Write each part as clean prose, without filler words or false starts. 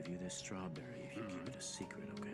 give you this strawberry if you keep it a secret, okay?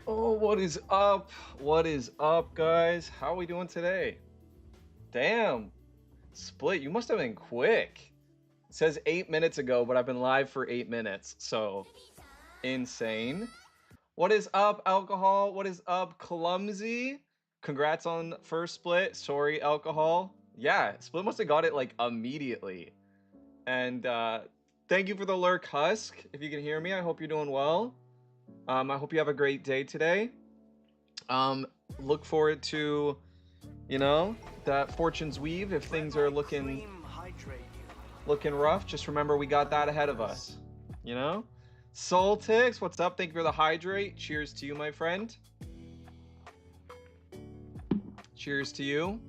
Oh, what is up? What is up, guys? How are we doing today? Damn, Split, you must have been quick. It says 8 minutes ago, but I've been live for 8 minutes, so insane. What is up, Alcohol? What is up, Clumsy? Congrats on first Split. Sorry, Alcohol. Yeah, Split must have got it like immediately. And thank you for the lurk, Husk. If you can hear me, I hope you're doing well. I hope you have a great day today. Look forward to, you know, that fortune's weave if things are looking rough. Just remember we got that ahead of us, you know. Soltix, what's up? Thank you for the hydrate. Cheers to you, my friend. Cheers to you.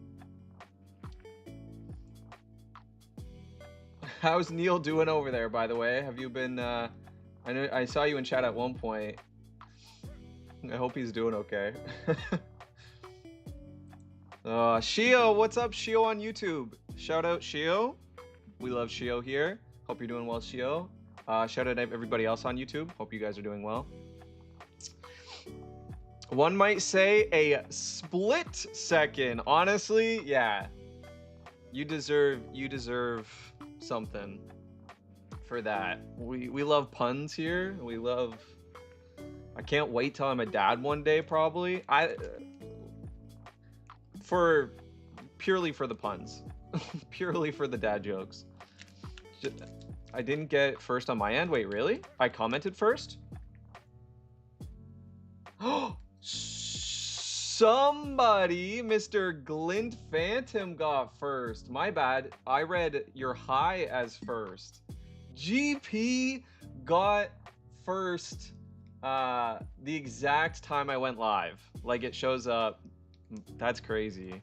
How's Neil doing over there, by the way? Have you been I know I saw you in chat at one point. I hope he's doing okay. Shio, what's up, Shio on YouTube? Shout out Shio. We love Shio here. Hope you're doing well, Shio. Shout out to everybody else on YouTube. Hope you guys are doing well. One might say a split second. Honestly, yeah. You deserve something for that. We love puns here. We love. I can't wait till I'm a dad one day. Probably purely for the puns, purely for the dad jokes. I didn't get first on my end. Wait, really? I commented first. Somebody, Mr. Glint Phantom got first. My bad. I read your hi as first. GP got first the exact time I went live. Like it shows up. That's crazy.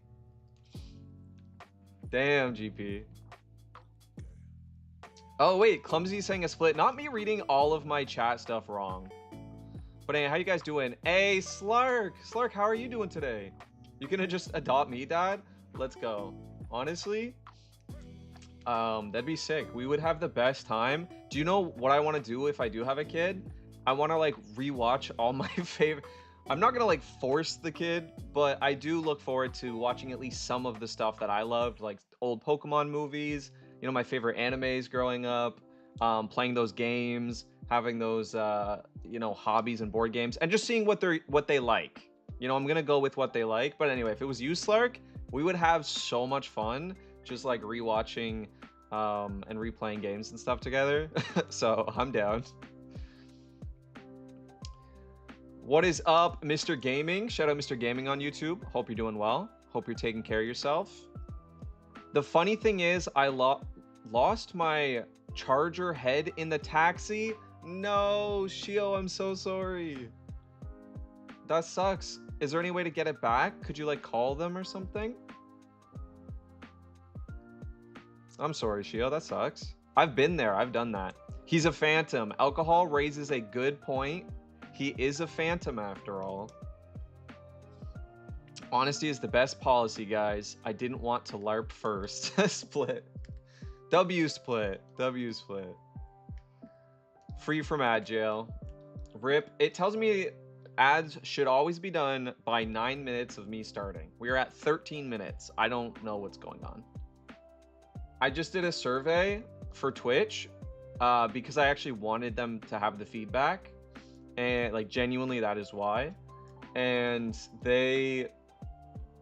Damn, GP. Oh wait, Clumsy saying a split. Not me reading all of my chat stuff wrong. But hey, how you guys doing? Hey, Slark! Slark, how are you doing today? You gonna just adopt me, Dad? Let's go. Honestly, that'd be sick. We would have the best time. Do you know what I want to do if I do have a kid? I want to like rewatch all my favorite. I'm not gonna like force the kid, but I do look forward to watching at least some of the stuff that I loved, like old Pokemon movies. You know, my favorite animes growing up, playing those games, having those you know, hobbies and board games, and just seeing what they like. You know, I'm gonna go with what they like. But anyway, if it was you, Slark, we would have so much fun just like rewatching and replaying games and stuff together. So I'm down. What is up, Mr. Gaming? Shout out Mr. Gaming on YouTube. Hope you're doing well. Hope you're taking care of yourself. The funny thing is, I lost my charger head in the taxi. No, Shio, I'm so sorry. That sucks. Is there any way to get it back? Could you like call them or something? I'm sorry, Shio, that sucks. I've been there, I've done that. He's a phantom. Alcohol raises a good point. He is a phantom after all. Honesty is the best policy, guys. I didn't want to LARP first. Split. W split. W split. Free from ad jail. RIP. It tells me ads should always be done by 9 minutes of me starting. We are at 13 minutes. I don't know what's going on. I just did a survey for Twitch because I actually wanted them to have the feedback. And like genuinely, that is why. And they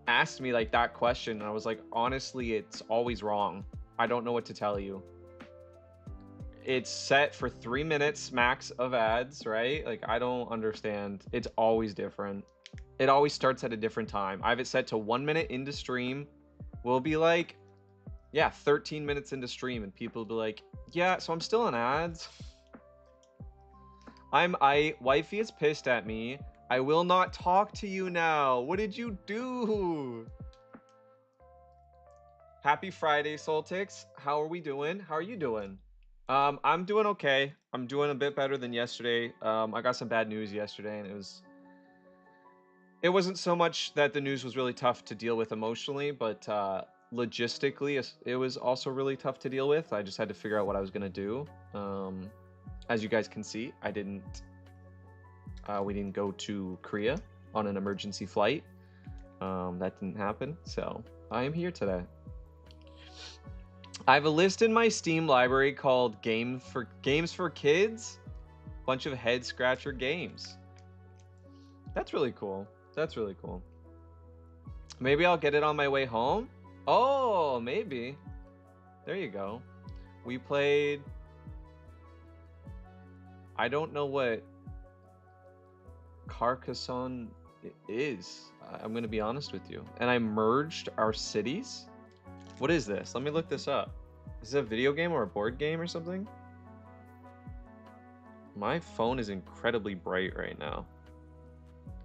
asked me like that question, and I was like, honestly, it's always wrong. I don't know what to tell you. It's set for 3 minutes max of ads, right? Like, I don't understand. It's always different. It always starts at a different time. I have it set to 1 minute into stream. We'll be like, yeah, 13 minutes into stream, and people will be like, yeah, so I'm still on ads. Wifey is pissed at me. I will not talk to you now. What did you do? Happy Friday, Soltix. How are we doing? How are you doing? I'm doing okay. I'm doing a bit better than yesterday. I got some bad news yesterday, and it wasn't so much that the news was really tough to deal with emotionally, but logistically, it was also really tough to deal with. I just had to figure out what I was gonna do. As you guys can see, we didn't go to Korea on an emergency flight. That didn't happen, so I am here today. I have a list in my Steam library called Games for Kids. Bunch of head scratcher games. That's really cool. That's really cool. Maybe I'll get it on my way home. Oh, maybe. There you go. We played. I don't know what Carcassonne is. I'm gonna be honest with you. And I merged our cities. What is this? Let me look this up. Is it a video game or a board game or something? My phone is incredibly bright right now.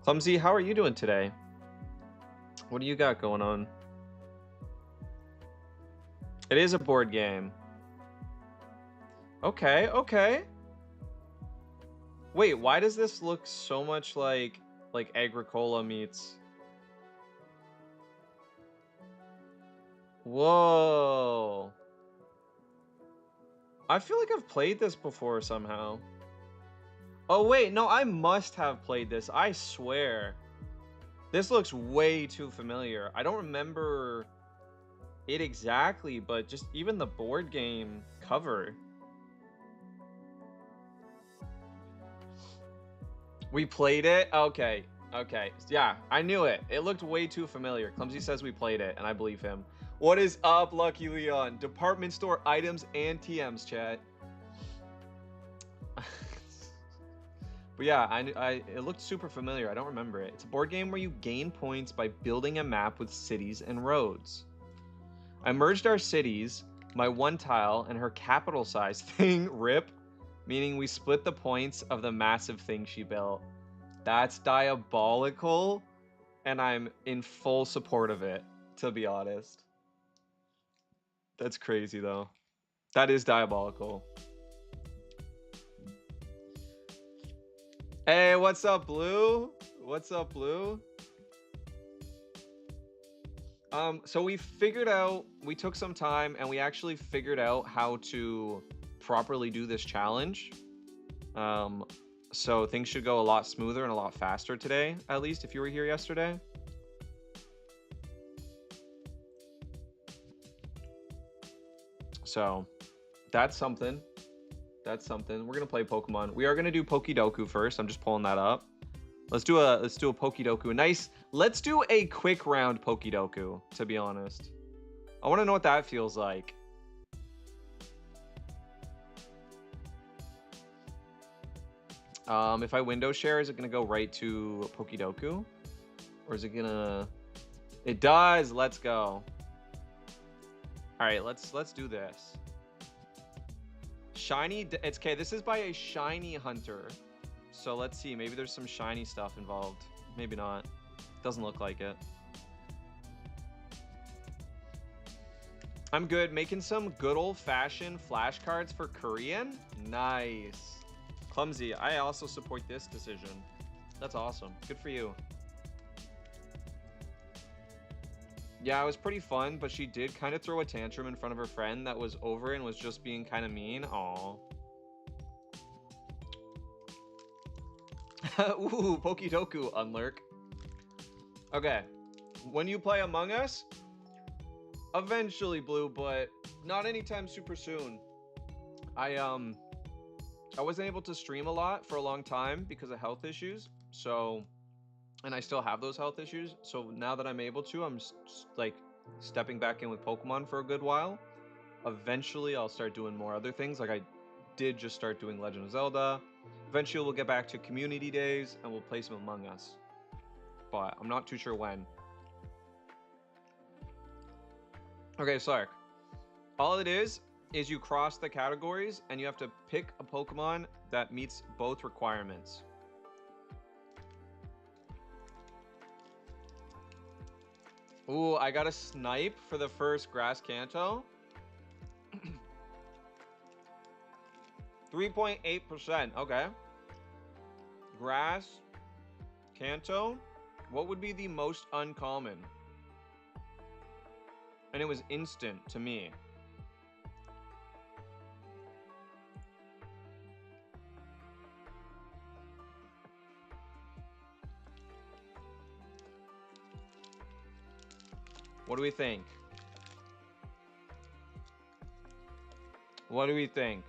Clumsy, how are you doing today? What do you got going on? It is a board game. Okay, okay. Wait, why does this look so much like Agricola meets? Whoa. I feel like I've played this before somehow. Oh wait, no, I must have played this. I swear. This looks way too familiar. I don't remember it exactly, but just even the board game cover. We played it? Okay. Okay. Yeah, I knew it. It looked way too familiar. Clumsy says we played it, and I believe him. What is up, Lucky Leon? Department store items and TMs, chat. But yeah, it looked super familiar. I don't remember it. It's a board game where you gain points by building a map with cities and roads. I merged our cities, my one tile, and her capital size thing, RIP, meaning we split the points of the massive thing she built. That's diabolical, and I'm in full support of it, to be honest. That's crazy, though. That is diabolical. Hey, what's up, Blue? What's up, Blue? So we took some time, and we actually figured out how to properly do this challenge. So things should go a lot smoother and a lot faster today, at least if you were here yesterday. So that's something. That's something. We're gonna play Pokemon. We are gonna do Pokédoku first. I'm just pulling that up. Let's do a Pokédoku. Nice. Let's do a quick round Pokédoku, to be honest. I want to know what that feels like. If I window share, is it gonna go right to Pokédoku? Or is it gonna... It does! Let's go. All right, let's do this. Shiny, it's okay. This is by a shiny hunter. So let's see. Maybe there's some shiny stuff involved. Maybe not. Doesn't look like it. I'm good. Making some good old-fashioned flashcards for Korean. Nice. Clumsy. I also support this decision. That's awesome. Good for you. Yeah, it was pretty fun, but she did kind of throw a tantrum in front of her friend that was over and was just being kind of mean. Aw. Ooh, Pokidoku, Unlurk. Okay. When you play Among Us, eventually, Blue, but not anytime super soon. I wasn't able to stream a lot for a long time because of health issues. So, and I still have those health issues. So now that I'm able to, I'm like stepping back in with Pokemon for a good while. Eventually, I'll start doing more other things. Like I did just start doing Legend of Zelda. Eventually, we'll get back to community days and we'll play some Among Us. But I'm not too sure when. Okay, Slark. All it is you cross the categories and you have to pick a Pokemon that meets both requirements. Ooh, I got a snipe for the first Grass Kanto. 3.8%. Okay. Grass Kanto. What would be the most uncommon? And it was instant to me. What do we think? What do we think?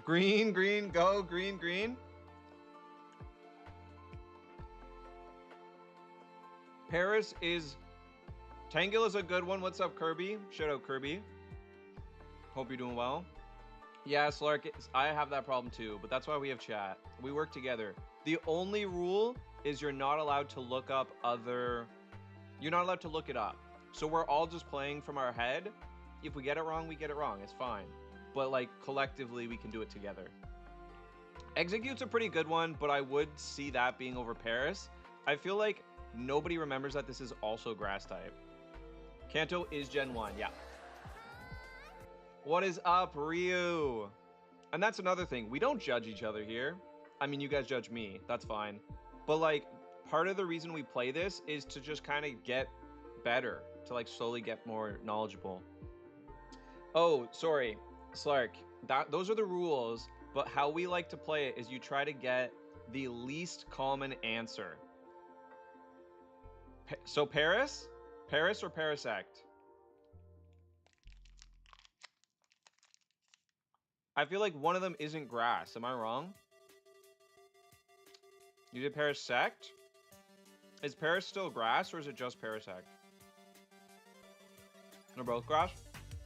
Green, green, go, green, green. Paris is... Tangle is a good one. What's up, Kirby? Shout out, Kirby. Hope you're doing well. Yeah, Slark, I have that problem too, but that's why we have chat. We work together. The only rule is you're not allowed to look up other... You're not allowed to look it up. So we're all just playing from our head. If we get it wrong, we get it wrong. It's fine. But like collectively, we can do it together. Execute's a pretty good one, but I would see that being over Paris. I feel like nobody remembers that this is also grass type. Kanto is Gen 1, yeah. What is up, Ryu? And that's another thing. We don't judge each other here. I mean, you guys judge me. That's fine. But like, part of the reason we play this is to just kind of get better. To like slowly get more knowledgeable. Oh, sorry. Slark. Those are the rules. But how we like to play it is you try to get the least common answer. So Paris? Paris or Parasect? I feel like one of them isn't grass. Am I wrong? You did Parasect? Is Paris still grass or is it just Parasect? They're both grass?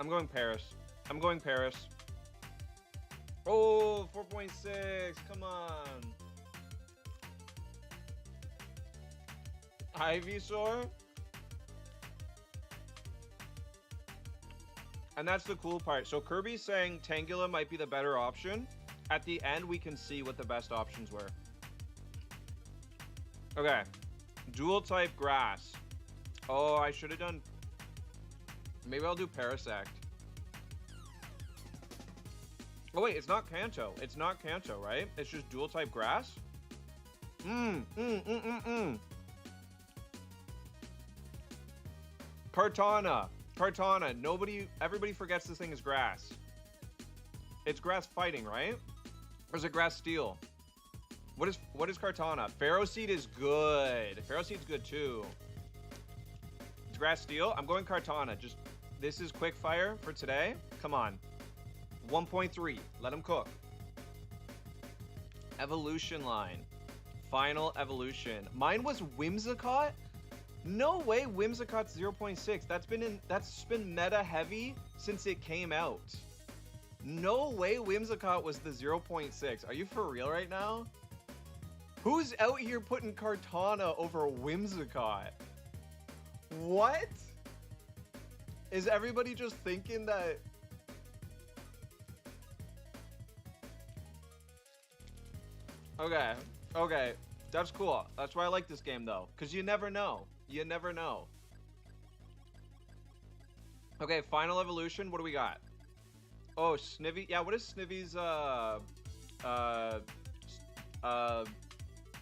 I'm going Paris. I'm going Paris. Oh, 4.6. Come on. Ivysaur? And that's the cool part. So Kirby's saying Tangela might be the better option. At the end, we can see what the best options were. Okay. Dual type grass. Oh, I should have done... Maybe I'll do Parasect. Oh wait, it's not Kanto. It's not Kanto, right? It's just dual type grass? Kartana. Kartana. Everybody forgets this thing is grass. It's grass fighting, right? Or is it grass steel? What is Kartana? Pharaoh Seed is good. Pharaoh Seed's good too. It's grass steel. I'm going Kartana. This is quick fire for today. Come on. 1.3. Let him cook. Evolution line. Final evolution. Mine was Whimsicott? No way Whimsicott's 0.6. That's been meta heavy since it came out. No way Whimsicott was the 0.6. Are you for real right now? Who's out here putting Kartana over Whimsicott? What? Is everybody just thinking that... Okay, okay. That's cool. That's why I like this game, though. Because you never know. You never know. Okay, final evolution. What do we got? Oh, Snivy. Yeah, what is Snivy's,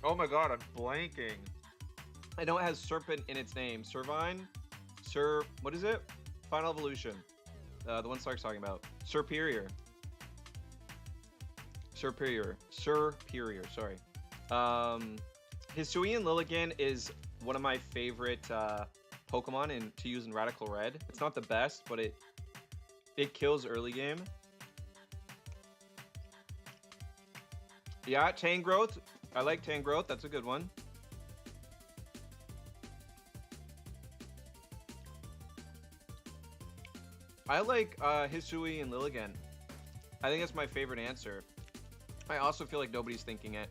oh my god, I'm blanking. I know it has serpent in its name. Servine? What is it? Final evolution. The one Slark's talking about. Superior, sorry. Hisuian Lilligant is one of my favorite Pokemon to use in Radical Red. It's not the best, but it kills early game. Yeah, Tangrowth. I like Tangrowth. That's a good one. I like Hisui and Lilligant. I think that's my favorite answer. I also feel like nobody's thinking it.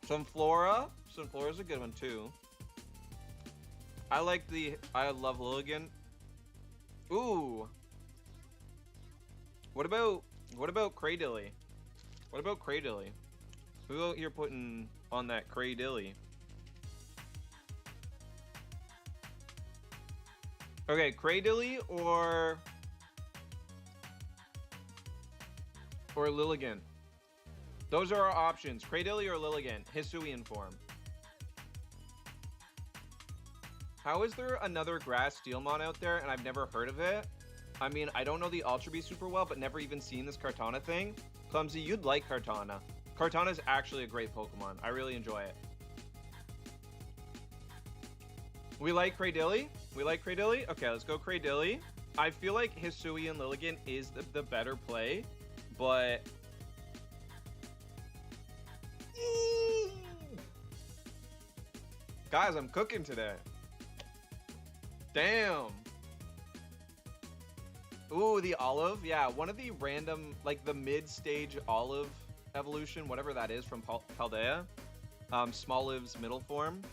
Sunflora. Sunflora's a good one too. I love Lilligant. Ooh. What about Cradilly? What about Cradilly? Who out here putting on that Cradilly? Okay, Cradilly or Lilligant. Those are our options. Cradilly or Lilligant. Hisuian form. How is there another grass Steelmon out there and I've never heard of it? I mean, I don't know the Ultra Beast super well, but never even seen this Kartana thing. Clumsy, you'd like Kartana. Kartana is actually a great Pokemon. I really enjoy it. We like Cradilly? We like Cradilly? Okay, let's go Cradilly. I feel like Hisui and Lilligant is the better play, but... Guys, I'm cooking today. Damn. Ooh, the Olive. Yeah, one of the random, like the mid-stage Olive evolution, whatever that is from Paldea. Smoliv's middle form.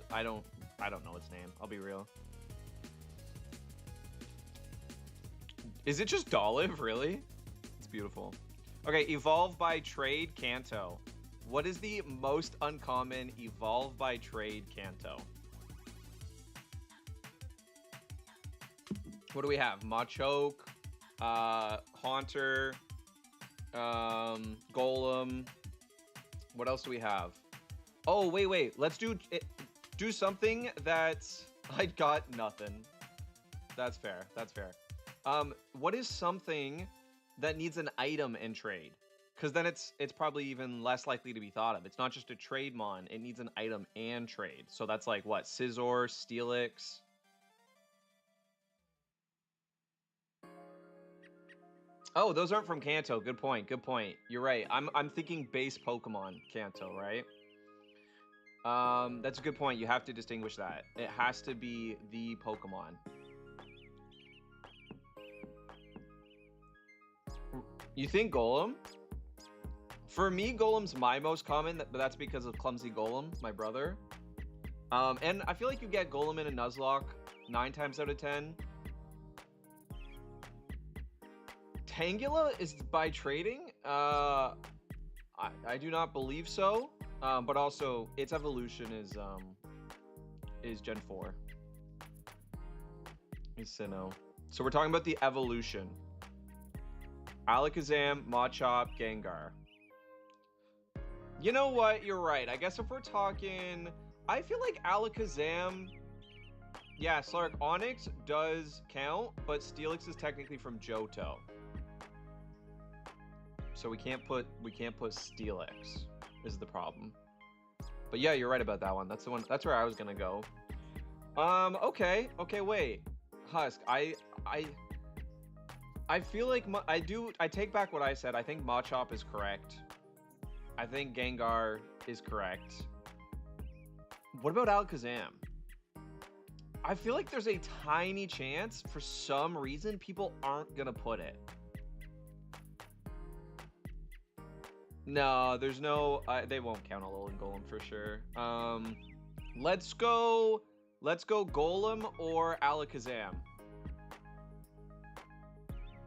I don't know its name. I'll be real. Is it just Dolive, really? It's beautiful. Okay, evolve by trade Kanto. What is the most uncommon evolve by trade Kanto? What do we have? Machoke, Haunter, Golem. What else do we have? Oh, wait. Let's do something that's... I got nothing. That's fair. What is something that needs an item in trade? Because then it's probably even less likely to be thought of. It's not just a trade mon. It needs an item and trade. So that's like what? Scizor, Steelix. Oh, those aren't from Kanto. Good point. You're right. I'm thinking base Pokemon Kanto, right? That's a good point. You have to distinguish that. It has to be the Pokemon. You think Golem? For me, Golem's my most common, but that's because of Clumsy Golem, my brother. And I feel like you get Golem in a Nuzlocke 9 times out of 10. Tangela is by trading? I do not believe so. But also, its evolution is Gen 4. Is Sinnoh. So we're talking about the evolution. Alakazam, Machop, Gengar. You know what? You're right. I guess if we're talking... I feel like Alakazam... Yeah, Slark, Onix does count, but Steelix is technically from Johto. So we can't put Steelix. Is the problem. But yeah, you're right about that one. That's the one. That's where I was gonna go. Okay, wait. Husk, I feel like I take back what I said. I think Machop is correct. I think Gengar is correct. What about Alakazam? I feel like there's a tiny chance, for some reason, people aren't gonna put it. No, there's no. They won't count Alolan Golem for sure. Let's go. Let's go Golem or Alakazam.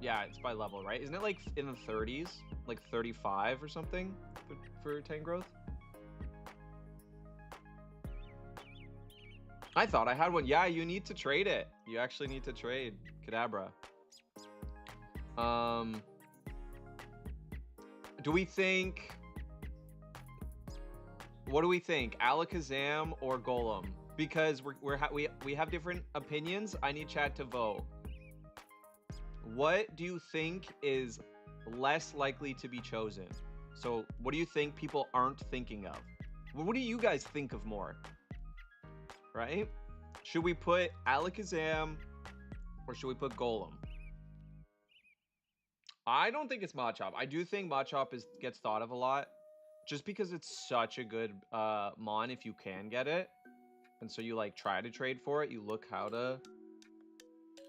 Yeah, it's by level, right? Isn't it like in the 30s, like 35 or something for Tangrowth? I thought I had one. Yeah, you need to trade it. You actually need to trade Kadabra. Do we think? What do we think? Alakazam or Golem? Because we have different opinions. I need chat to vote. What do you think is less likely to be chosen? So, what do you think people aren't thinking of? What do you guys think of more? Right? Should we put Alakazam or should we put Golem? I don't think it's Machop. I do think Machop gets thought of a lot just because it's such a good mon if you can get it. And so you like try to trade for it, you look how to.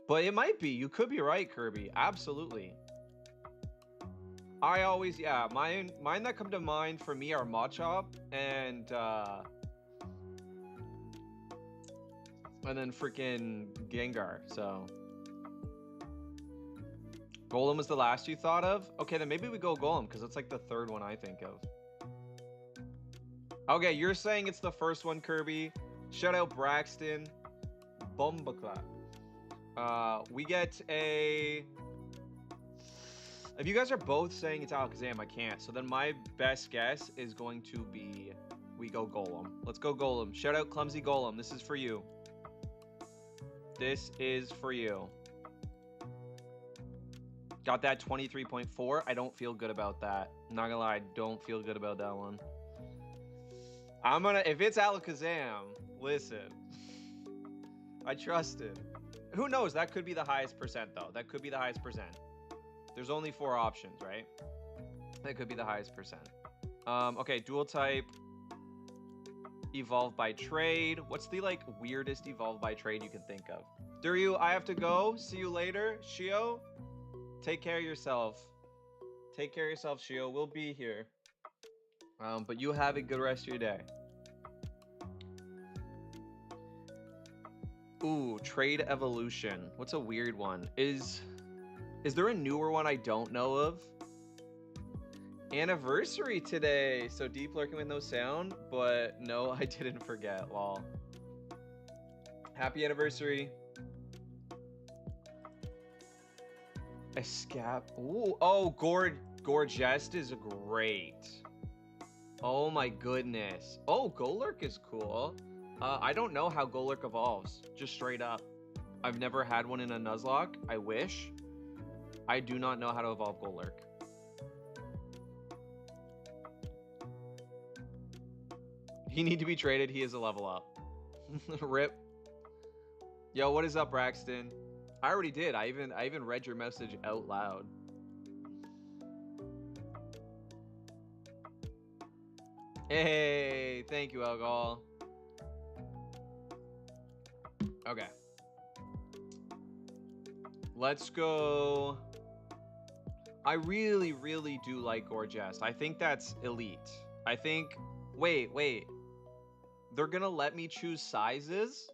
But it might be. You could be right, Kirby. Absolutely. I always, yeah, mine that come to mind for me are Machop and then freaking Gengar. So Golem was the last you thought of? Okay, then maybe we go Golem because it's like the third one I think of. Okay, you're saying it's the first one, Kirby. Shout out Braxton. Bombaclap. We get a... If you guys are both saying it's Alakazam, I can't. So then my best guess is going to be we go Golem. Let's go Golem. Shout out Clumsy Golem. This is for you. This is for you. Got that 23.4. I don't feel good about that. I'm not gonna lie, I don't feel good about that one. I'm gonna... If it's Alakazam, listen. I trust him. Who knows? That could be the highest percent, though. That could be the highest percent. There's only 4 options, right? That could be the highest percent. Okay, dual type. Evolve by trade. What's the, like, weirdest evolve by trade you can think of? Duryu, I have to go. See you later. Shio, take care of yourself. Take care of yourself, Shio. We'll be here. But you have a good rest of your day. Ooh, trade evolution. What's a weird one? Is there a newer one I don't know of? Anniversary today. So deep lurking with no sound, but no, I didn't forget. Lol. Happy anniversary. Escap. Ooh, oh, Gorgest is great. Oh my goodness. Oh, Golurk is cool. I don't know how Golurk evolves, just straight up. I've never had one in a Nuzlocke. I wish. I do not know how to evolve Golurk. He need to be traded. He is a level up. Rip. Yo, what is up, Braxton? I already did. I even read your message out loud. Hey, thank you, Alcohol. Okay. Let's go. I really, really do like Gorgest. I think that's elite. I think... Wait. They're gonna let me choose sizes?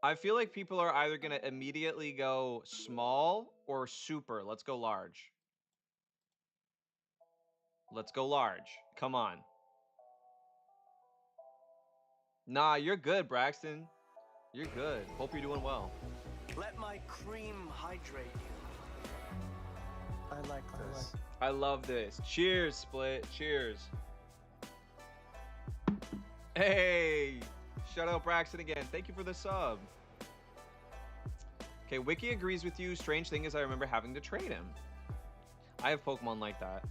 I feel like people are either gonna immediately go small or super. Let's go large. Let's go large. Come on. Nah, you're good, Braxton. You're good. Hope you're doing well. Let my cream hydrate you. I like this. I love this. Cheers, Split. Cheers. Hey! Shout out Braxton again. Thank you for the sub. Okay, Wiki agrees with you. Strange thing is I remember having to trade him. I have Pokemon like that.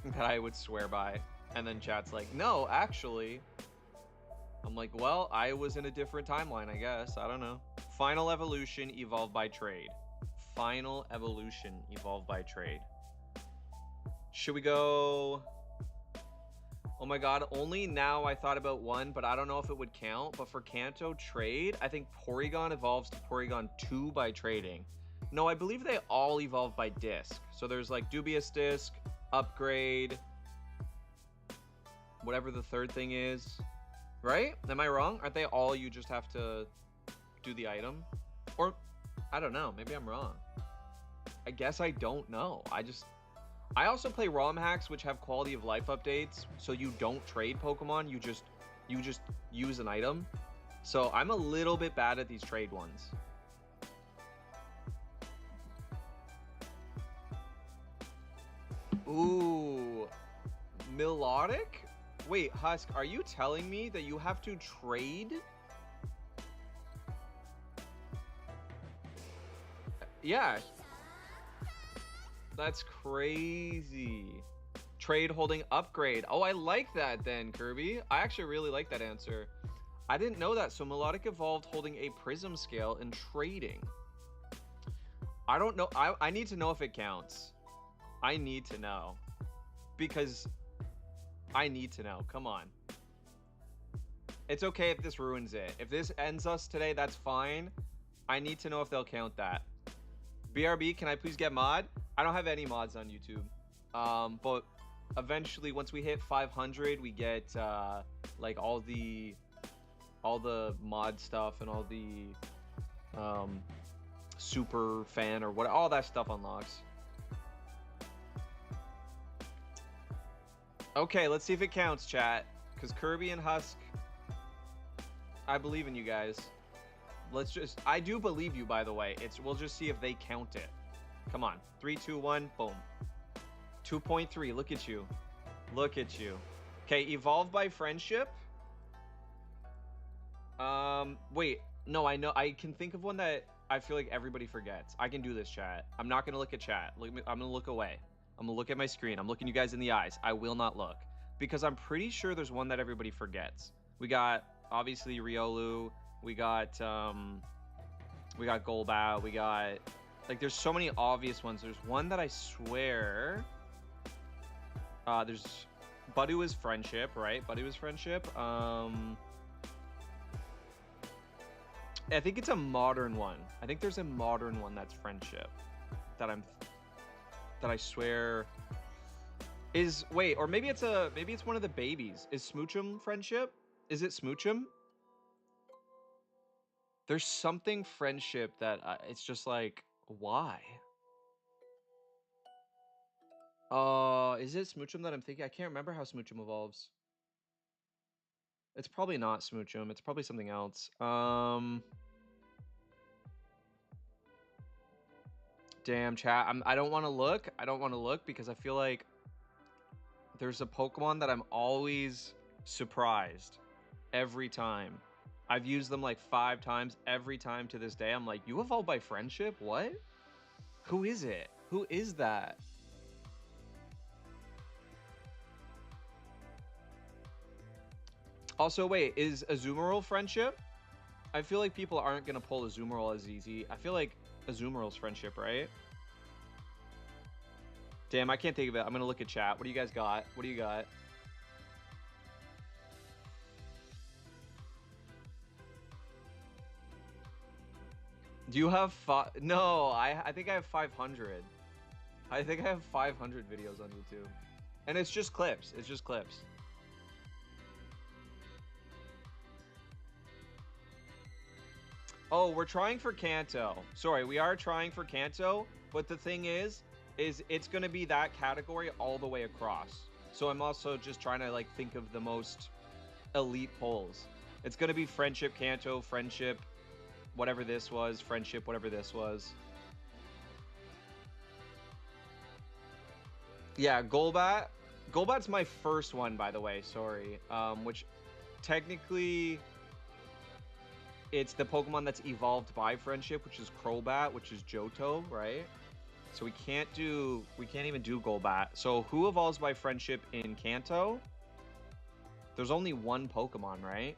That I would swear by. And then chat's like, no, actually. I'm like, well, I was in a different timeline, I guess. I don't know. Final Evolution evolved by trade. Final Evolution evolved by trade. Should we go... Oh my god, only now I thought about one, but I don't know if it would count. But for Kanto trade, I think Porygon evolves to Porygon 2 by trading. No, I believe they all evolve by disc. So there's like Dubious Disc, Upgrade, whatever the third thing is. Right? Am I wrong? Aren't they all you just have to do the item? Or, I don't know. Maybe I'm wrong. I guess I don't know. I also play ROM hacks which have quality of life updates, so you don't trade Pokemon, you just use an item. So I'm a little bit bad at these trade ones. Ooh, Melodic? Wait, Husk, are you telling me that you have to trade? Yeah. That's crazy. Trade holding Upgrade. Oh, I like that then, Kirby. I actually really like that answer. I didn't know that. So Melodic evolved holding a Prism Scale and trading. I don't know. I need to know if it counts. I need to know. Because I need to know. Come on. It's okay if this ruins it. If this ends us today, that's fine. I need to know if they'll count that. BRB, can I please get mod? I don't have any mods on YouTube. But eventually, once we hit 500, we get like all the mod stuff and all the super fan or what, all that stuff unlocks. Okay, let's see if it counts, chat. Because Kirby and Husk, I believe in you guys. I do believe you, by the way. We'll just see if they count it. Come on. 3, 2, 1, boom. 2.3, look at you. Look at you. Okay, evolve by friendship. Wait, no, I know. I can think of one that I feel like everybody forgets. I can do this, chat. I'm not gonna look at chat. I'm gonna look away. I'm gonna look at my screen. I'm looking you guys in the eyes. I will not look. Because I'm pretty sure there's one that everybody forgets. We got, obviously, Riolu. We got Golbat. We got, like, there's so many obvious ones. There's one that I swear, there's, Budew is friendship, right? Budew is friendship. I think it's a modern one. I think there's a modern one that's friendship that I swear is, wait, or maybe it's one of the babies. Is Smoochum friendship? Is it Smoochum? There's something friendship that it's just like, why? Is it Smoochum that I'm thinking? I can't remember how Smoochum evolves. It's probably not Smoochum. It's probably something else. Damn, chat. I don't want to look. I don't want to look because I feel like there's a Pokemon that I'm always surprised every time. I've used them like 5 times. Every time to this day, I'm like, you evolve by friendship? What? Who is it? Who is that? Also, wait, is Azumarill friendship? I feel like people aren't going to pull Azumarill as easy. I feel like Azumarill's friendship, right? Damn, I can't think of it. I'm going to look at chat. What do you guys got? What do you got? Do you have No, I think I have 500. I think I have 500 videos on YouTube. And it's just clips. It's just clips. Oh, we're trying for Kanto. Sorry, we are trying for Kanto, but the thing is it's going to be that category all the way across. So I'm also just trying to like think of the most elite polls. It's going to be friendship, Kanto, friendship, whatever this was, friendship, whatever this was. Yeah, Golbat. Golbat's my first one, by the way, sorry. Which technically it's the Pokemon that's evolved by friendship, which is Crobat, which is Johto, right? So we can't even do Golbat. So who evolves by friendship in Kanto? There's only one Pokemon, right?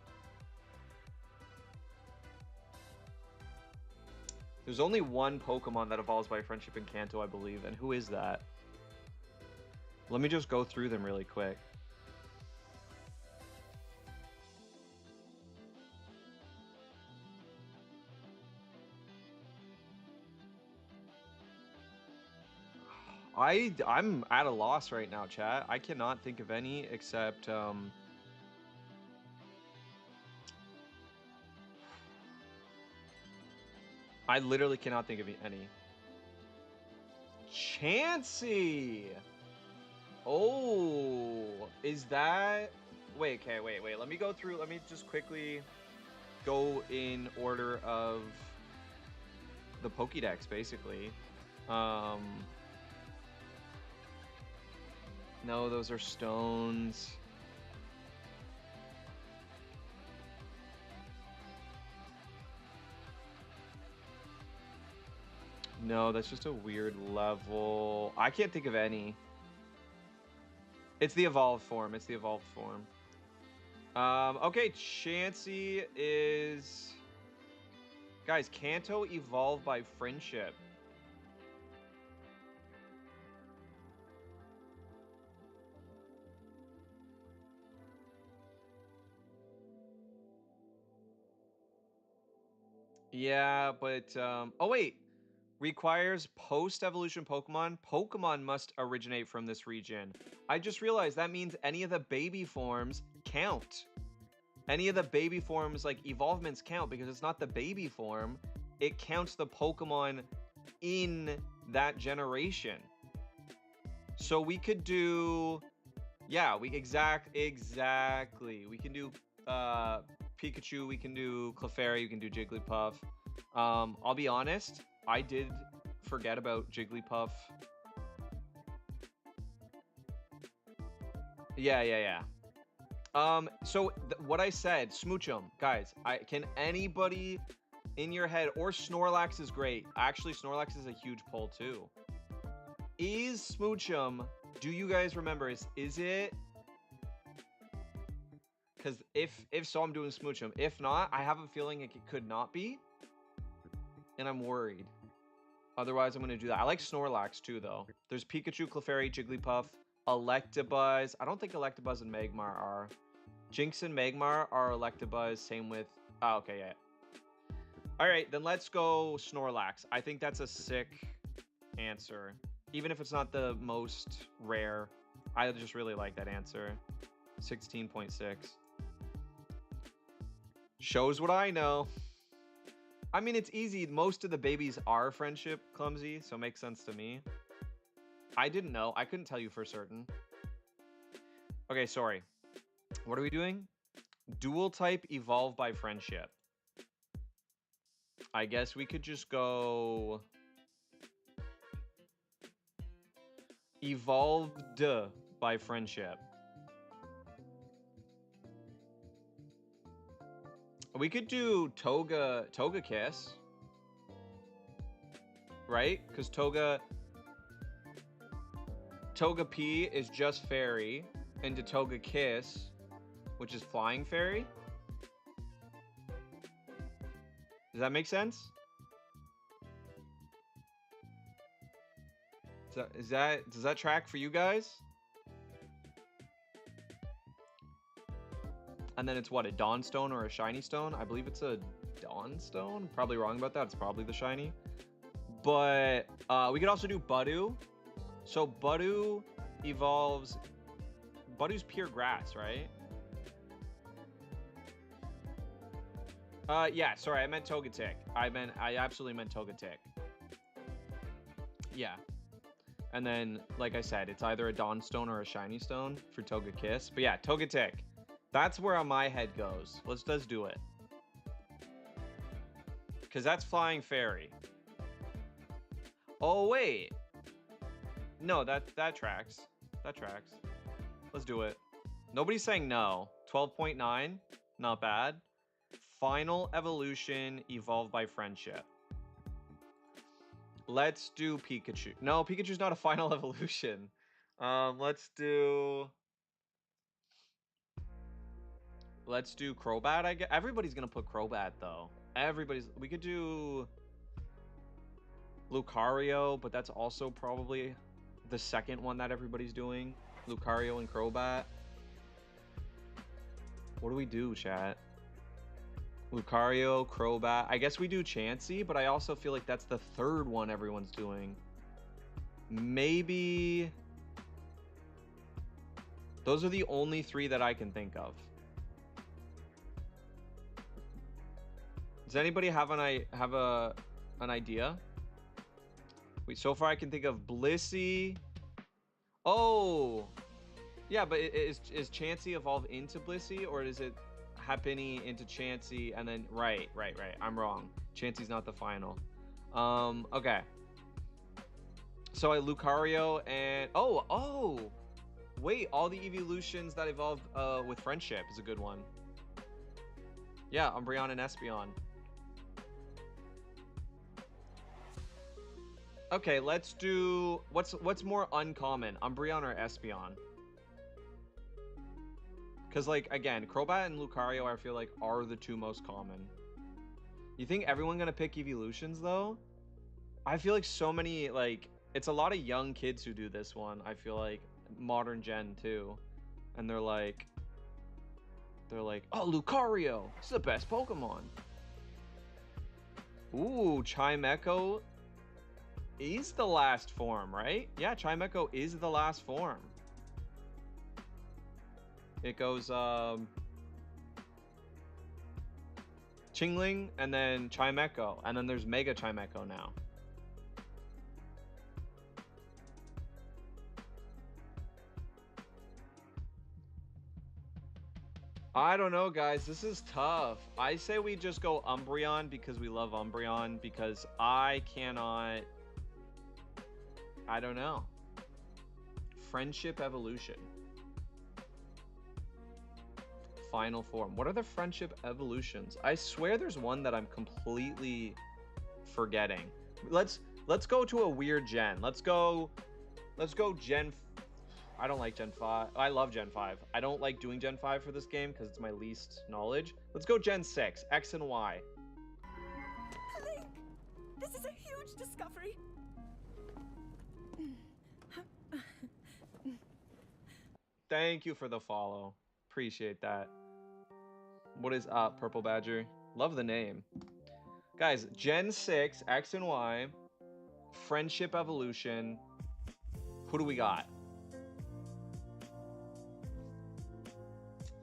There's only one Pokemon that evolves by friendship in Kanto, I believe. And who is that? Let me just go through them really quick. I'm at a loss right now, chat. I cannot think of any except I literally cannot think of any. Chansey. Oh, is that? Wait, okay, wait. Let me go through. Let me just quickly go in order of the Pokédex, basically. No, those are stones. No, that's just a weird level. I can't think of any. It's the evolved form. It's the evolved form. Okay, Chansey is... Guys, Kanto evolved by friendship. Yeah, but... Oh, wait. Requires post-evolution Pokemon. Pokemon must originate from this region. I just realized that means any of the baby forms count. Any of the baby forms, like, evolvements count because it's not the baby form. It counts the Pokemon in that generation. So we could do... Yeah, exactly. We can do Pikachu, we can do Clefairy, we can do Jigglypuff. I'll be honest, I did forget about Jigglypuff. Yeah. So what I said, Smoochum, guys, can anybody in your head, or Snorlax is great. Actually, Snorlax is a huge pull too. Is Smoochum, do you guys remember, is it? Because if so, I'm doing Smoochum. If not, I have a feeling it could not be. And I'm worried. Otherwise, I'm going to do that. I like Snorlax too, though. There's Pikachu, Clefairy, Jigglypuff, Electabuzz. I don't think Electabuzz and Magmar are. Jinx and Magmar are Electabuzz. Same with... Oh, okay, yeah. All right, then let's go Snorlax. I think that's a sick answer. Even if it's not the most rare. I just really like that answer. 16.6. Shows what I know. I mean, it's easy. Most of the babies are friendship clumsy, so it makes sense to me. I didn't know. I couldn't tell you for certain. Okay, sorry. What are we doing? Dual type evolve by friendship. I guess we could just go... Evolved by friendship. We could do Togekiss. Right? Because Togepi is just fairy. Into Togekiss, which is flying fairy. Does that make sense? Does that track for you guys? And then it's what, a Dawnstone or a Shiny Stone? I believe it's a Dawnstone. Probably wrong about that. It's probably the Shiny. But we could also do Budew. So Budew evolves... Budew's pure grass, right? Yeah, sorry, I meant Togetic. I absolutely meant Togetic. Yeah. And then, like I said, it's either a Dawnstone or a Shiny Stone for Togekiss. But yeah, Togetic. That's where my head goes. Let's do it. Because that's Flying Fairy. Oh, wait. No, that tracks. That tracks. Let's do it. Nobody's saying no. 12.9. Not bad. Final evolution evolved by friendship. Let's do Pikachu. No, Pikachu's not a final evolution. Let's do Crobat, I guess. Everybody's gonna put Crobat though. We could do Lucario, but that's also probably the second one that everybody's doing. Lucario and Crobat. What do we do, chat? Lucario, Crobat. I guess we do Chansey, but I also feel like that's the third one everyone's doing. Maybe... Those are the only 3 that I can think of. Does anybody have an idea? Wait, so far I can think of Blissey. Oh, yeah, but is Chansey evolve into Blissey, or is it Happiny into Chansey and then right? I'm wrong. Chansey's not the final. Okay. So I Lucario and wait, all the evolutions that evolved with friendship is a good one. Yeah, Umbreon and Espeon. Okay, let's do what's more uncommon, Umbreon or Espeon? Because like again, Crobat and Lucario I feel like are the 2 most common. You think everyone gonna pick evolutions though? I feel like so many, like, it's a lot of young kids who do this one. I feel like modern gen too, and they're like, oh, Lucario, it's the best Pokemon. Ooh, Chimecho is the last form, right? Yeah, Chimecho is the last form. It goes Chingling and then Chimecho, and then there's Mega Chimecho now. I don't know, guys. This is tough. I say we just go Umbreon because we love Umbreon, because I cannot... I don't know. Friendship evolution. Final form. What are the friendship evolutions? I swear there's one that I'm completely forgetting. Let's go to a weird gen. Let's go Gen... I don't like Gen 5. I love Gen 5. I don't like doing Gen 5 for this game because it's my least knowledge. Let's go Gen 6, X and Y. Link, this is a huge discovery. Thank you for the follow. Appreciate that. What is up, Purple Badger? Love the name. Guys, Gen 6, X and Y, friendship evolution. Who do we got?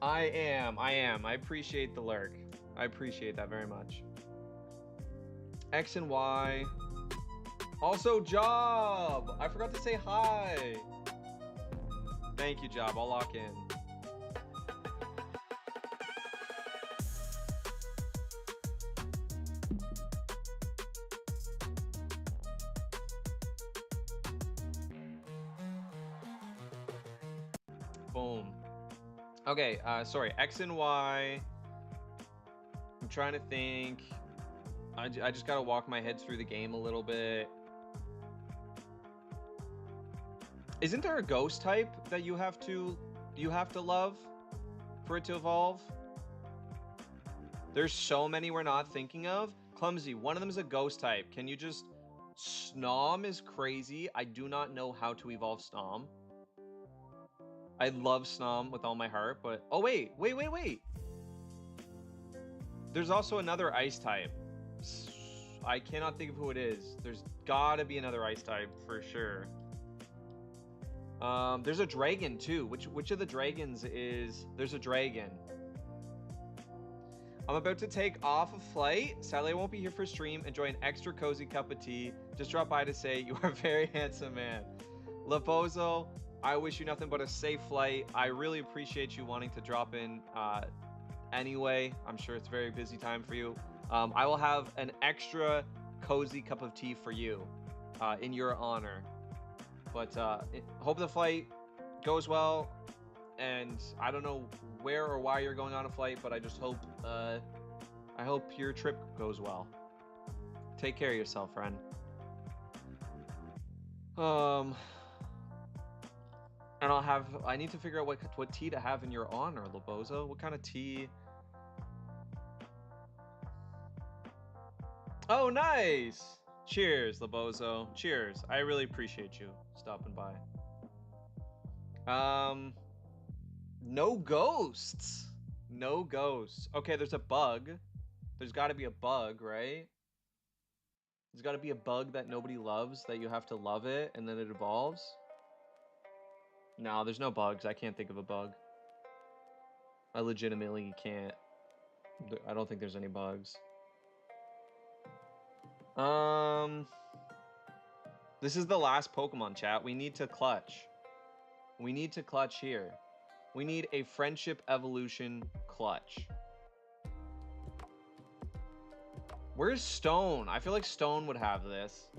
I am. I appreciate the lurk. I appreciate that very much. X and Y. Also, Job! I forgot to say hi. Thank you, Job. I'll lock in. Boom. Okay, sorry, X and Y. I'm trying to think. I just gotta walk my head through the game a little bit. Isn't there a ghost type that you have to love for it to evolve? There's so many we're not thinking of. Clumsy, one of them is a ghost type. Can you just... Snom is crazy. I do not know how to evolve Snom. I love Snom with all my heart, but... Oh, wait. There's also another ice type. I cannot think of who it is. There's gotta be another ice type for sure. There's a dragon too. Which of the dragons is... There's a dragon. I'm about to take off a flight. Sadly, I won't be here for stream. Enjoy an extra cozy cup of tea. Just drop by to say you are a very handsome man. Labozo, I wish you nothing but a safe flight. I really appreciate you wanting to drop in anyway. I'm sure it's a very busy time for you. I will have an extra cozy cup of tea for you in your honor. But hope the flight goes well. And I don't know where or why you're going on a flight, but I just hope I hope your trip goes well. Take care of yourself, friend. And I need to figure out what tea to have in your honor, Labozo. What kind of tea? Oh, nice! Cheers, Labozo. Cheers. I really appreciate you stopping by. No ghosts. No ghosts. Okay, there's a bug. There's got to be a bug, right? There's got to be a bug that nobody loves that you have to love it and then it evolves. No, there's no bugs. I can't think of a bug. I legitimately can't. I don't think there's any bugs. This is the last Pokemon, chat. We need to clutch. We need to clutch here. We need a friendship evolution clutch. Where's Stone? I feel like Stone would have this.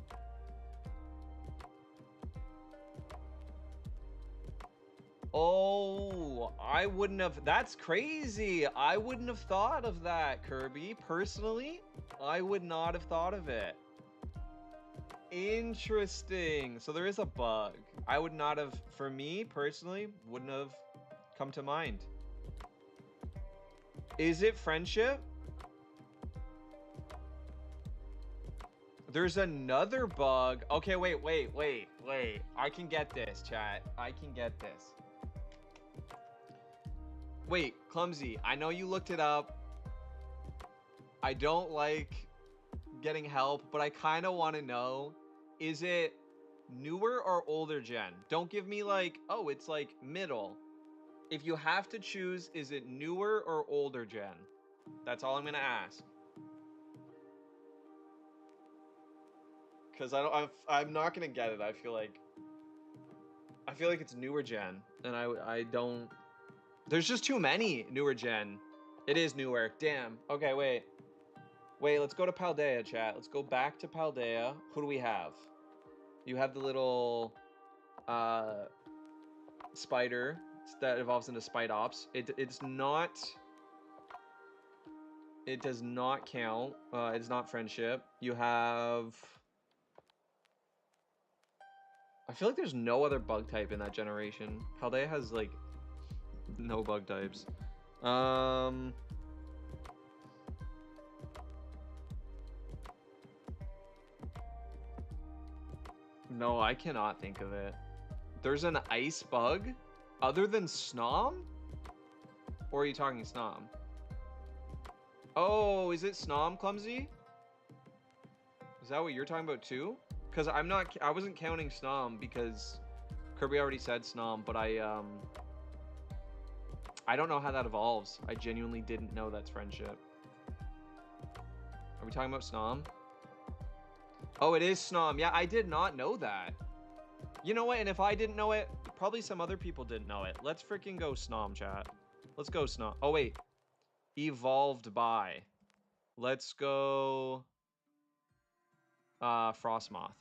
Oh, I wouldn't have. That's crazy. I wouldn't have thought of that, Kirby. Personally, I would not have thought of it. Interesting. So there is a bug. I would not have, for me personally, wouldn't have come to mind. Is it friendship? There's another bug. Okay, wait. I can get this, chat. I can get this. Wait, Clumsy, I know you looked it up. I don't like getting help, but I kind of want to know, is it newer or older gen? Don't give me like, oh, it's like middle. If you have to choose, is it newer or older gen? That's all I'm going to ask. Because I'm not going to get it. I feel like it's newer gen, and I don't. There's just too many newer gen. It is newer. Damn. Okay, wait. Let's go to Paldea, chat. Let's go back to Paldea. Who do we have? You have the little spider that evolves into Spidops. It's not. It does not count. It's not friendship. You have. I feel like there's no other bug type in that generation. Paldea has like no bug types. No, I cannot think of it. There's an ice bug other than Snom? Or are you talking Snom? Oh, is it Snom, Clumsy? Is that what you're talking about too? Because I wasn't counting Snom because Kirby already said Snom, but I don't know how that evolves. I genuinely didn't know that's friendship. Are we talking about Snom? Oh, it is Snom. Yeah, I did not know that. You know what? And if I didn't know it, probably some other people didn't know it. Let's freaking go Snom, chat. Let's go Snom. Oh, wait. Evolved by. Let's go Frostmoth.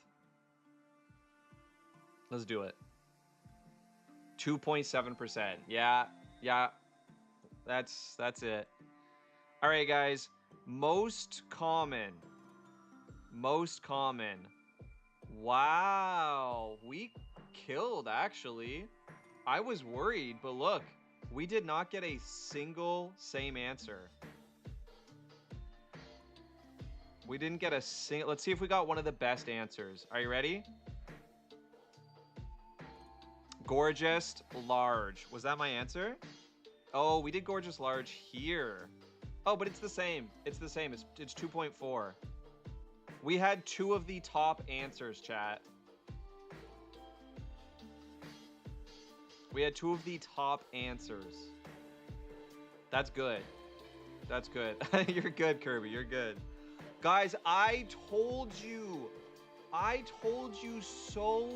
Let's do it. 2.7%. Yeah. That's it. All right, guys. Most common. Wow. We killed, actually. I was worried, but look. We did not get a single same answer. We didn't get a single... Let's see if we got one of the best answers. Are you ready? Gorgeous large. Was that my answer? Oh, we did gorgeous large here. Oh, but it's the same. It's 2.4. We had two of the top answers, chat. We had two of the top answers. That's good. You're good, Kirby. You're good. Guys, I told you so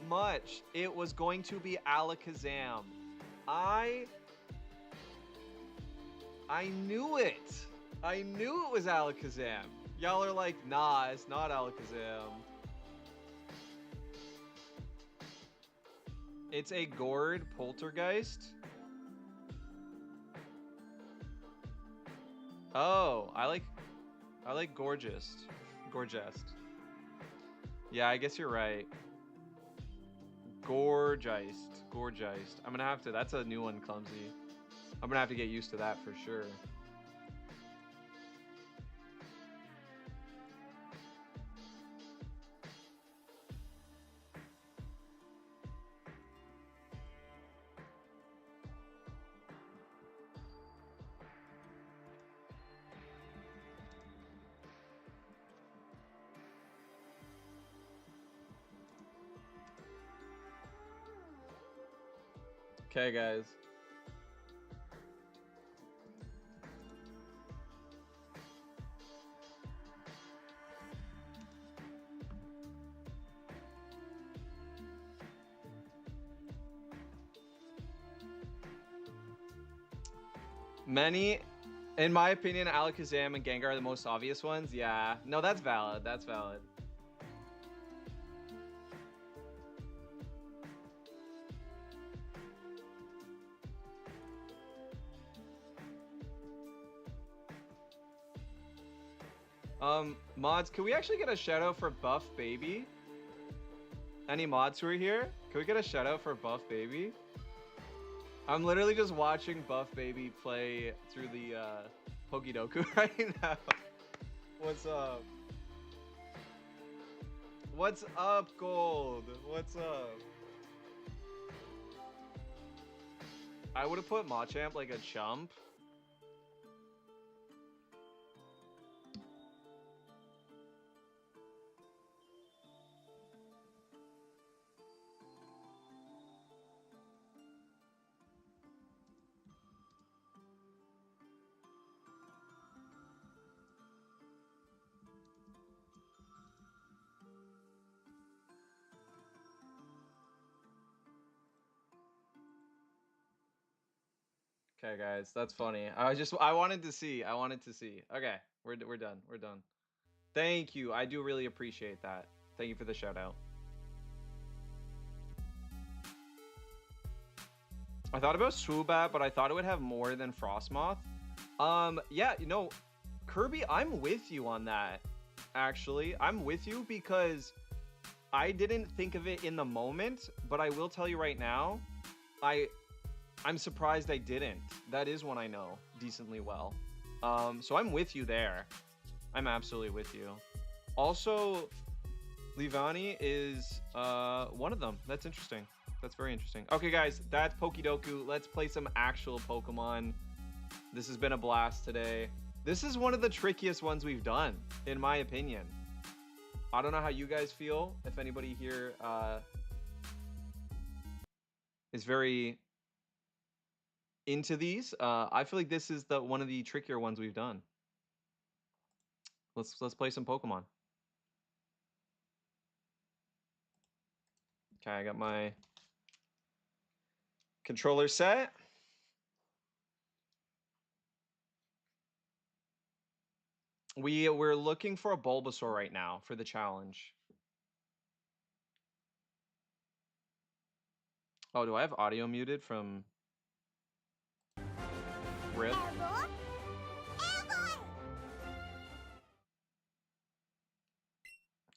much it was going to be Alakazam. I knew it. I knew it was Alakazam. Y'all are like, nah, it's not Alakazam. It's a Gourd Poltergeist. Oh, I like Gorgeist. Yeah, I guess you're right. Gorgeist. I'm gonna have to, that's a new one, Clumsy. I'm gonna have to get used to that for sure. Okay, guys. Many, in my opinion, Alakazam and Gengar are the most obvious ones. Yeah, no, that's valid. That's valid. Mods, can we actually get a shout out for Buff Baby? Any mods who are here? Can we get a shout out for Buff Baby? I'm literally just watching Buff Baby play through the Pokidoku right now. What's up? What's up, Gold? What's up? I would have put Machamp like a chump. Okay, guys, that's funny. I wanted to see. I wanted to see. Okay, we're done. We're done. Thank you. I do really appreciate that. Thank you for the shout out. I thought about Swoobat, but I thought it would have more than Frostmoth. Yeah, you know, Kirby, I'm with you on that. Actually, I'm with you because I didn't think of it in the moment, but I will tell you right now, I'm surprised I didn't. That is one I know decently well. So I'm with you there. I'm absolutely with you. Also, Livani is one of them. That's interesting. That's very interesting. Okay, guys, that's Pokidoku. Let's play some actual Pokemon. This has been a blast today. This is one of the trickiest ones we've done, in my opinion. I don't know how you guys feel. If anybody here is very into these, I feel like this is one of the trickier ones we've done. Let's play some Pokemon. Okay, I got my controller set. We're looking for a Bulbasaur right now for the challenge. Oh, do I have audio muted from RIP?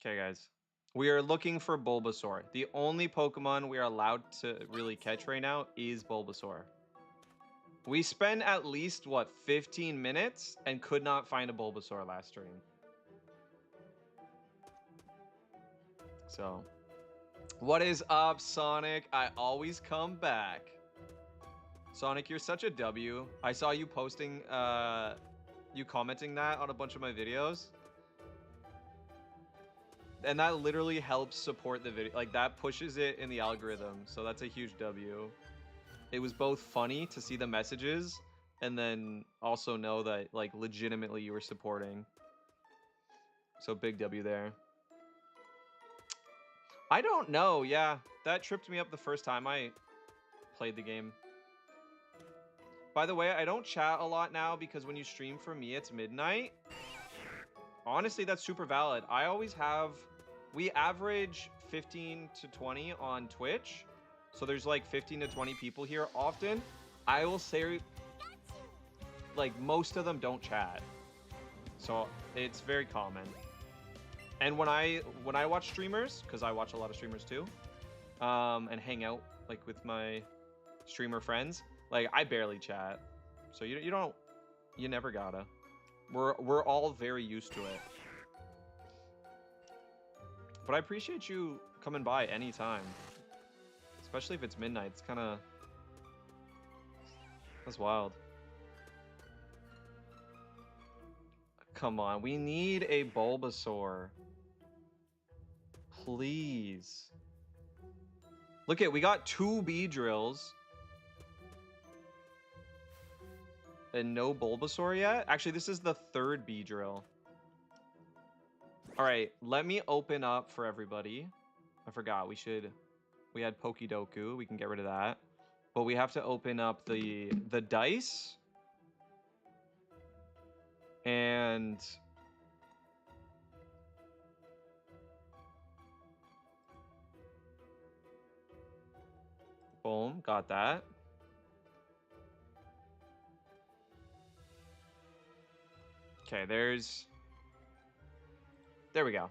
Okay, guys. We are looking for Bulbasaur. The only Pokemon we are allowed to really catch right now is Bulbasaur. We spent at least, what, 15 minutes and could not find a Bulbasaur last stream. So, what is up, Sonic? I always come back. Sonic, you're such a W. I saw you posting, you commenting that on a bunch of my videos. And that literally helps support the video. Like, that pushes it in the algorithm. So that's a huge W. It was both funny to see the messages and then also know that, like, legitimately you were supporting. So big W there. I don't know. Yeah, that tripped me up the first time I played the game. By the way, I don't chat a lot now because when you stream for me, it's midnight. Honestly, that's super valid. I always have... We average 15 to 20 on Twitch. So there's like 15 to 20 people here often. I will say, like, most of them don't chat. So it's very common. And when I watch streamers, because I watch a lot of streamers too, and hang out like with my streamer friends, like, I barely chat. So you never gotta. We're all very used to it. But I appreciate you coming by anytime. Especially if it's midnight. It's kind of... That's wild. Come on. We need a Bulbasaur. Please. Look at, we got 2 Beedrills. And no Bulbasaur yet? Actually, this is the third Beedrill. All right, let me open up for everybody. I forgot we had Pokidoku. We can get rid of that. But we have to open up the dice. And boom, got that. Okay, there we go.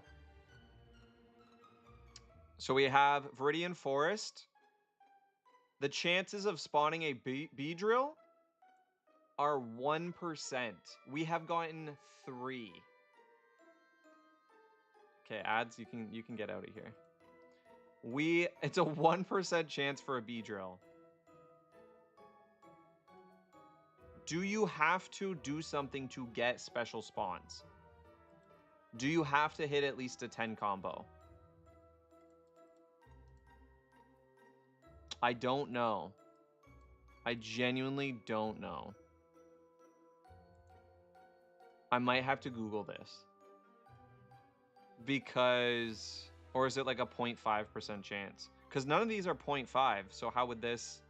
So we have Viridian Forest. The chances of spawning a Beedrill are 1%. We have gotten 3. Okay, ads, you can get out of here. It's a 1% chance for a Beedrill. Do you have to do something to get special spawns? Do you have to hit at least a 10 combo? I don't know. I genuinely don't know. I might have to Google this. Because, or is it like a 0.5% chance? Because none of these are 0.5, so how would this...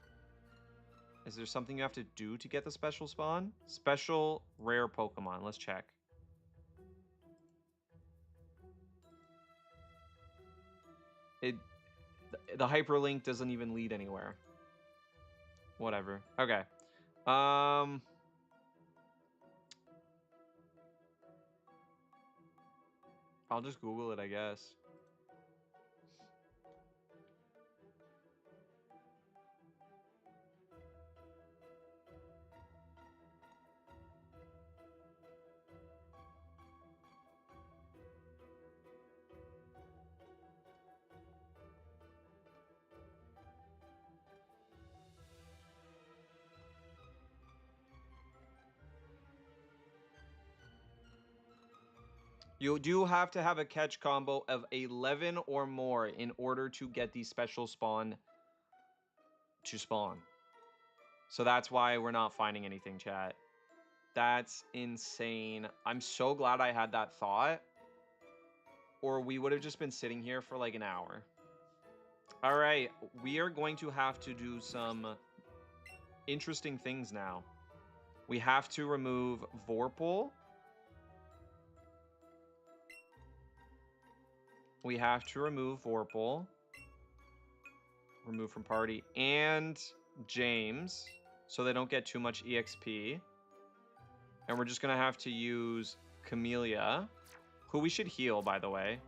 Is there something you have to do to get the special spawn? Special rare Pokemon, let's check. The hyperlink doesn't even lead anywhere. Whatever. Okay. I'll just Google it, I guess. You do have to have a catch combo of 11 or more in order to get the special spawn to spawn. So that's why we're not finding anything, chat. That's insane. I'm so glad I had that thought. Or we would have just been sitting here for like an hour. All right, we are going to have to do some interesting things now. We have to remove Vorpal. We have to remove Vorpal. Remove from party. And James. So they don't get too much EXP. And we're just going to have to use Camellia. Who we should heal, by the way.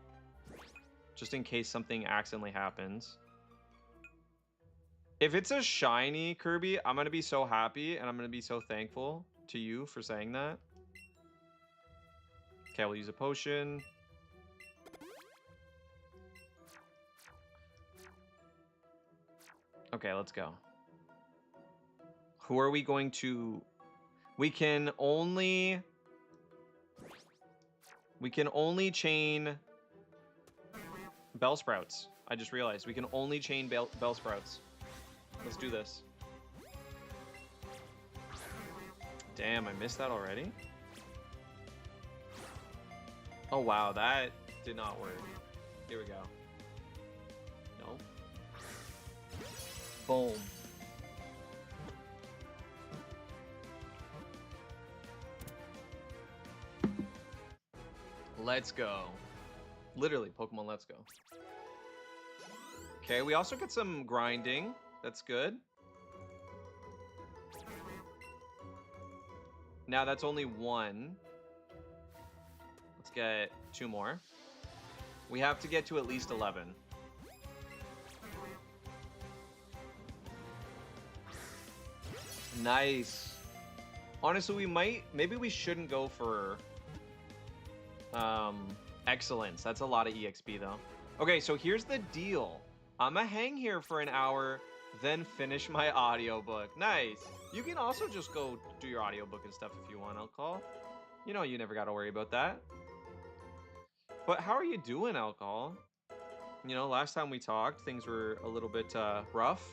Just in case something accidentally happens. If it's a shiny Kirby, I'm going to be so happy. And I'm going to be so thankful to you for saying that. Okay, we'll use a potion. Okay, let's go. Who are we going to... We can only chain Bellsprouts. I just realized we can only chain Bellsprouts. Let's do this. Damn, I missed that already? Oh wow, that did not work. Here we go. No. Boom. Let's go. Literally, Pokemon Let's Go. Okay, we also get some grinding. That's good. Now that's only one. Let's get 2 more. We have to get to at least 11. Nice. Honestly, maybe we shouldn't go for excellence. That's a lot of EXP though. Okay, so here's the deal. I'ma hang here for an hour, then finish my audiobook. Nice. You can also just go do your audiobook and stuff if you want, Alcohol. You know you never gotta worry about that. But how are you doing, Alcohol? You know, last time we talked, things were a little bit rough.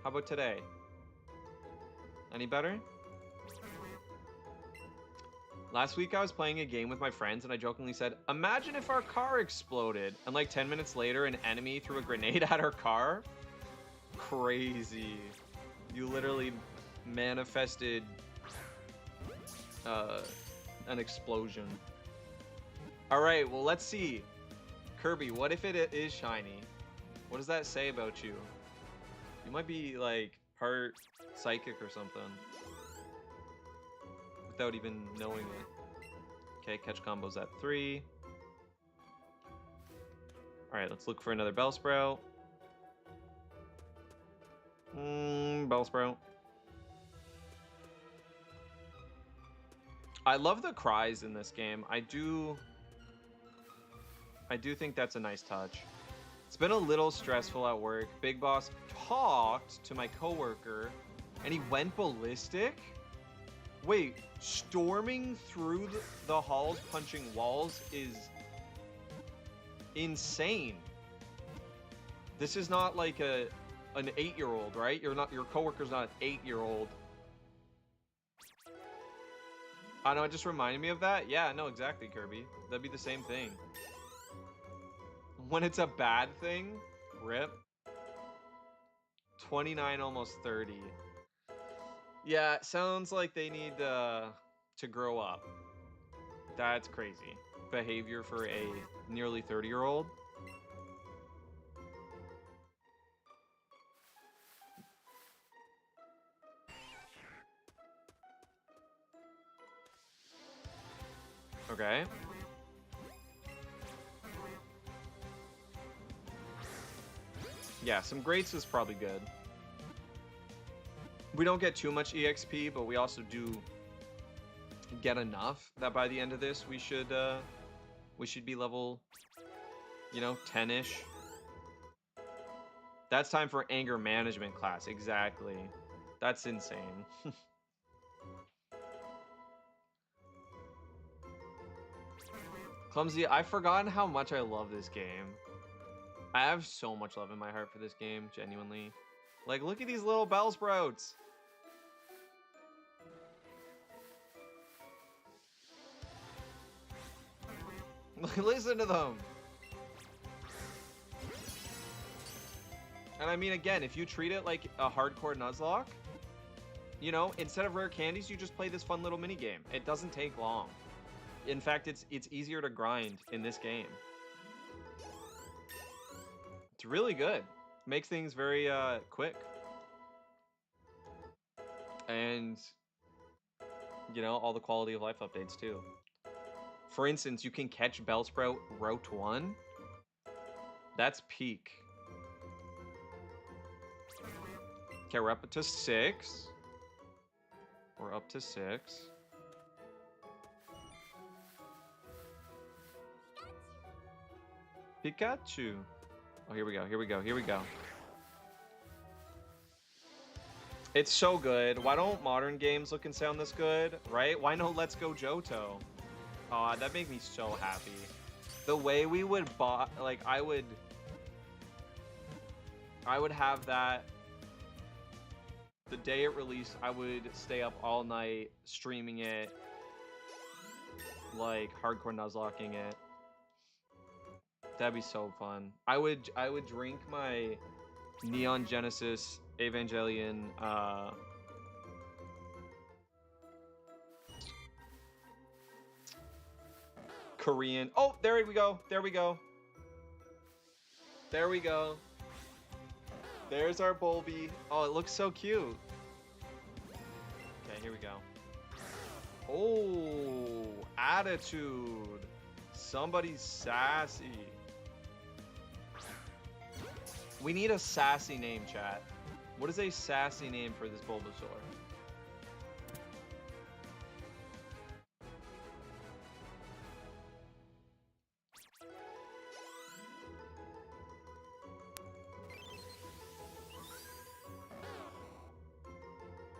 How about today? Any better? Last week I was playing a game with my friends and I jokingly said, imagine if our car exploded. And like 10 minutes later, an enemy threw a grenade at our car. Crazy. You literally manifested an explosion. All right, well, let's see. Kirby, what if it is shiny? What does that say about you? You might be like part psychic or something without even knowing it. Okay, catch combos at 3. All right, let's look for another Bellsprout. Bellsprout. I love the cries in this game. I do think that's a nice touch. It's been a little stressful at work. Big Boss talked to my coworker and he went ballistic. Wait, storming through the halls, punching walls is insane. This is not like an 8-year-old, right? Your coworker's not an 8-year-old. I know, it just reminded me of that. Yeah, no, exactly, Kirby. That'd be the same thing. When it's a bad thing, rip. 29, almost 30. Yeah, it sounds like they need to grow up. That's crazy. Behavior for a nearly 30-year-old. Okay. Yeah, some greats is probably good. We don't get too much EXP, but we also do get enough that by the end of this we should be level, you know, 10-ish. That's time for anger management class. Exactly. That's insane. Clumsy, I've forgotten how much I love this game. I have so much love in my heart for this game, genuinely. Like, look at these little Bellsprouts. Listen to them. And I mean, again, if you treat it like a hardcore Nuzlocke, you know, instead of rare candies, you just play this fun little mini game. It doesn't take long. In fact, it's easier to grind in this game. It's really good. Makes things very quick. And, you know, all the quality of life updates too. For instance, you can catch Bellsprout Route 1. That's peak. Okay, we're up to 6. We're up to 6. Pikachu. Oh, here we go, here we go, here we go. It's so good. Why don't modern games look and sound this good, right? Why no Let's Go Johto? Oh, that made me so happy. The way we would like, I would have that the day it released. I would stay up all night streaming it, like hardcore nuzlocking it. That'd be so fun. I would drink my Neon Genesis Evangelion Korean. Oh, there we go. There we go. There we go. There's our Bulby. Oh, it looks so cute. Okay, here we go. Oh, attitude. Somebody's sassy. We need a sassy name, chat. What is a sassy name for this Bulbasaur?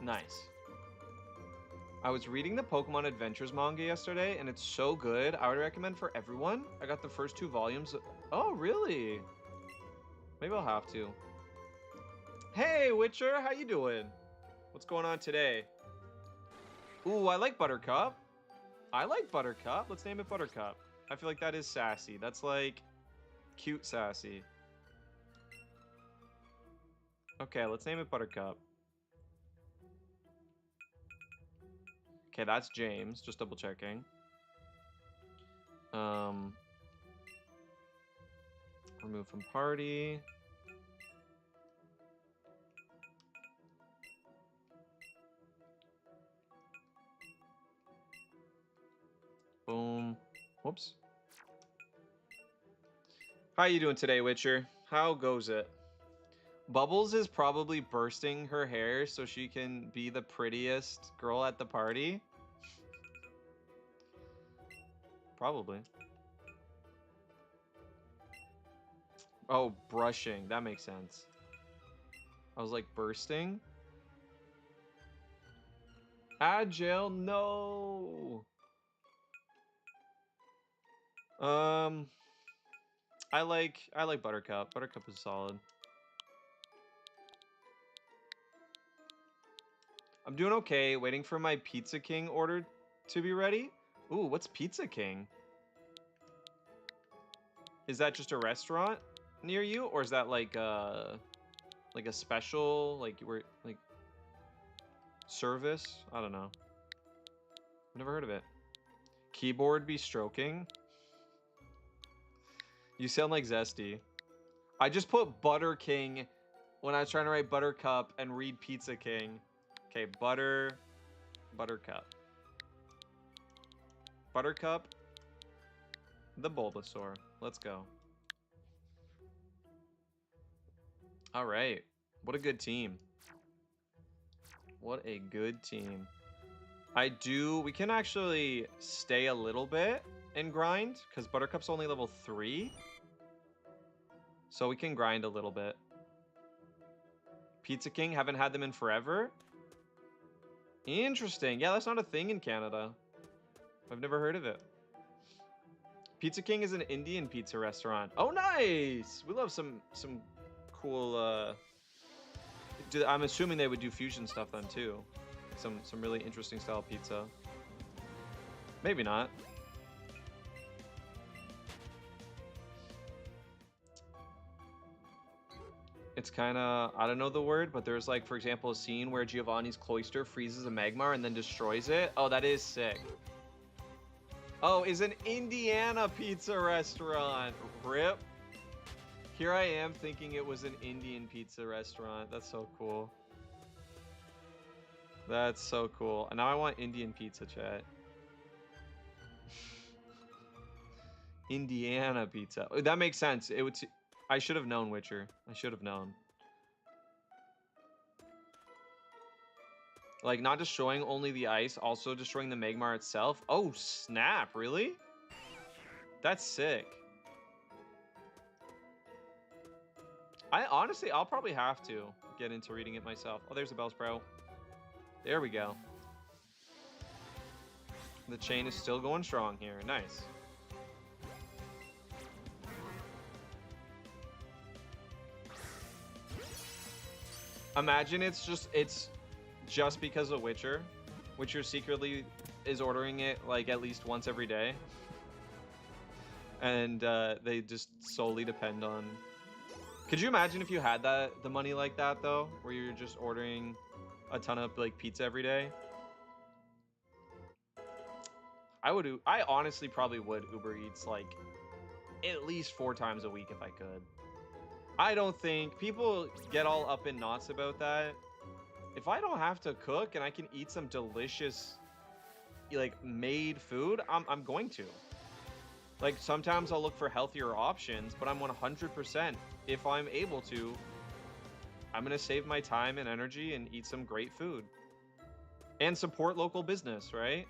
Nice. I was reading the Pokemon Adventures manga yesterday, and it's so good. I would recommend for everyone. I got the first 2 volumes. Oh, really? Maybe I'll have to. Hey, Witcher, how you doing? What's going on today? Ooh, I like Buttercup. I like Buttercup. Let's name it Buttercup. I feel like that is sassy. That's like cute sassy. Okay, let's name it Buttercup. Okay, that's James. Just double checking. Remove from party. Boom. Whoops. How you doing today, Witcher? How goes it? Bubbles is probably bursting her hair so she can be the prettiest girl at the party. Probably. Oh, brushing. That makes sense. I was like, bursting? Agile, no. I like Buttercup. Buttercup is solid. I'm doing okay, waiting for my Pizza King order to be ready. Ooh, what's Pizza King? Is that just a restaurant near you, or is that like a special, like service? I don't know. I've never heard of it. Keyboard be stroking. You sound like Zesty. I just put Butter King when I was trying to write Buttercup and read Pizza King. Okay, Buttercup. Buttercup, the Bulbasaur. Let's go. All right. What a good team. What a good team. We can actually stay a little bit and grind because Buttercup's only level 3. So we can grind a little bit. Pizza King, haven't had them in forever. Interesting. Yeah, that's not a thing in Canada. I've never heard of it. Pizza King is an Indian pizza restaurant. Oh, nice! We love some cool. I'm assuming they would do fusion stuff then too. Some really interesting style pizza. Maybe not. It's kind of, I don't know the word, but there's like, for example, a scene where Giovanni's cloister freezes a Magmar and then destroys it. Oh, that is sick. Oh, is an Indiana pizza restaurant. Rip. Here I am thinking it was an Indian pizza restaurant. That's so cool. That's so cool. And now I want Indian pizza, chat. Indiana pizza. That makes sense. It would. I should have known, Witcher. I should have known. Like, not destroying only the ice, also destroying the Magmar itself. Oh, snap. Really? That's sick. Honestly, I'll probably have to get into reading it myself. Oh, there's a Bellsprout. There we go. The chain is still going strong here. Nice. Imagine it's just because of Witcher. Witcher secretly is ordering it like at least once every day. And they just solely depend on... Could you imagine if you had the money like that though? Where you're just ordering a ton of like pizza every day? I honestly probably would Uber Eats like at least 4 times a week if I could. I don't think people get all up in knots about that. If I don't have to cook and I can eat some delicious like made food, I'm going to. Like sometimes I'll look for healthier options, but I'm 100% if I'm able to, I'm gonna save my time and energy and eat some great food and support local business, right?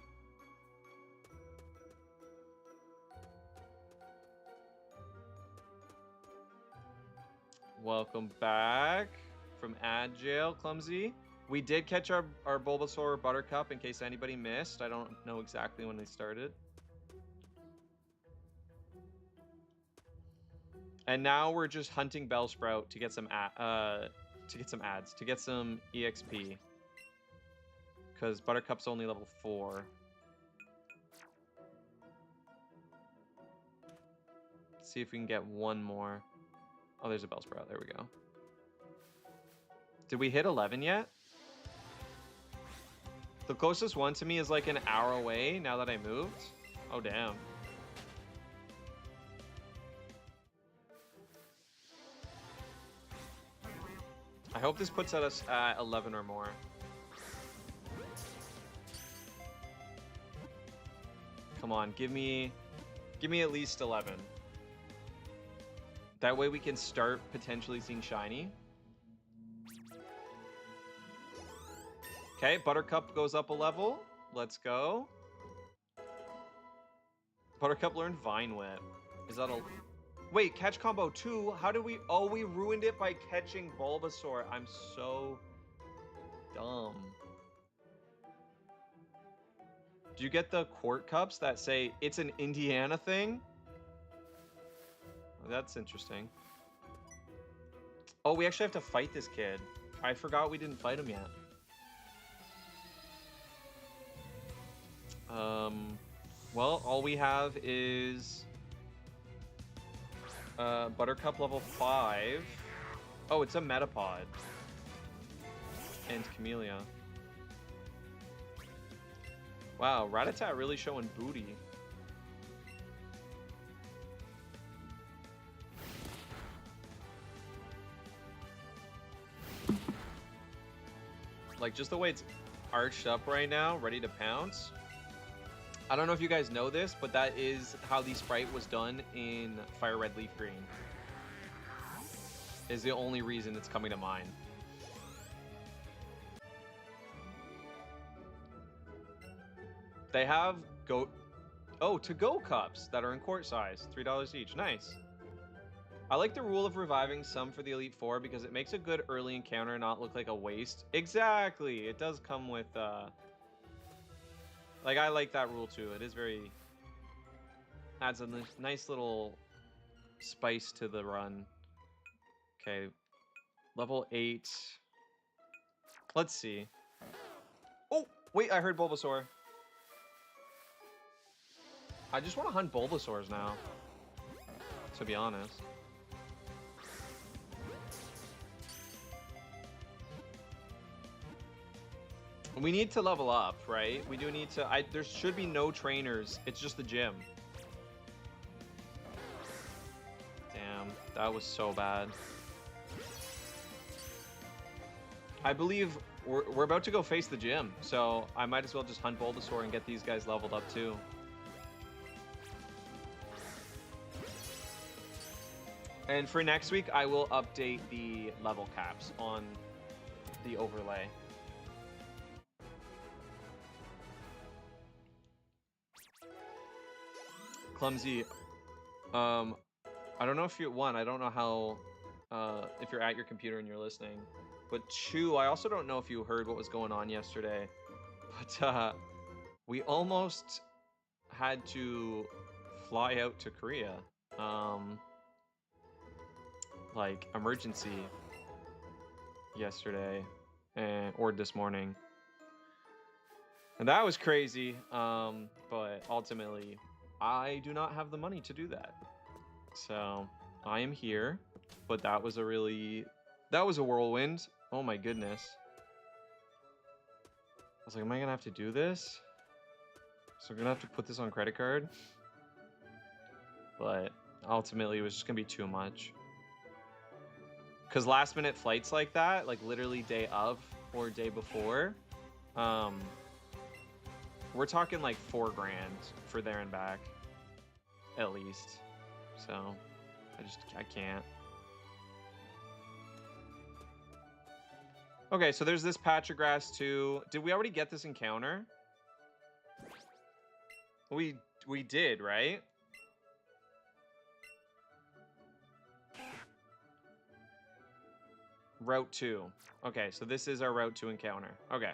Welcome back from Agile, Clumsy. We did catch our Bulbasaur Buttercup in case anybody missed. I don't know exactly when they started. And now we're just hunting Bellsprout to get some ads, to get some EXP. Because Buttercup's only level 4. see if we can get one more. Oh, there's a Bellsprout. There we go. Did we hit 11 yet? The closest one to me is like an hour away now that I moved. Oh, damn. I hope this puts us at 11 or more. Come on, give me at least 11. That way we can start potentially seeing shiny. Okay, Buttercup goes up a level. Let's go. Buttercup learned Vine Whip. Is that a... Wait, catch combo 2? How did we... Oh, we ruined it by catching Bulbasaur. I'm so dumb. Do you get the Quart Cups that say it's an Indiana thing? Oh, that's interesting. Oh, we actually have to fight this kid. I forgot we didn't fight him yet. Well, all we have is Buttercup level 5. Oh, it's a Metapod. And Camellia. Wow, Rattata really showing booty. Like, just the way it's arched up right now, ready to pounce. I don't know if you guys know this, but that is how the sprite was done in Fire Red Leaf Green. Is the only reason it's coming to mind. They have to-go cups that are in quart size, $3 each. Nice. I like the rule of reviving some for the Elite Four because it makes a good early encounter and not look like a waste. Exactly. It does come with like, I like that rule too. It is very... adds a nice little spice to the run. Okay. Level 8. Let's see. Oh, wait, I heard Bulbasaur. I just want to hunt Bulbasaurs now, to be honest. We need to level up, right? We do need to... there should be no trainers. It's just the gym. Damn, that was so bad. I believe we're about to go face the gym, so I might as well just hunt Bulbasaur and get these guys leveled up too. And for next week, I will update the level caps on the overlay. Clumsy, I don't know if you... One, I don't know how... if you're at your computer and you're listening. But two, I also don't know if you heard what was going on yesterday. But we almost had to fly out to Korea. Like, emergency yesterday or this morning. And that was crazy. But ultimately, I do not have the money to do that. So I am here, but that was a whirlwind. Oh my goodness. I was like, am I gonna have to do this? So I'm gonna have to put this on credit card. But ultimately, it was just gonna be too much. Because last minute flights like that, like literally day of or day before, we're talking like $4 grand for there and back, at least. So I can't. Okay, so there's this patch of grass too. Did we already get this encounter? We did, right? Route 2. Okay, so this is our Route 2 encounter. Okay.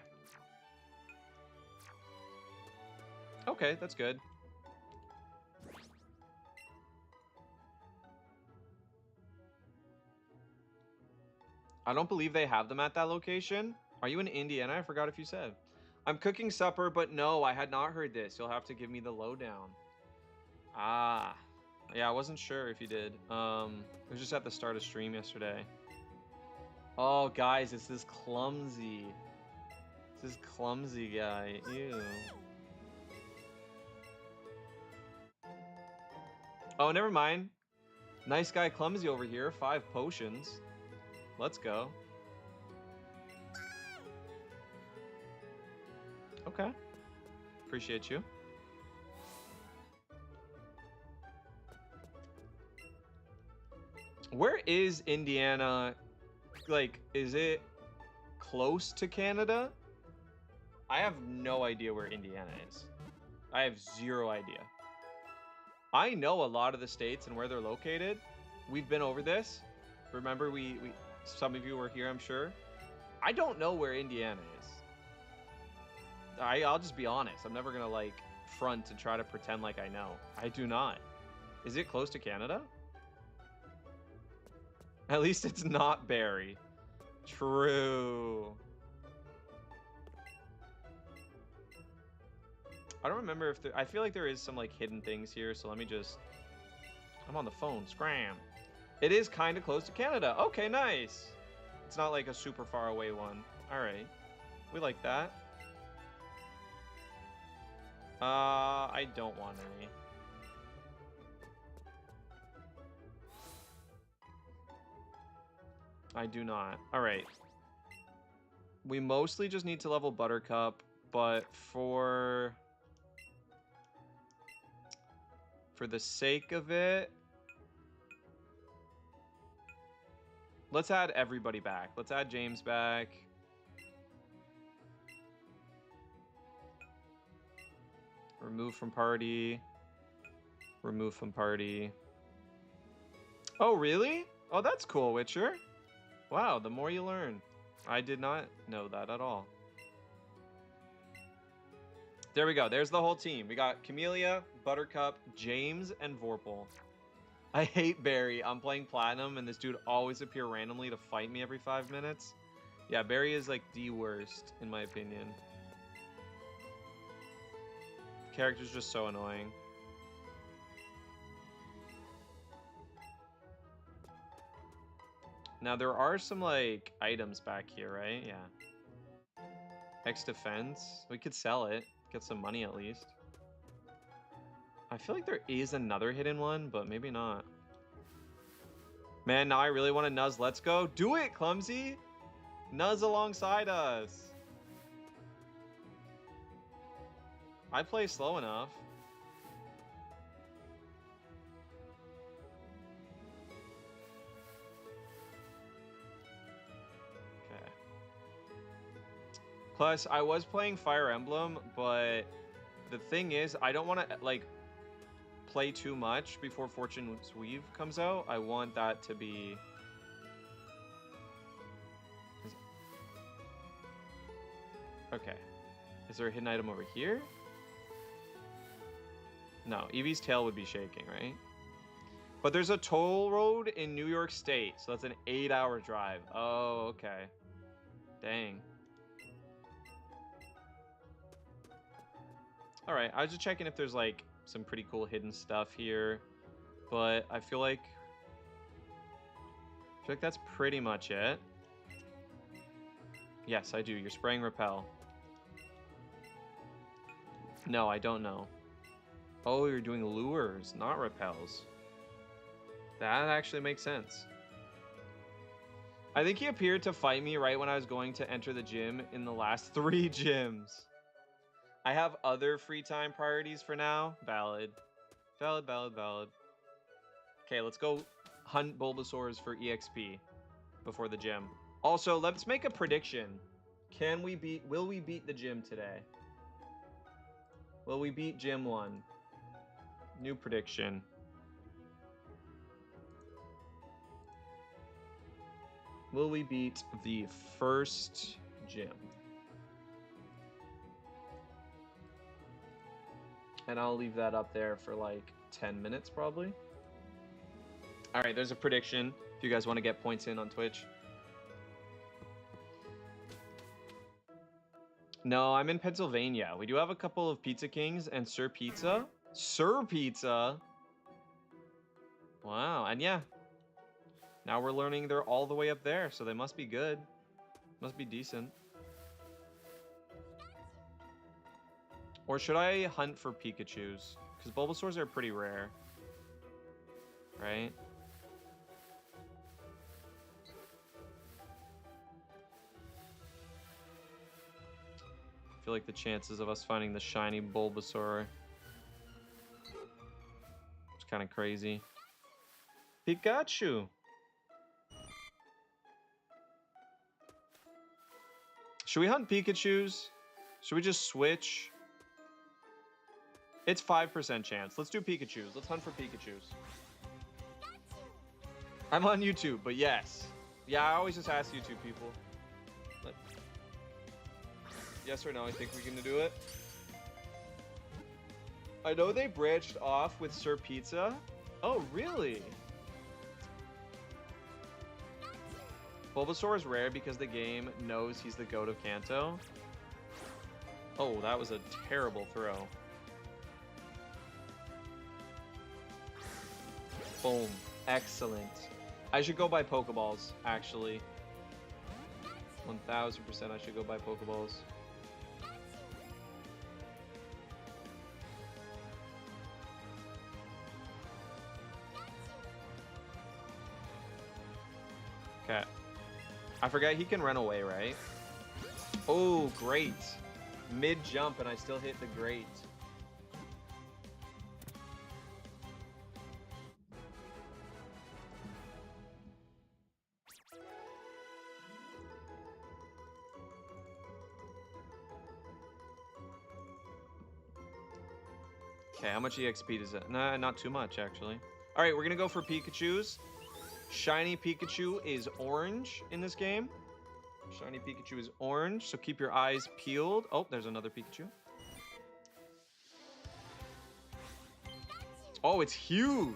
Okay, that's good. I don't believe they have them at that location. Are you in Indiana? I forgot if you said. I'm cooking supper, but no, I had not heard this. You'll have to give me the lowdown. Ah, Yeah, I wasn't sure if you did. It was just at the start of stream yesterday. Oh, guys, it's this clumsy. It's this clumsy guy. Ew. Oh, never mind. Nice guy clumsy over here. 5 potions. Let's go. Okay. Appreciate you. Where is Indiana? Like, is it close to Canada? I have no idea where Indiana is. I have 0 idea. I know a lot of the states and where they're located. We've been over this. Remember, we some of you were here, I'm sure. I don't know where Indiana is. I'll just be honest. I'm never gonna like front and try to pretend like I know. I do not. Is it close to Canada? At least it's not Barrie. True. I don't remember if there... I feel like there is some like hidden things here, so let me just... I'm on the phone. Scram. It is kind of close to Canada. Okay, nice. It's not like a super far away one. All right. We like that. I don't want any. I do not. All right. We mostly just need to level Buttercup, but for the sake of it, let's add everybody back. Let's add James back. Remove from party. Remove from party. Oh, really? Oh, that's cool, Witcher. Wow, the more you learn. I did not know that at all. There we go. There's the whole team. We got Camellia, Buttercup, James, and Vorpal. I hate Barrie. I'm playing Platinum, and this dude always appear randomly to fight me every 5 minutes. Yeah, Barrie is like the worst, in my opinion. Character's just so annoying. Now, there are some, like, items back here, right? Yeah. X defense. We could sell it. Get some money, at least. I feel like there is another hidden one, but maybe not. Man, now I really want to Nuzz. Let's go. Do it, Clumsy! Nuzz alongside us. I play slow enough. Okay. Plus, I was playing Fire Emblem, but the thing is, I don't want to, like, play too much before Fortune's Weave comes out. I want that to be... Okay. Is there a hidden item over here? No, Eevee's tail would be shaking, right? But there's a toll road in New York State, so that's an 8-hour drive. Oh, okay. Dang. Alright, I was just checking if there's, like, some pretty cool hidden stuff here. But I feel like that's pretty much it. Yes, I do. You're spraying repel. No, I don't know. Oh, you're doing lures, not repels. That actually makes sense. I think he appeared to fight me right when I was going to enter the gym in the last 3 gyms. I have other free time priorities for now. Valid. Valid, valid, valid. Okay, let's go hunt Bulbasaurs for EXP before the gym. Also, let's make a prediction. Will we beat the gym today? Will we beat Gym 1? New prediction. Will we beat the first gym? And I'll leave that up there for like 10 minutes probably. All right, there's a prediction if you guys want to get points in on Twitch. No, I'm in Pennsylvania. We do have a couple of Pizza Kings and Sir Pizza. Sir Pizza? Wow, and yeah. Now we're learning they're all the way up there, so they must be good. Must be decent. Or should I hunt for Pikachus? Because Bulbasaurs are pretty rare. Right? I feel like the chances of us finding the shiny Bulbasaur is kind of crazy. Pikachu! Should we hunt Pikachus? Should we just switch? It's 5% chance. Let's do Pikachus. Let's hunt for Pikachus. I'm on YouTube, but yes. Yeah, I always just ask YouTube people. But yes or no, I think we can do it. I know they branched off with Sir Pizza. Oh, really? Bulbasaur is rare because the game knows he's the GOAT of Kanto. Oh, that was a terrible throw. Boom. Excellent. I should go buy Pokeballs, actually. 1000% I should go buy Pokeballs. Okay. I forgot he can run away, right? Oh, great. Mid-jump and I still hit the great. Okay, how much EXP does that? Nah, not too much, actually. All right, we're going to go for Pikachus. Shiny Pikachu is orange in this game. Shiny Pikachu is orange, so keep your eyes peeled. Oh, there's another Pikachu. Oh, it's huge.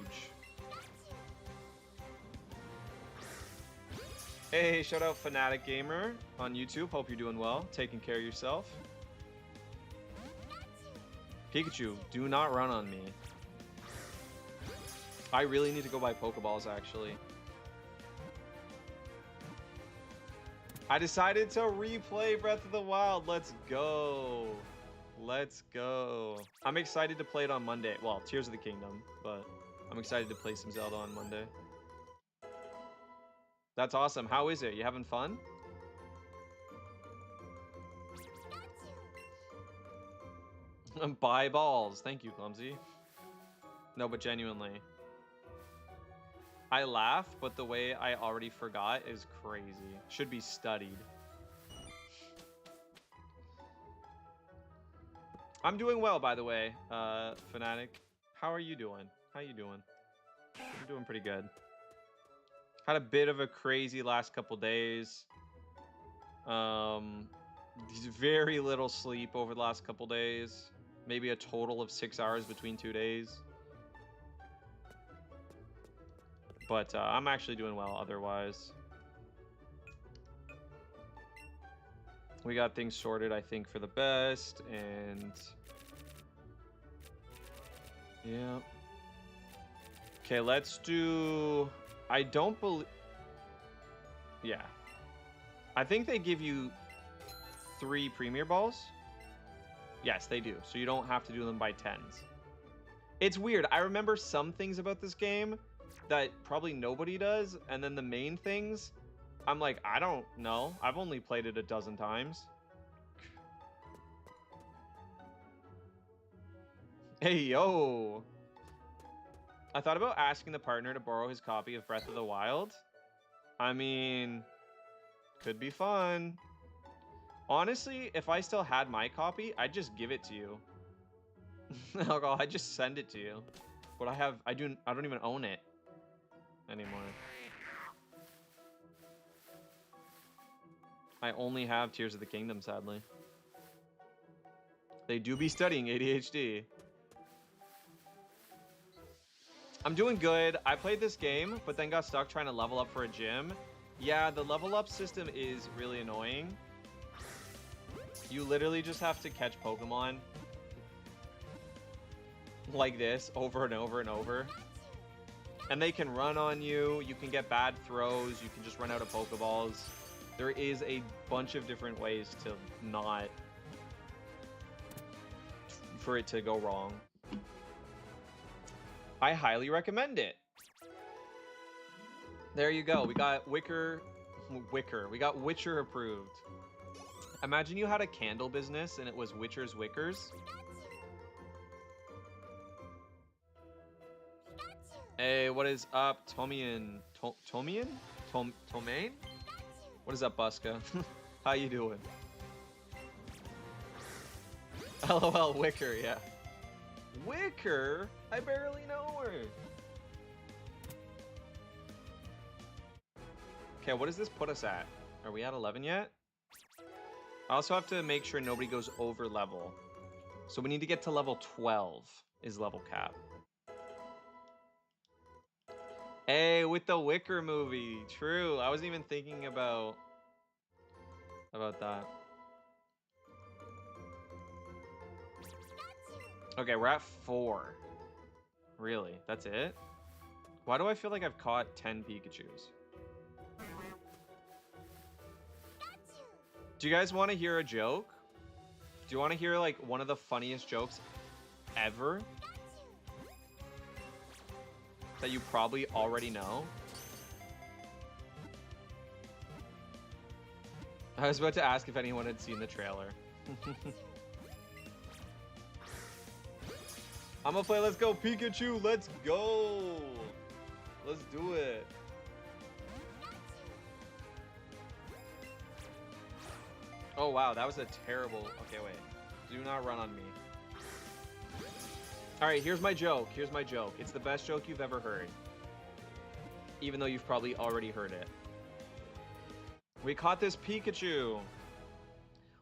Hey, shout out Fanatic Gamer on YouTube. Hope you're doing well, taking care of yourself. Pikachu, do not run on me. I really need to go buy Pokeballs, actually. I decided to replay Breath of the Wild. Let's go. Let's go. I'm excited to play it on Monday. Well, Tears of the Kingdom, but I'm excited to play some Zelda on Monday. That's awesome. How is it? You having fun? Buy balls. Thank you, Clumsy. No, but genuinely. I laugh, but the way I already forgot is crazy. Should be studied. I'm doing well, by the way, Fanatic. How are you doing? How you doing? I'm doing pretty good. Had a bit of a crazy last couple days. Very little sleep over the last couple days. Maybe a total of 6 hours between 2 days. But I'm actually doing well otherwise. We got things sorted, I think, for the best. And yeah. Okay, let's do... I don't believe... Yeah. I think they give you 3 Premier Balls. Yes, they do. So you don't have to do them by 10s. It's weird. I remember some things about this game that probably nobody does, and then the main things, I'm like, I don't know. I've only played it a dozen times. Hey, yo! I thought about asking the partner to borrow his copy of Breath of the Wild. I mean, could be fun. Honestly, if I still had my copy, I'd just give it to you. I'd just send it to you. But I don't even own it anymore. I only have Tears of the Kingdom, sadly. They do be studying ADHD. I'm doing good. I played this game, but then got stuck trying to level up for a gym. Yeah, the level up system is really annoying. You literally just have to catch Pokemon like this over and over and over. And they can run on you. You can get bad throws. You can just run out of Pokeballs. There is a bunch of different ways to not... for it to go wrong. I highly recommend it. There you go. We got Wicker. We got Witcher approved. Imagine you had a candle business and it was Witcher's Wickers. Hey, what is up, Tomian? Tomian? Tomain? What is up, Buska? How you doing? LOL, Wicker, yeah. Wicker? I barely know her. Okay, what does this put us at? Are we at 11 yet? I also have to make sure nobody goes over level. So we need to get to level 12 is level cap. Hey, with the Wicker movie. True. I wasn't even thinking about that. Okay, we're at 4. Really? That's it? Why do I feel like I've caught 10 Pikachus? Do you guys want to hear a joke? Do you want to hear like one of the funniest jokes ever? That you probably already know? I was about to ask if anyone had seen the trailer. I'm gonna play Let's Go Pikachu, let's go! Let's do it. Oh wow, that was a terrible... Okay, wait. Do not run on me. Alright, here's my joke. Here's my joke. It's the best joke you've ever heard. Even though you've probably already heard it. We caught this Pikachu.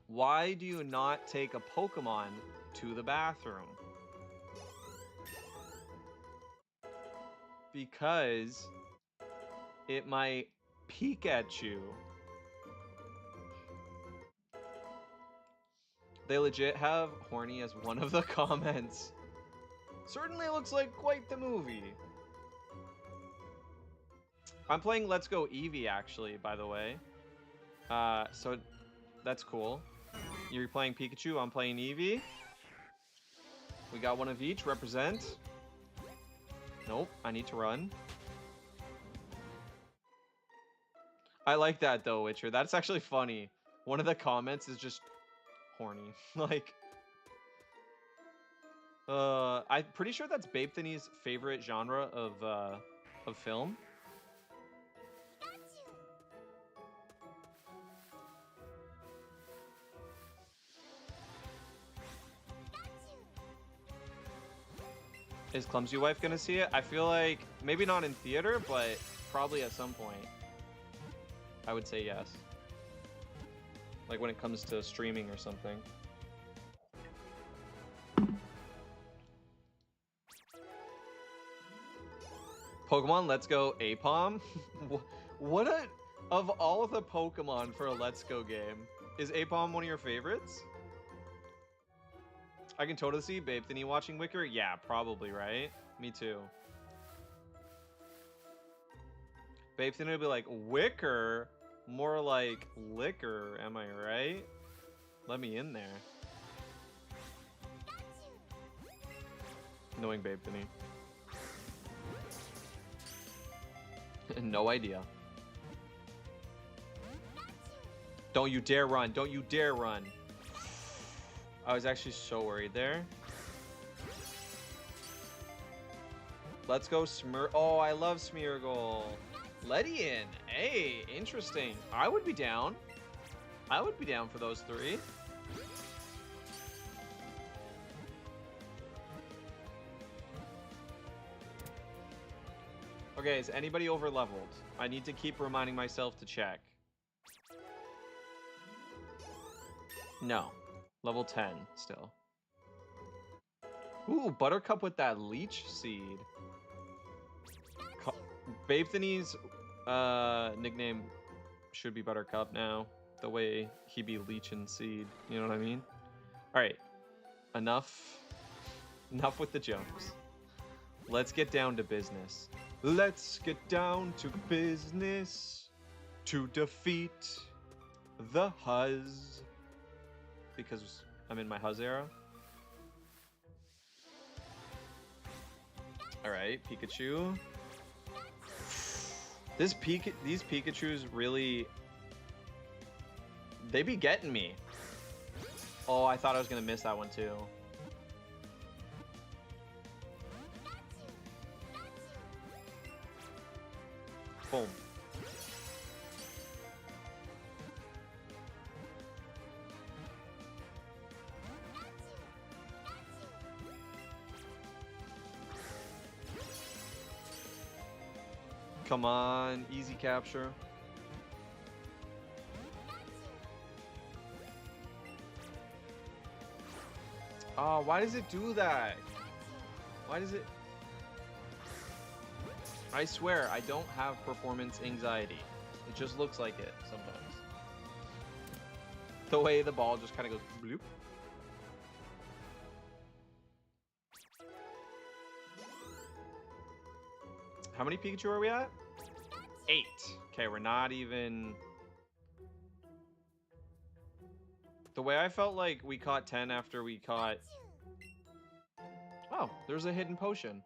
Why do you not take a Pokemon to the bathroom? Because it might peek at you. They legit have horny as one of the comments. Certainly looks like quite the movie. I'm playing Let's Go Eevee, actually, by the way. So that's cool. You're playing Pikachu, I'm playing Eevee. We got one of each, represent. Nope, I need to run. I like that though, Witcher. That's actually funny. One of the comments is just horny. Like, I'm pretty sure that's Babe-Thinny's favorite genre of film. Is Clumsy Wife gonna see it? I feel like maybe not in theater, but probably at some point. I would say yes. Like when it comes to streaming or something. Pokemon Let's Go Apom? What a... Of all of the Pokemon for a Let's Go game, is Apom one of your favorites? I can totally see Babe-Thinny watching Wicker. Yeah, probably, right? Me too. Babe-Thinny would be like, Wicker? More like liquor, am I right? Let me in there. Knowing Babe-Thinny. No idea. Don't you dare run. Don't you dare run. I was actually so worried there. Let's go Oh, I love Smeargle. Ledian. Hey, interesting. I would be down. I would be down for those 3. Okay, is anybody over leveled? I need to keep reminding myself to check. No. Level 10 still. Ooh, Buttercup with that leech seed. Babe-Thinny's nickname should be Buttercup now. The way he be leeching seed. You know what I mean? Alright. Enough with the jokes. Let's get down to business. Let's get down to business to defeat the Huzz. Because I'm in my Huzz era. Alright, Pikachu. These Pikachus really... They be getting me. Oh, I thought I was gonna miss that one too. Boom. Come on, easy capture. Oh, why does it do that? Why does it... I swear, I don't have performance anxiety. It just looks like it sometimes. The way the ball just kind of goes bloop. How many Pikachu are we at? 8. Okay, we're not even... The way I felt like we caught 10 after we caught... Oh, there's a hidden potion.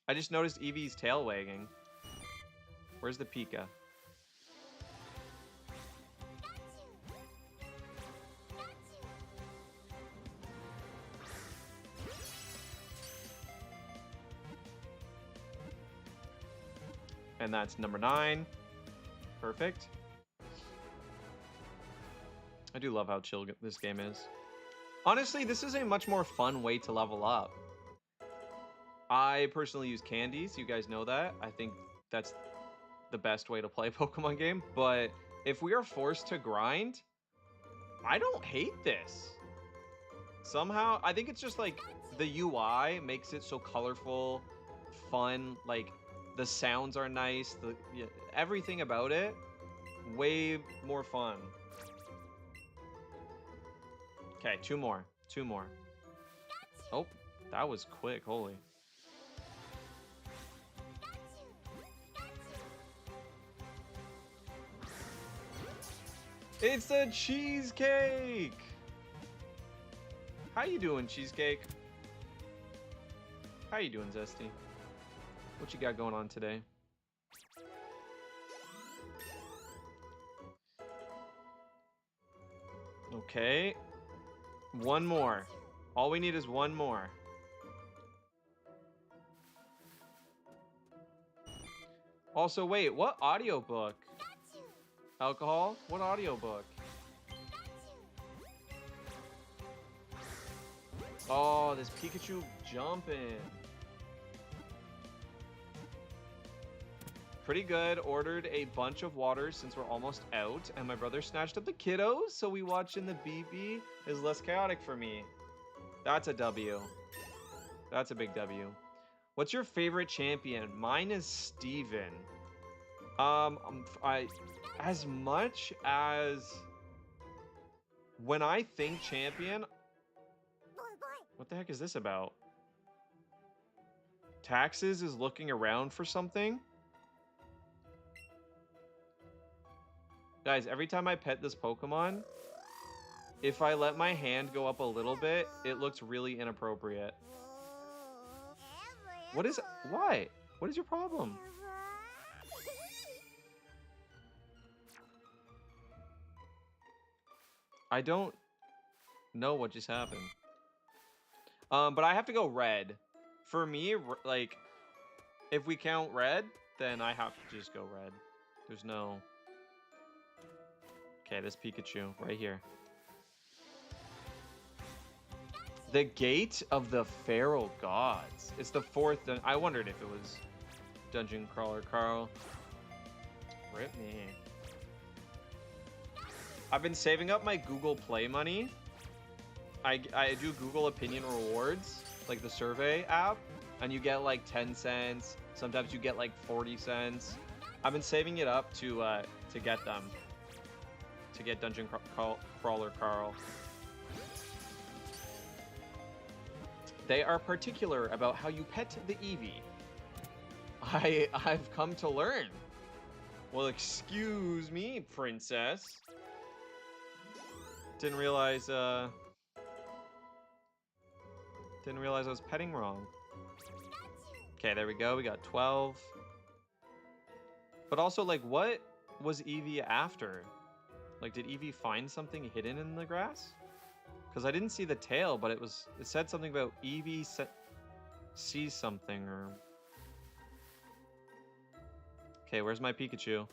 I just noticed Eevee's tail wagging. Where's the Pika? And that's number 9. Perfect. I do love how chill this game is. Honestly, this is a much more fun way to level up. I personally use candies. You guys know that. I think that's the best way to play a Pokemon game. But if we are forced to grind, I don't hate this. Somehow, I think it's just like the UI makes it so colorful, fun, like the sounds are nice, everything about it, way more fun. Okay, 2 more. 2 more. Oh, that was quick, holy. It's a cheesecake! How you doing, Cheesecake? How you doing, Zesty? What you got going on today? Okay. 1 more. All we need is 1 more. Also, wait, what audiobook? Alcohol? What audiobook? Oh, this Pikachu jumping. Pretty good. Ordered a bunch of water since we're almost out. And my brother snatched up the kiddos, so we watching the BB is less chaotic for me. That's a W. That's a big W. What's your favorite champion? Mine is Steven. As much as when I think champion, what the heck is this about? Taxes is looking around for something. Guys, every time I pet this Pokemon, if I let my hand go up a little bit, it looks really inappropriate. What is... Why? What is your problem? I don't know what just happened. But I have to go red. For me, like, if we count red, then I have to just go red. There's no... Okay, this Pikachu right here. The Gate of the Feral Gods. It's the 4th. I wondered if it was Dungeon Crawler Carl. Rip me. I've been saving up my Google Play money. I do Google Opinion Rewards, like the survey app, and you get like 10 cents. Sometimes you get like 40 cents. I've been saving it up to get them. To get Dungeon Crawler Carl. They are particular about how you pet the Eevee. I've come to learn. Well, excuse me, princess. Didn't realize I was petting wrong. Okay, there we go. We got 12. But also, like, what was Eevee after? Like, did Eevee find something hidden in the grass? Because I didn't see the tail, but it said something about Eevee sees something or... Okay, where's my Pikachu?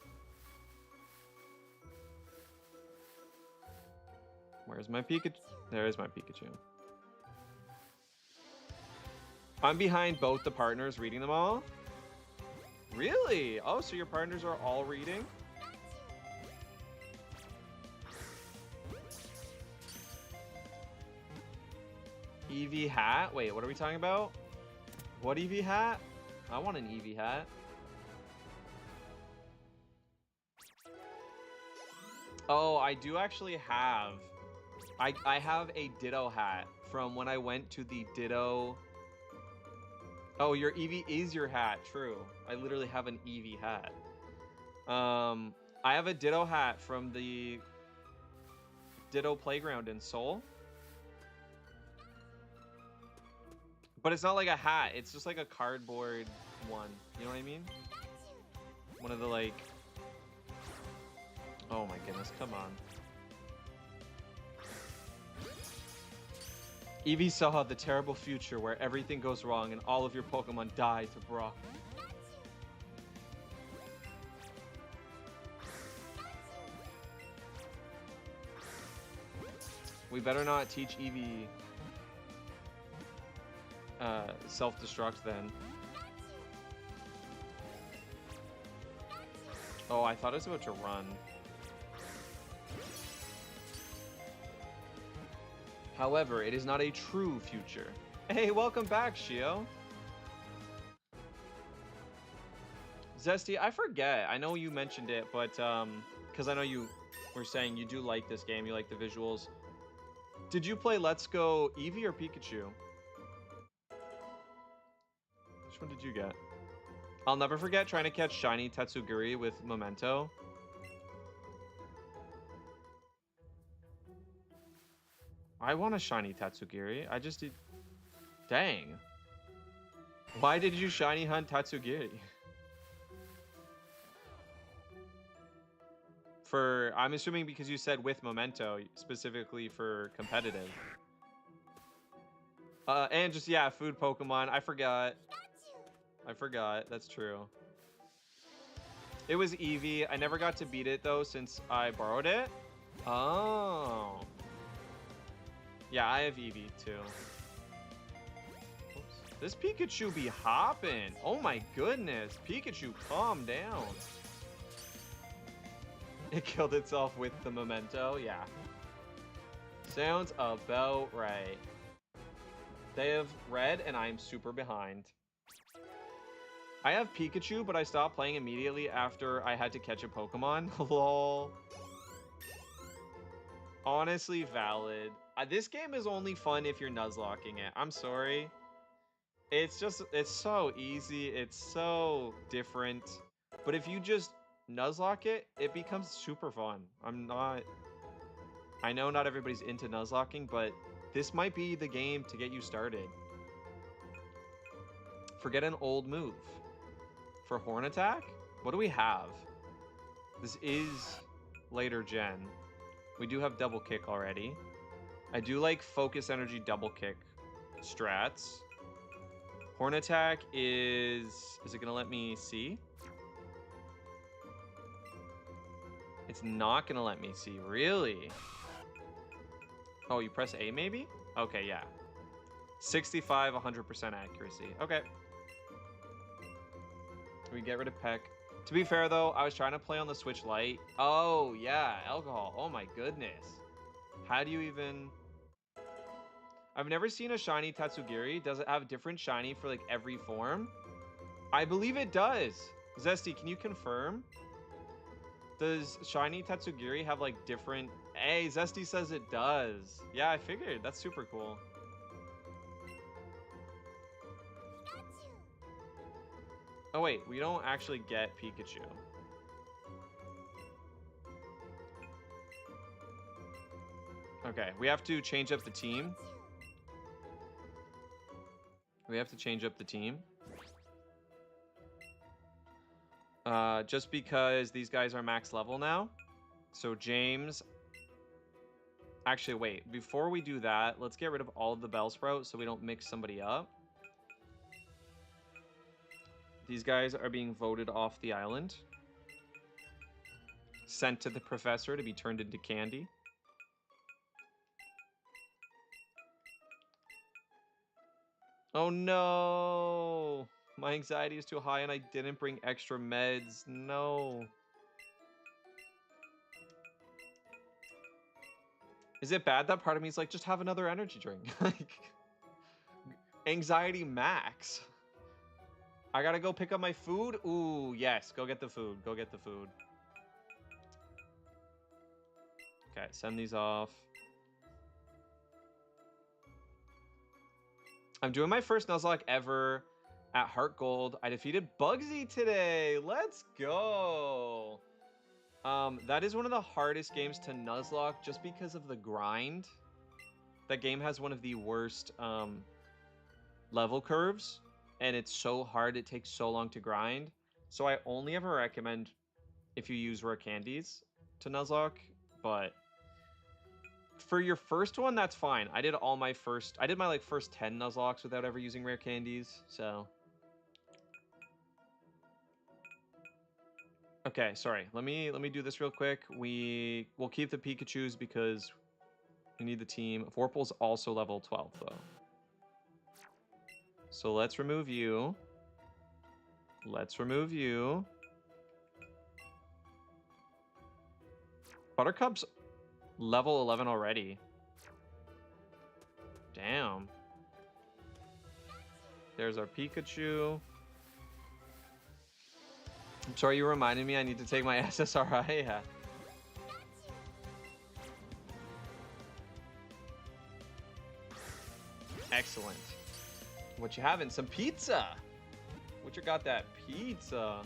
Where's my Pikachu? There is my Pikachu. I'm behind both the partners reading them all. Really? Oh, so your partners are all reading? Eevee hat? Wait, what are we talking about? What Eevee hat? I want an Eevee hat. Oh, I do actually have... I have a Ditto hat from when I went to the Ditto... Oh, your Eevee is your hat. True. I literally have an Eevee hat. I have a Ditto hat from the Ditto Playground in Seoul. But it's not like a hat. It's just like a cardboard one. You know what I mean? One of the like... Oh my goodness, come on. Eevee saw the terrible future where everything goes wrong and all of your Pokemon die to Brock. We better not teach Eevee self-destruct then. Oh, I thought it was about to run. However, it is not a true future. Hey, welcome back, Shio. Zesty, I forget. I know you mentioned it, but because I know you were saying you do like this game, you like the visuals. Did you play Let's Go Eevee or Pikachu? Which one did you get? I'll never forget trying to catch Shiny Tatsugiri with Memento. I want a Shiny Tatsugiri. I just did... Dang. Why did you Shiny Hunt Tatsugiri? I'm assuming because you said with Memento, specifically for competitive. And just, yeah, food Pokemon. I forgot. That's true. It was Eevee. I never got to beat it, though, since I borrowed it. Oh. Yeah, I have Eevee, too. Oops. This Pikachu be hopping. Oh, my goodness. Pikachu, calm down. It killed itself with the Memento. Yeah. Sounds about right. They have red, and I'm super behind. I have Pikachu, but I stopped playing immediately after I had to catch a Pokemon. Lol. Honestly, valid. This game is only fun if you're Nuzlocking it. I'm sorry. It's so easy. It's so different. But if you just Nuzlock it, it becomes super fun. I know not everybody's into Nuzlocking, but this might be the game to get you started. Forget an old move. For Horn Attack? What do we have? This is later gen. We do have Double Kick already. I do like Focus Energy Double Kick strats. Horn Attack is it gonna let me see? It's not gonna let me see, really? Oh, you press A maybe? Okay, yeah. 65, 100% accuracy. Okay. We get rid of Peck. To be fair though, I was trying to play on the Switch Lite. Oh yeah, alcohol. Oh my goodness. How do you even... I've never seen a shiny Tatsugiri. Does it have different shiny for like every form? I believe it does. Zesty, can you confirm? Does shiny Tatsugiri have like different... Hey, Zesty says it does. Yeah, I figured. That's super cool. Oh wait, we don't actually get Pikachu. Okay, we have to change up the team. We have to change up the team. Just because these guys are max level now. So James... Actually, wait. Before we do that, let's get rid of all of the Bellsprout so we don't mix somebody up. These guys are being voted off the island. Sent to the professor to be turned into candy. Oh no! My anxiety is too high and I didn't bring extra meds. No. Is it bad that part of me is like, just have another energy drink? Like, anxiety max. I gotta go pick up my food? Ooh, yes. Go get the food. Go get the food. Okay, send these off. I'm doing my first Nuzlocke ever at Heart Gold. I defeated Bugsy today. Let's go. That is one of the hardest games to Nuzlocke just because of the grind. That game has one of the worst level curves, and it's so hard. It takes so long to grind. So I only ever recommend if you use rare candies to Nuzlocke, but for your first one, that's fine. I did my like first 10 Nuzlocks without ever using rare candies, so. Okay, sorry. Let me do this real quick. We'll keep the Pikachus because we need the team. Vorpal's also level 12 though. So let's remove you. Let's remove you. Buttercup's level 11 already. Damn. There's our Pikachu. I'm sorry you reminded me I need to take my SSRI. Yeah. Excellent. What you having? Some pizza. What you got that pizza?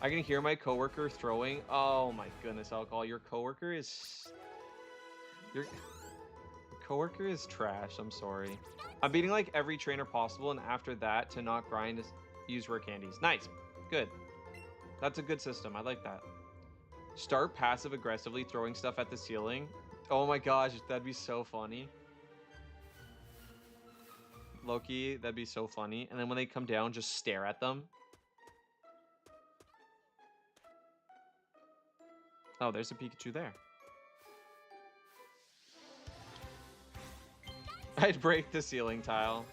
I can hear my coworker throwing. Oh my goodness, alcohol. Your coworker is trash. I'm sorry. I'm beating like every trainer possible, and after that, to not grind, use rare candies. Nice. Good. That's a good system. I like that. Start passive aggressively throwing stuff at the ceiling. Oh my gosh, that'd be so funny. Loki, that'd be so funny. And then when they come down, just stare at them. Oh, there's a Pikachu there. I'd break the ceiling tile.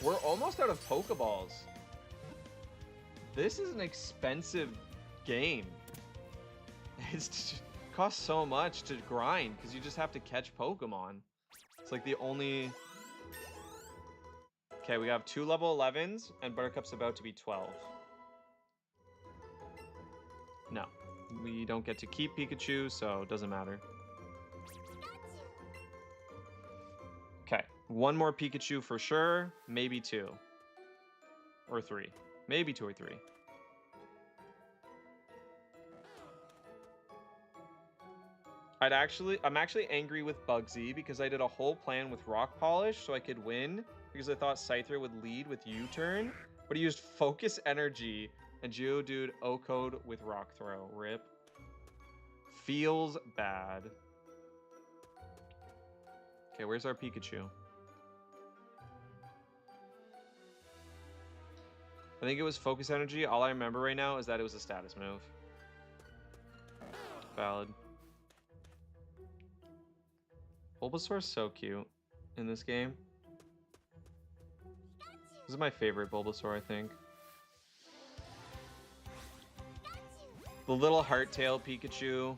We're almost out of Pokeballs. This is an expensive game. It costs so much to grind because you just have to catch Pokemon. It's like the only... Okay, we have 2 level 11s, and Buttercup's about to be 12. No, we don't get to keep Pikachu, so it doesn't matter. Okay, 1 more Pikachu for sure, maybe 2. Or 3. Maybe 2 or 3. I'm actually angry with Bugsy because I did a whole plan with Rock Polish so I could win because I thought Scyther would lead with U-turn, but he used Focus Energy and Geodude O-Code with Rock Throw. RIP. Feels bad. Okay, where's our Pikachu? I think it was Focus Energy. All I remember right now is that it was a status move. Valid. Bulbasaur's so cute in this game. This is my favorite Bulbasaur, I think. The little heart-tail Pikachu.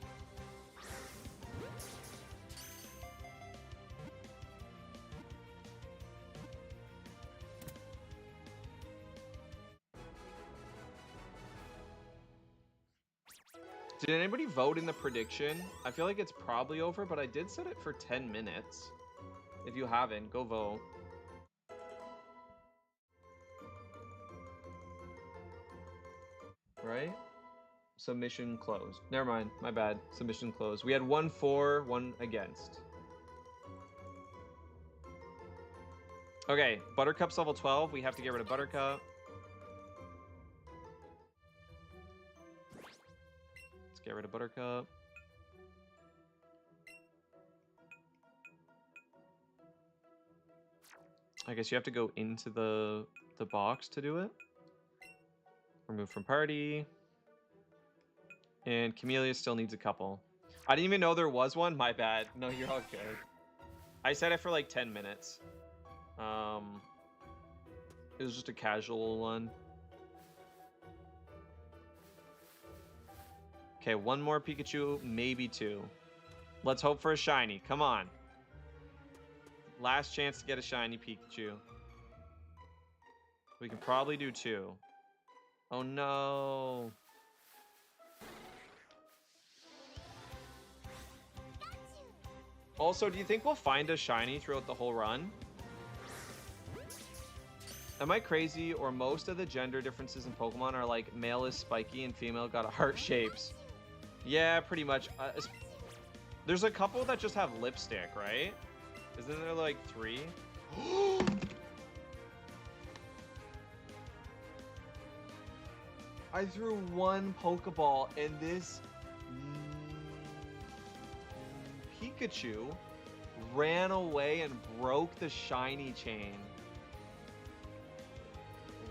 Did anybody vote in the prediction? I feel like it's probably over, but I did set it for 10 minutes. If you haven't, go vote. Right? Submission closed. Never mind. My bad. Submission closed. We had 1 for, 1 against. Okay, Buttercup's level 12. We have to get rid of Buttercup. Let's get rid of Buttercup. I guess you have to go into the box to do it. Remove from party. And Camellia still needs a couple. I didn't even know there was one. My bad. No, you're all good. I set it for like 10 minutes. It was just a casual one. Okay, 1 more Pikachu, maybe 2. Let's hope for a shiny. Come on. Last chance to get a shiny Pikachu. We can probably do 2. Oh no. Also, do you think we'll find a shiny throughout the whole run? Am I crazy, or most of the gender differences in Pokemon are like male is spiky and female got heart shapes? Yeah, pretty much. There's a couple that just have lipstick, right? Isn't there like 3? I threw 1 Pokeball and this Pikachu ran away and broke the shiny chain.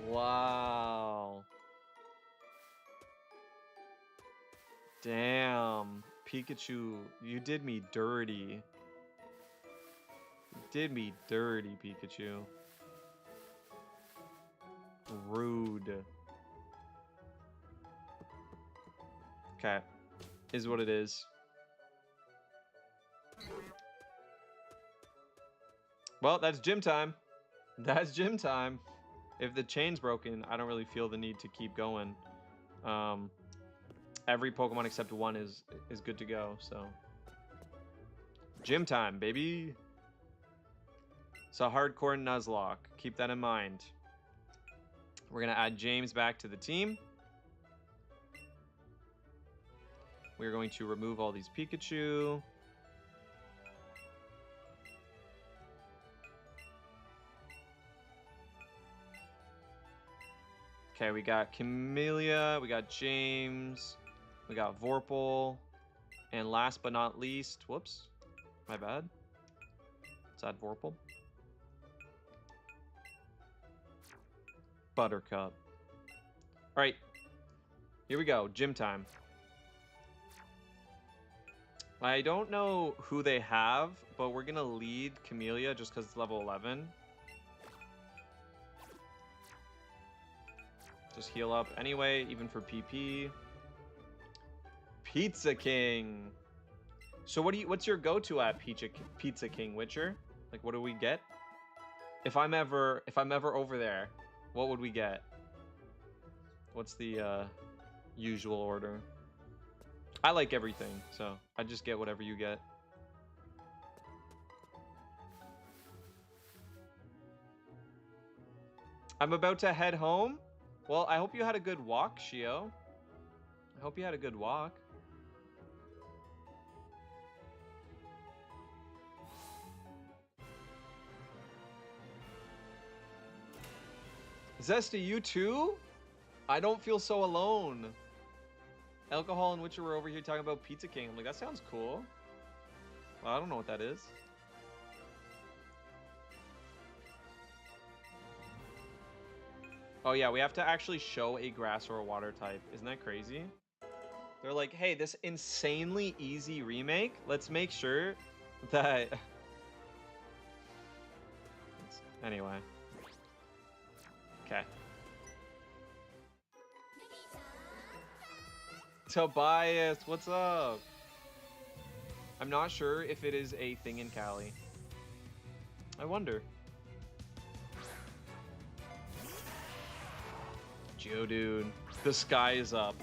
Wow. Damn. Pikachu, you did me dirty. You did me dirty, Pikachu. Rude. Okay. Is what it is. Well, that's gym time. That's gym time. If the chain's broken, I don't really feel the need to keep going. Every Pokemon except 1 is good to go, so. Gym time, baby. So hardcore Nuzlocke. Keep that in mind. We're gonna add James back to the team. We're going to remove all these Pikachu. Okay, we got Camellia, we got James, we got Vorpal, and last but not least, whoops, my bad. Let's add Vorpal. Buttercup. All right, here we go, gym time. I don't know who they have, but we're gonna lead Camellia just because it's level 11. Just heal up anyway, even for PP. Pizza King. So what's your go-to at Pizza King, Witcher? Like, what do we get? If I'm ever over there, what would we get? What's the usual order? I like everything, so I just get whatever you get. I'm about to head home. Well, I hope you had a good walk, Shio. I hope you had a good walk. Zesty, you too? I don't feel so alone. Alcohol and Witcher were over here talking about Pizza King. I'm like, that sounds cool. Well, I don't know what that is. Oh yeah, we have to actually show a grass or a water type. Isn't that crazy? They're like, hey, this insanely easy remake, let's make sure that... Anyway. Okay. Tobias, what's up? I'm not sure if it is a thing in Cali. I wonder. Geodude, the sky is up.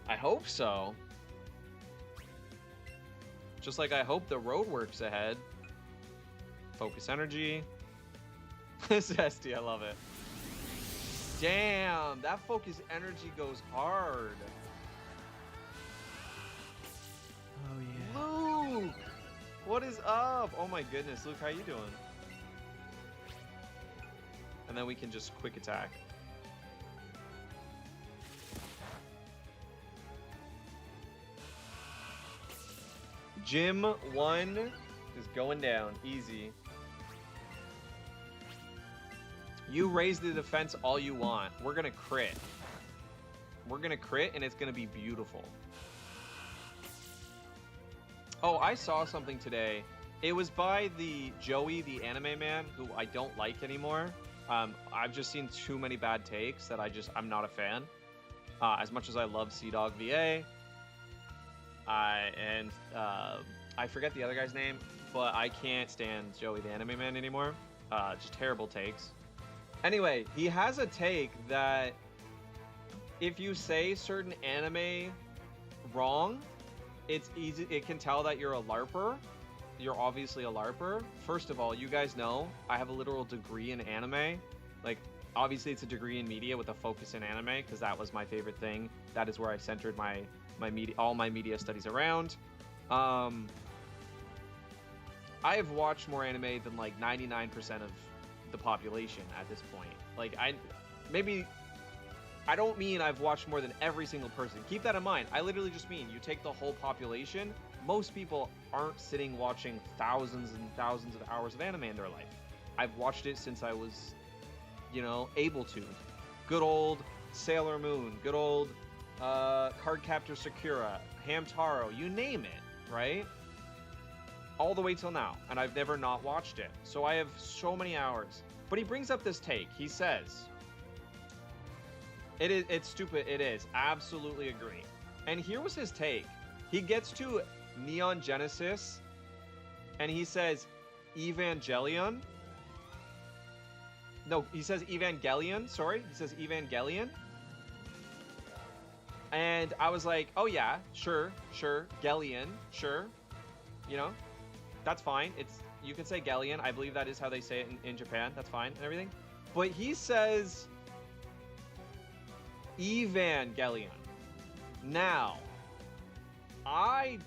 I hope so. Just like I hope the road works ahead. Focus energy. Zesty, I love it. Damn, that focus energy goes hard. Oh yeah. Luke, what is up? Oh my goodness, Luke, how you doing? And then we can just quick attack. Gym 1 is going down, easy. You raise the defense all you want. We're gonna crit. We're gonna crit and it's gonna be beautiful. Oh, I saw something today. It was by the Joey, the anime man, who I don't like anymore. I've just seen too many bad takes that I'm not a fan. As much as I love Sea-Dog VA. I forget the other guy's name, but I can't stand Joey, the anime man anymore. Just terrible takes. Anyway, he has a take that if you say certain anime wrong, it's easy. It can tell that you're a LARPer. You're obviously a LARPer. First of all, you guys know I have a literal degree in anime. Like, obviously it's a degree in media with a focus in anime because that was my favorite thing. That is where I centered all my media studies around. I have watched more anime than like 99% of the population at this point. Like, I don't mean I've watched more than every single person. Keep that in mind. I literally just mean you take the whole population. Most people aren't sitting watching thousands and thousands of hours of anime in their life. I've watched it since I was, able to. Good old Sailor Moon, good old Cardcaptor Sakura, Hamtaro, you name it, right? All the way till now, and I've never not watched it. So I have so many hours. But he brings up this take. He says, it's stupid, it is. Absolutely agree. And here was his take. He gets to Neon Genesis, and he says, Evangelion. No, he says Evangelion, sorry. He says Evangelion. And I was like, oh yeah, sure, Gellion, sure. That's fine. You can say Gellion. I believe that is how they say it in Japan. That's fine and everything. But he says Evangelion. Now, I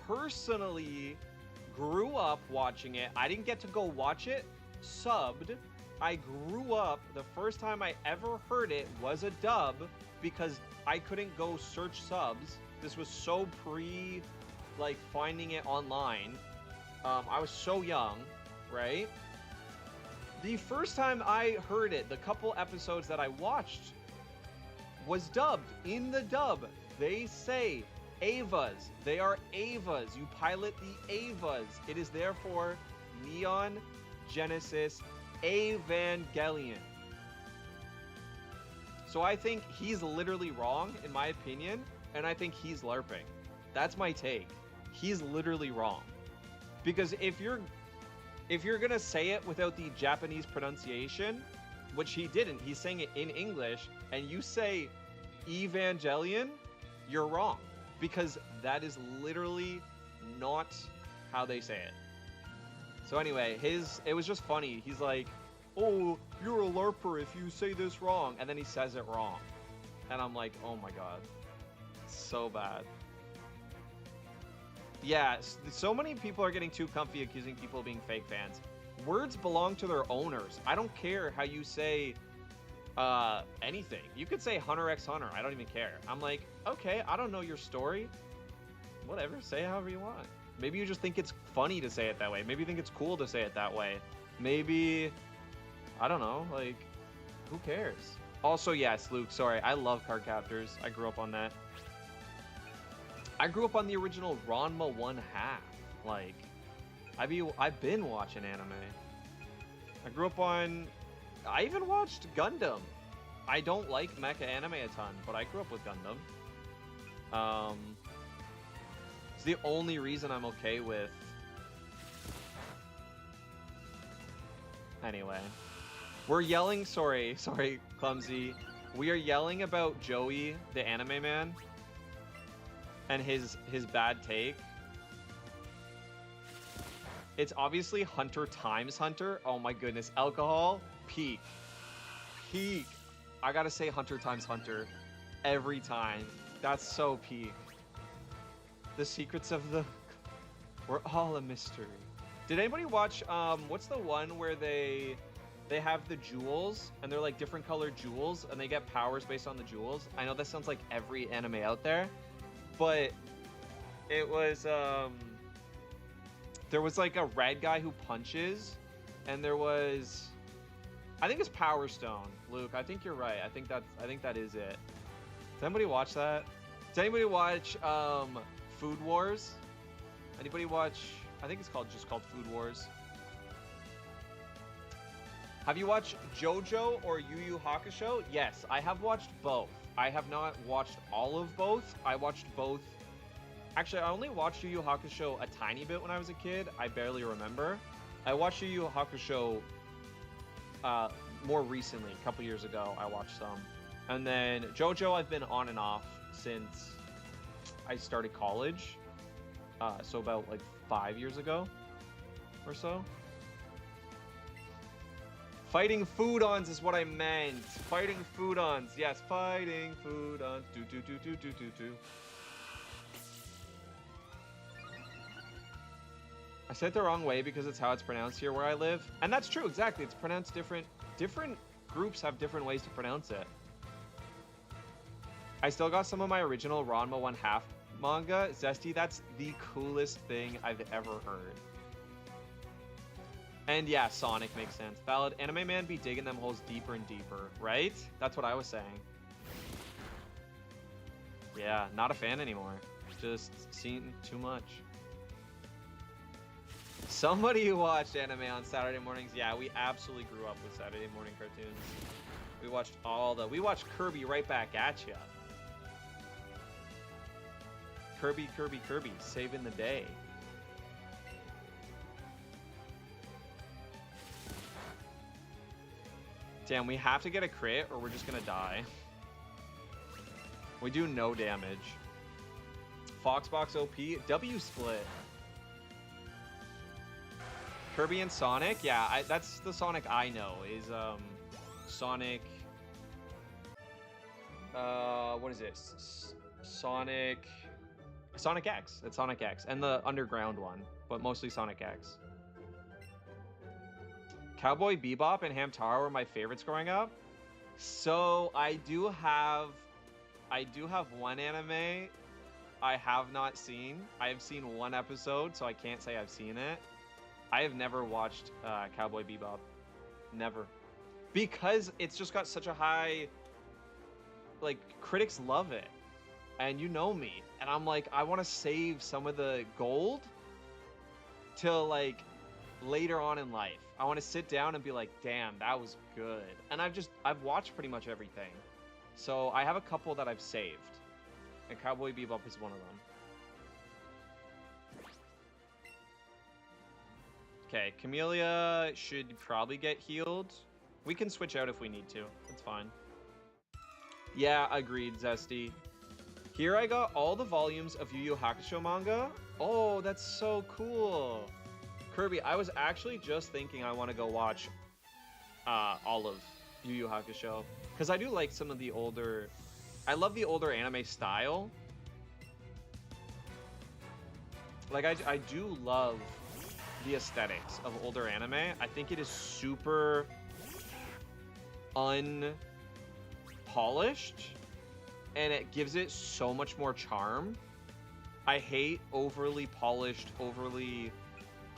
personally grew up watching it. I didn't get to go watch it subbed. I grew up, the first time I ever heard it was a dub because I couldn't go search subs. This was so finding it online. I was so young, right? The first time I heard it, the couple episodes that I watched was dubbed. In the dub, they say Avas. They are Avas. You pilot the Avas. It is therefore Neon Genesis Evangelion. So I think he's literally wrong, in my opinion, and I think he's LARPing. That's my take. He's literally wrong. Because if you're gonna say it without the Japanese pronunciation, which he didn't, he's saying it in English, and you say Evangelion, you're wrong. Because that is literally not how they say it. So anyway, it was just funny. He's like, oh, you're a LARPer if you say this wrong. And then he says it wrong. And I'm like, oh my god. It's so bad. Yeah, so many people are getting too comfy accusing people of being fake fans. Words belong to their owners. I don't care how you say anything. You could say Hunter x Hunter. I don't even care. I'm like, okay, I don't know your story. Whatever, say however you want. Maybe you just think it's funny to say it that way. Maybe you think it's cool to say it that way. Maybe, I don't know, who cares? Also, yes, Luke, sorry, I love Cardcaptors. I grew up on that. I grew up on the original Ranma 1/2. I've been watching anime. I even watched Gundam. I don't like mecha anime a ton, but I grew up with Gundam. It's the only reason I'm okay with. Anyway, we're yelling. Sorry, Clumsy. We are yelling about Joey, the anime man, and his bad take. It's obviously Hunter times Hunter. Oh my goodness. Alcohol, peak. Peak. I gotta say Hunter times Hunter every time. That's so peak. The secrets of the... We're all a mystery. Did anybody watch, what's the one where they have the jewels, and they're like different colored jewels, and they get powers based on the jewels? I know that sounds like every anime out there, but it was, there was like a red guy who punches, and there was, I think it's Power Stone, Luke. I think you're right. I think that is it. Does anybody watch that? Does anybody watch Food Wars? Anybody watch? I think it's just called Food Wars. Have you watched JoJo or Yu Yu Hakusho? Yes, I have watched both. I have not watched all of both. I watched both. Actually, I only watched Yu Yu Hakusho a tiny bit when I was a kid. I barely remember. I watched Yu Yu Hakusho more recently, a couple years ago. I watched some. And then JoJo I've been on and off since I started college. So about like 5 years ago or so. Fighting Foodons is what I meant. Fighting Foodons. Yes, fighting Foodons. Do do do do do do do. I said it the wrong way because it's how it's pronounced here where I live. And that's true, exactly. It's pronounced different. Different groups have different ways to pronounce it. I still got some of my original Ranma 1/2 manga. Zesty, that's the coolest thing I've ever heard. And yeah, Sonic makes sense. Valid. Anime man be digging them holes deeper and deeper, right? That's what I was saying. Yeah, not a fan anymore. Just seen too much. Somebody who watched anime on Saturday mornings. Yeah, we absolutely grew up with Saturday morning cartoons. We watched we watched Kirby right back at ya. Kirby, Kirby, Kirby, saving the day. Damn, we have to get a crit or we're just gonna die. We do no damage. Foxbox OP, W split. Kirby and Sonic, yeah, that's the Sonic I know, is Sonic, what is it? Sonic X, it's Sonic X, and the underground one, but mostly Sonic X. Cowboy Bebop and Hamtaro were my favorites growing up. So I do have one anime I have not seen. I have seen one episode, so I can't say I've seen it. I have never watched Cowboy Bebop. Never. Because it's just got such a high, like, critics love it. And you know me. And I'm like, I want to save some of the gold till, like, later on in life. I want to sit down and be like, damn, that was good. And I've watched pretty much everything. So I have a couple that I've saved. And Cowboy Bebop is one of them. Okay, Camellia should probably get healed. We can switch out if we need to. It's fine. Yeah, agreed, Zesty. Here I got all the volumes of Yu Yu Hakusho manga. Oh, that's so cool. Kirby, I was actually just thinking I want to go watch all of Yu Yu Hakusho. Because I do like some of the older... I love the older anime style. Like, I do love the aesthetics of older anime. I think it is super unpolished. And it gives it so much more charm. I hate overly polished, overly...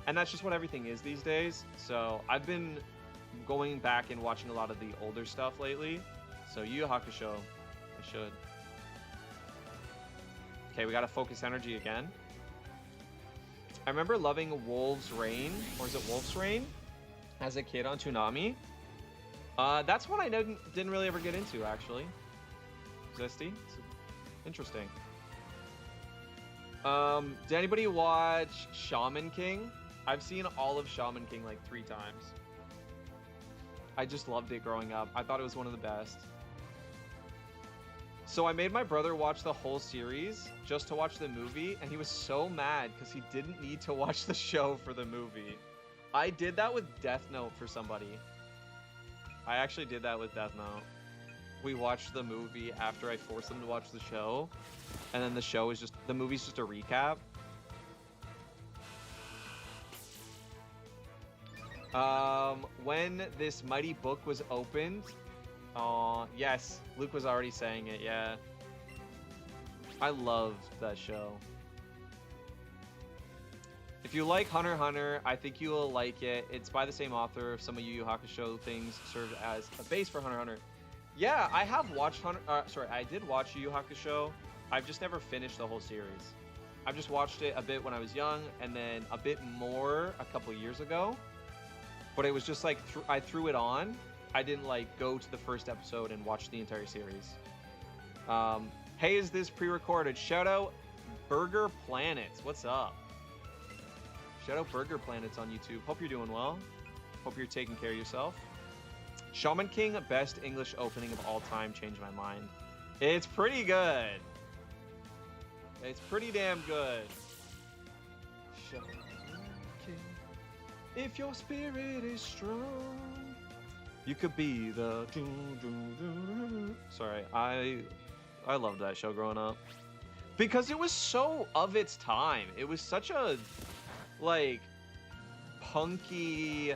And that's just what everything is these days. So I've been going back and watching a lot of the older stuff lately. So Yu Yu Hakusho, I should. Okay, we gotta focus energy again. I remember loving Wolf's Rain, or is it Wolf's Rain, as a kid on Toonami. That's one I didn't really ever get into, actually. Zesty? Interesting. Did anybody watch Shaman King? I've seen all of Shaman King like 3 times. I just loved it growing up. I thought it was one of the best. So I made my brother watch the whole series just to watch the movie, and he was so mad because he didn't need to watch the show for the movie. I did that with Death Note for somebody. I actually did that with Death Note. We watched the movie after I forced them to watch the show, and then the movie's just a recap. When this mighty book was opened, yes, Luke was already saying it, yeah. I loved that show. If you like Hunter x Hunter, I think you will like it. It's by the same author. Some of Yu Yu Hakusho things served as a base for Hunter x Hunter. Yeah, I have watched I did watch Yu Yu Hakusho. I've just never finished the whole series. I've just watched it a bit when I was young, and then a bit more a couple years ago. But it was just like, I threw it on. I didn't like go to the first episode and watch the entire series. Hey, is this pre-recorded? Shout out Burger Planets. What's up? Shout out Burger Planets on YouTube. Hope you're doing well. Hope you're taking care of yourself. Shaman King, best English opening of all time. Changed my mind. It's pretty good. It's pretty damn good. Shaman King, if your spirit is strong, you could be the... Sorry, I loved that show growing up. Because it was so of its time. It was such a, like, punky,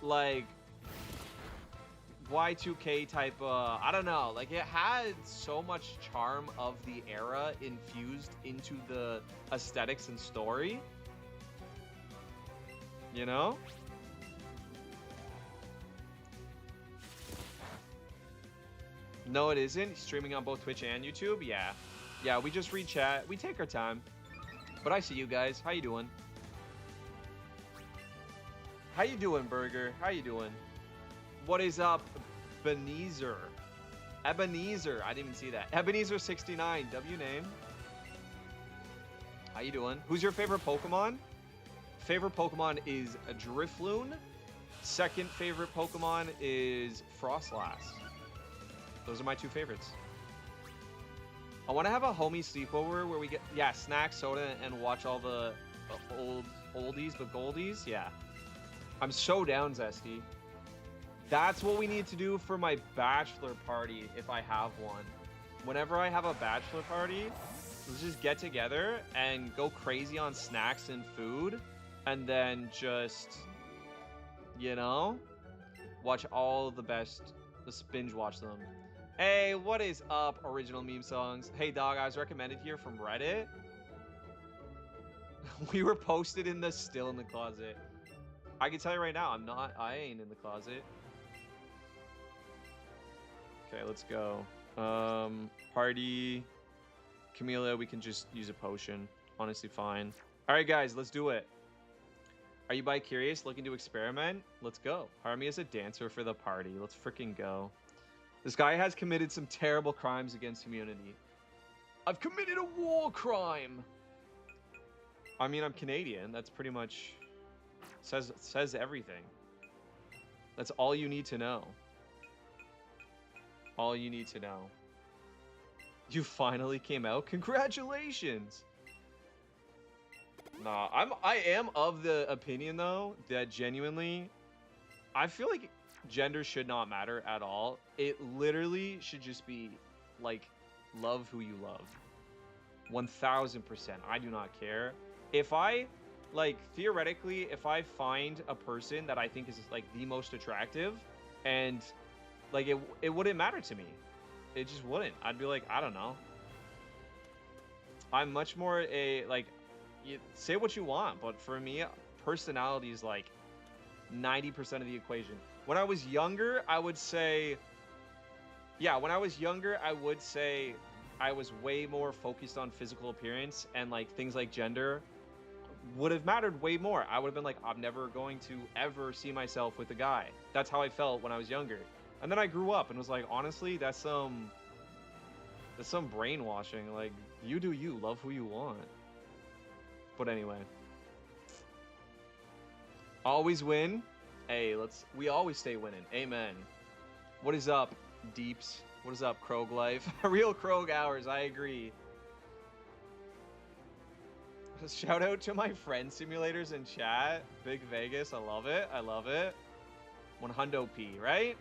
like, Y2K type of, I don't know. Like, it had so much charm of the era infused into the aesthetics and story. You know? No, it isn't. Streaming on both Twitch and YouTube. Yeah. Yeah, we just read chat. We take our time. But I see you guys. How you doing? How you doing, Burger? How you doing? What is up, Ebenezer? Ebenezer. I didn't even see that. Ebenezer69. W name. How you doing? Who's your favorite Pokemon? Favorite Pokemon is a Drifloon. Second favorite Pokemon is Frostlass. Those are my two favorites. I want to have a homie sleepover where we get, yeah, snacks, soda, and watch all the oldies but goldies. Yeah. I'm so down, Zesty. That's what we need to do for my bachelor party if I have one. Whenever I have a bachelor party, let's just get together and go crazy on snacks and food. And then just, you know, watch all the best, just binge watch them. Hey, what is up, original meme songs? Hey, dog, I was recommended here from Reddit. We were posted in the still in the closet. I can tell you right now, I ain't in the closet. Okay, let's go. Party. Camellia, we can just use a potion. Honestly, fine. All right, guys, let's do it. Are you bi-curious, looking to experiment? Let's go. Hire me as a dancer for the party. Let's freaking go. This guy has committed some terrible crimes against humanity. I've committed a war crime. I mean, I'm Canadian. That's pretty much says everything. That's all you need to know. All you need to know. You finally came out. Congratulations. Nah, I am of the opinion though that genuinely, I feel like gender should not matter at all. It literally should just be like, love who you love. 1000%. I do not care. If I, like, theoretically, if I find a person that I think is like the most attractive, and like it wouldn't matter to me. It just wouldn't. I'd be like, I don't know. I'm much more a, like, you say what you want, but for me, personality is like 90% of the equation. When I was younger, I would say, yeah, when I was younger, I would say I was way more focused on physical appearance, and like things like gender would have mattered way more. I would have been like, I'm never going to ever see myself with a guy. That's how I felt when I was younger. And then I grew up and was like, honestly, that's some brainwashing. Like, you do you, love who you want. But anyway, always win. Hey, we always stay winning. Amen. What is up, Deeps? What is up, Krog Life? Real Krog hours, I agree. Shout out to my friend simulators in chat. Big Vegas, I love it. I love it. 100 P, right?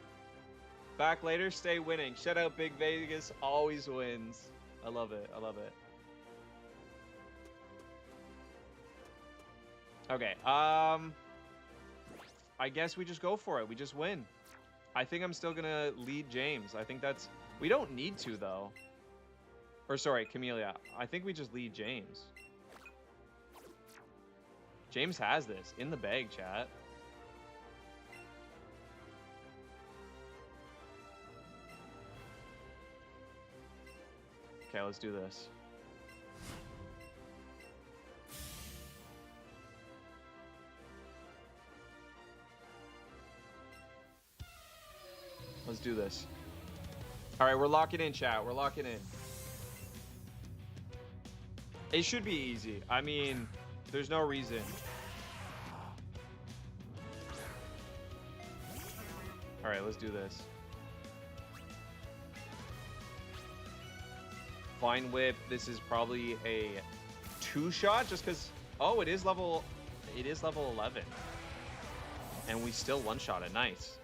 Back later, stay winning. Shout out Big Vegas, always wins. I love it. I love it. Okay, I guess we just go for it. We just win. I think I'm still gonna lead James. I think that's... We don't need to, though. Or, sorry, Camellia. I think we just lead James. James has this. In the bag, chat. Okay, let's do this. Let's do this. All right, we're locking in, chat. We're locking in. It should be easy. I mean, there's no reason. All right, let's do this. Vine Whip. This is probably a 2-shot just because... Oh, it is level 11. And we still 1-shot it. Nice.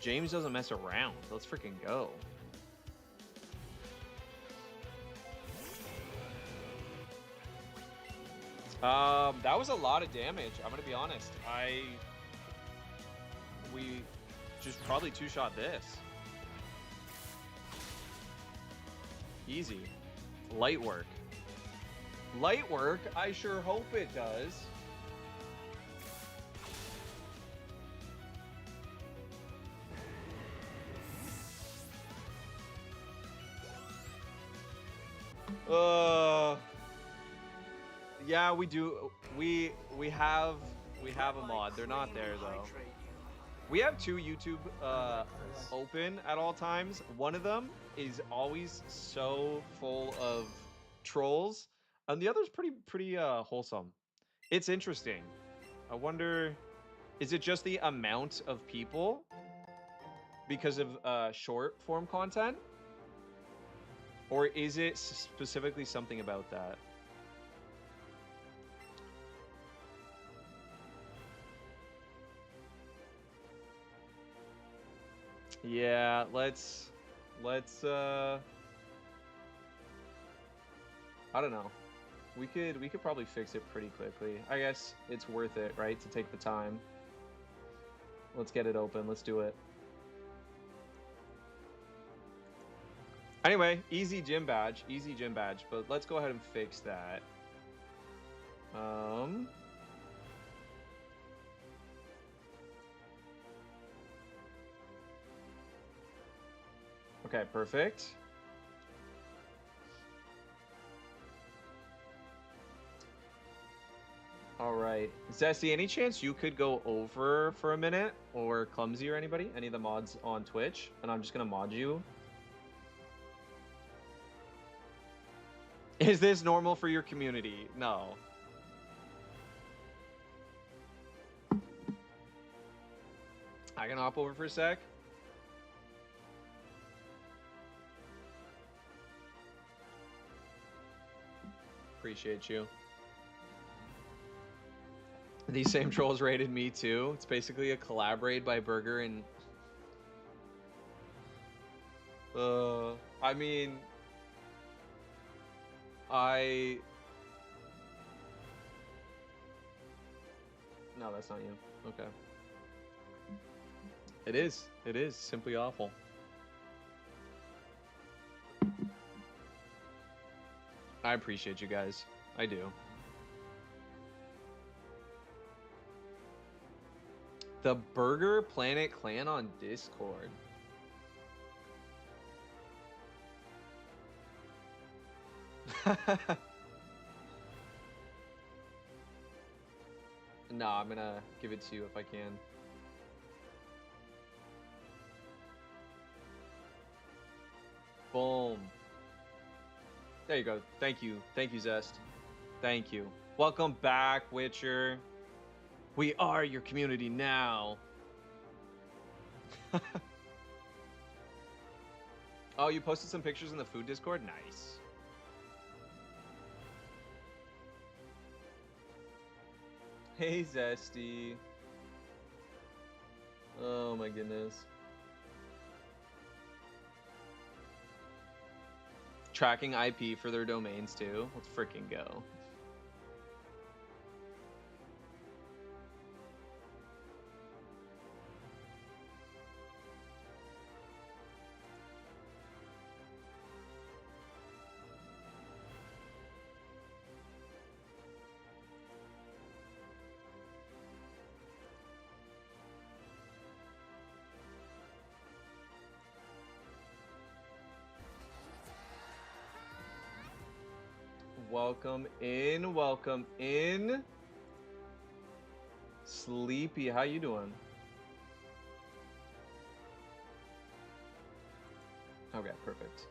James doesn't mess around. Let's freaking go. That was a lot of damage. I'm gonna be honest. We just probably 2-shot this. Easy. Light work. Light work? I sure hope it does. Yeah, we do. We have a mod. They're not there though. We have 2 YouTube open at all times. One of them is always so full of trolls, and the other's pretty wholesome. It's interesting. I wonder, is it just the amount of people because of short form content? Or is it specifically something about that? Yeah, let's I don't know. We could probably fix it pretty quickly. I guess it's worth it, right? To take the time. Let's get it open. Let's do it. Anyway, easy gym badge, but let's go ahead and fix that. Okay, perfect. All right, Zesty, any chance you could go over for a minute, or Clumsy or anybody, any of the mods on Twitch, and I'm just gonna mod you. Is this normal for your community? No. I can hop over for a sec. Appreciate you. These same trolls rated me too. It's basically a collaborate by Burger and... I mean... No, that's not you. Okay. It is. It is simply awful. I appreciate you guys. I do. The Burger Planet Clan on Discord. No, I'm gonna give it to you if I can. Boom. There you go. Thank you. Thank you, Zest. Thank you. Welcome back, Witcher. We are your community now. Oh, you posted some pictures in the food Discord? Nice. Hey, Zesty. Oh my goodness. Tracking IP for their domains too. Let's freaking go. Welcome in, welcome in. Sleepy, how you doing? Okay, perfect.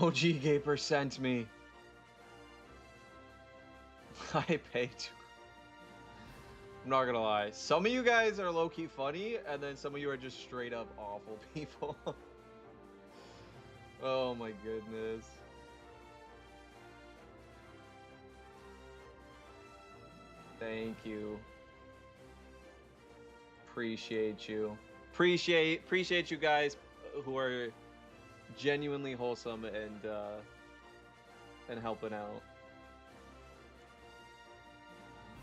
OG Gaper sent me. I paid. I'm not gonna lie. Some of you guys are low-key funny, and then some of you are just straight up awful people. Oh my goodness. Thank you. Appreciate you. Appreciate you guys who are genuinely wholesome and helping out.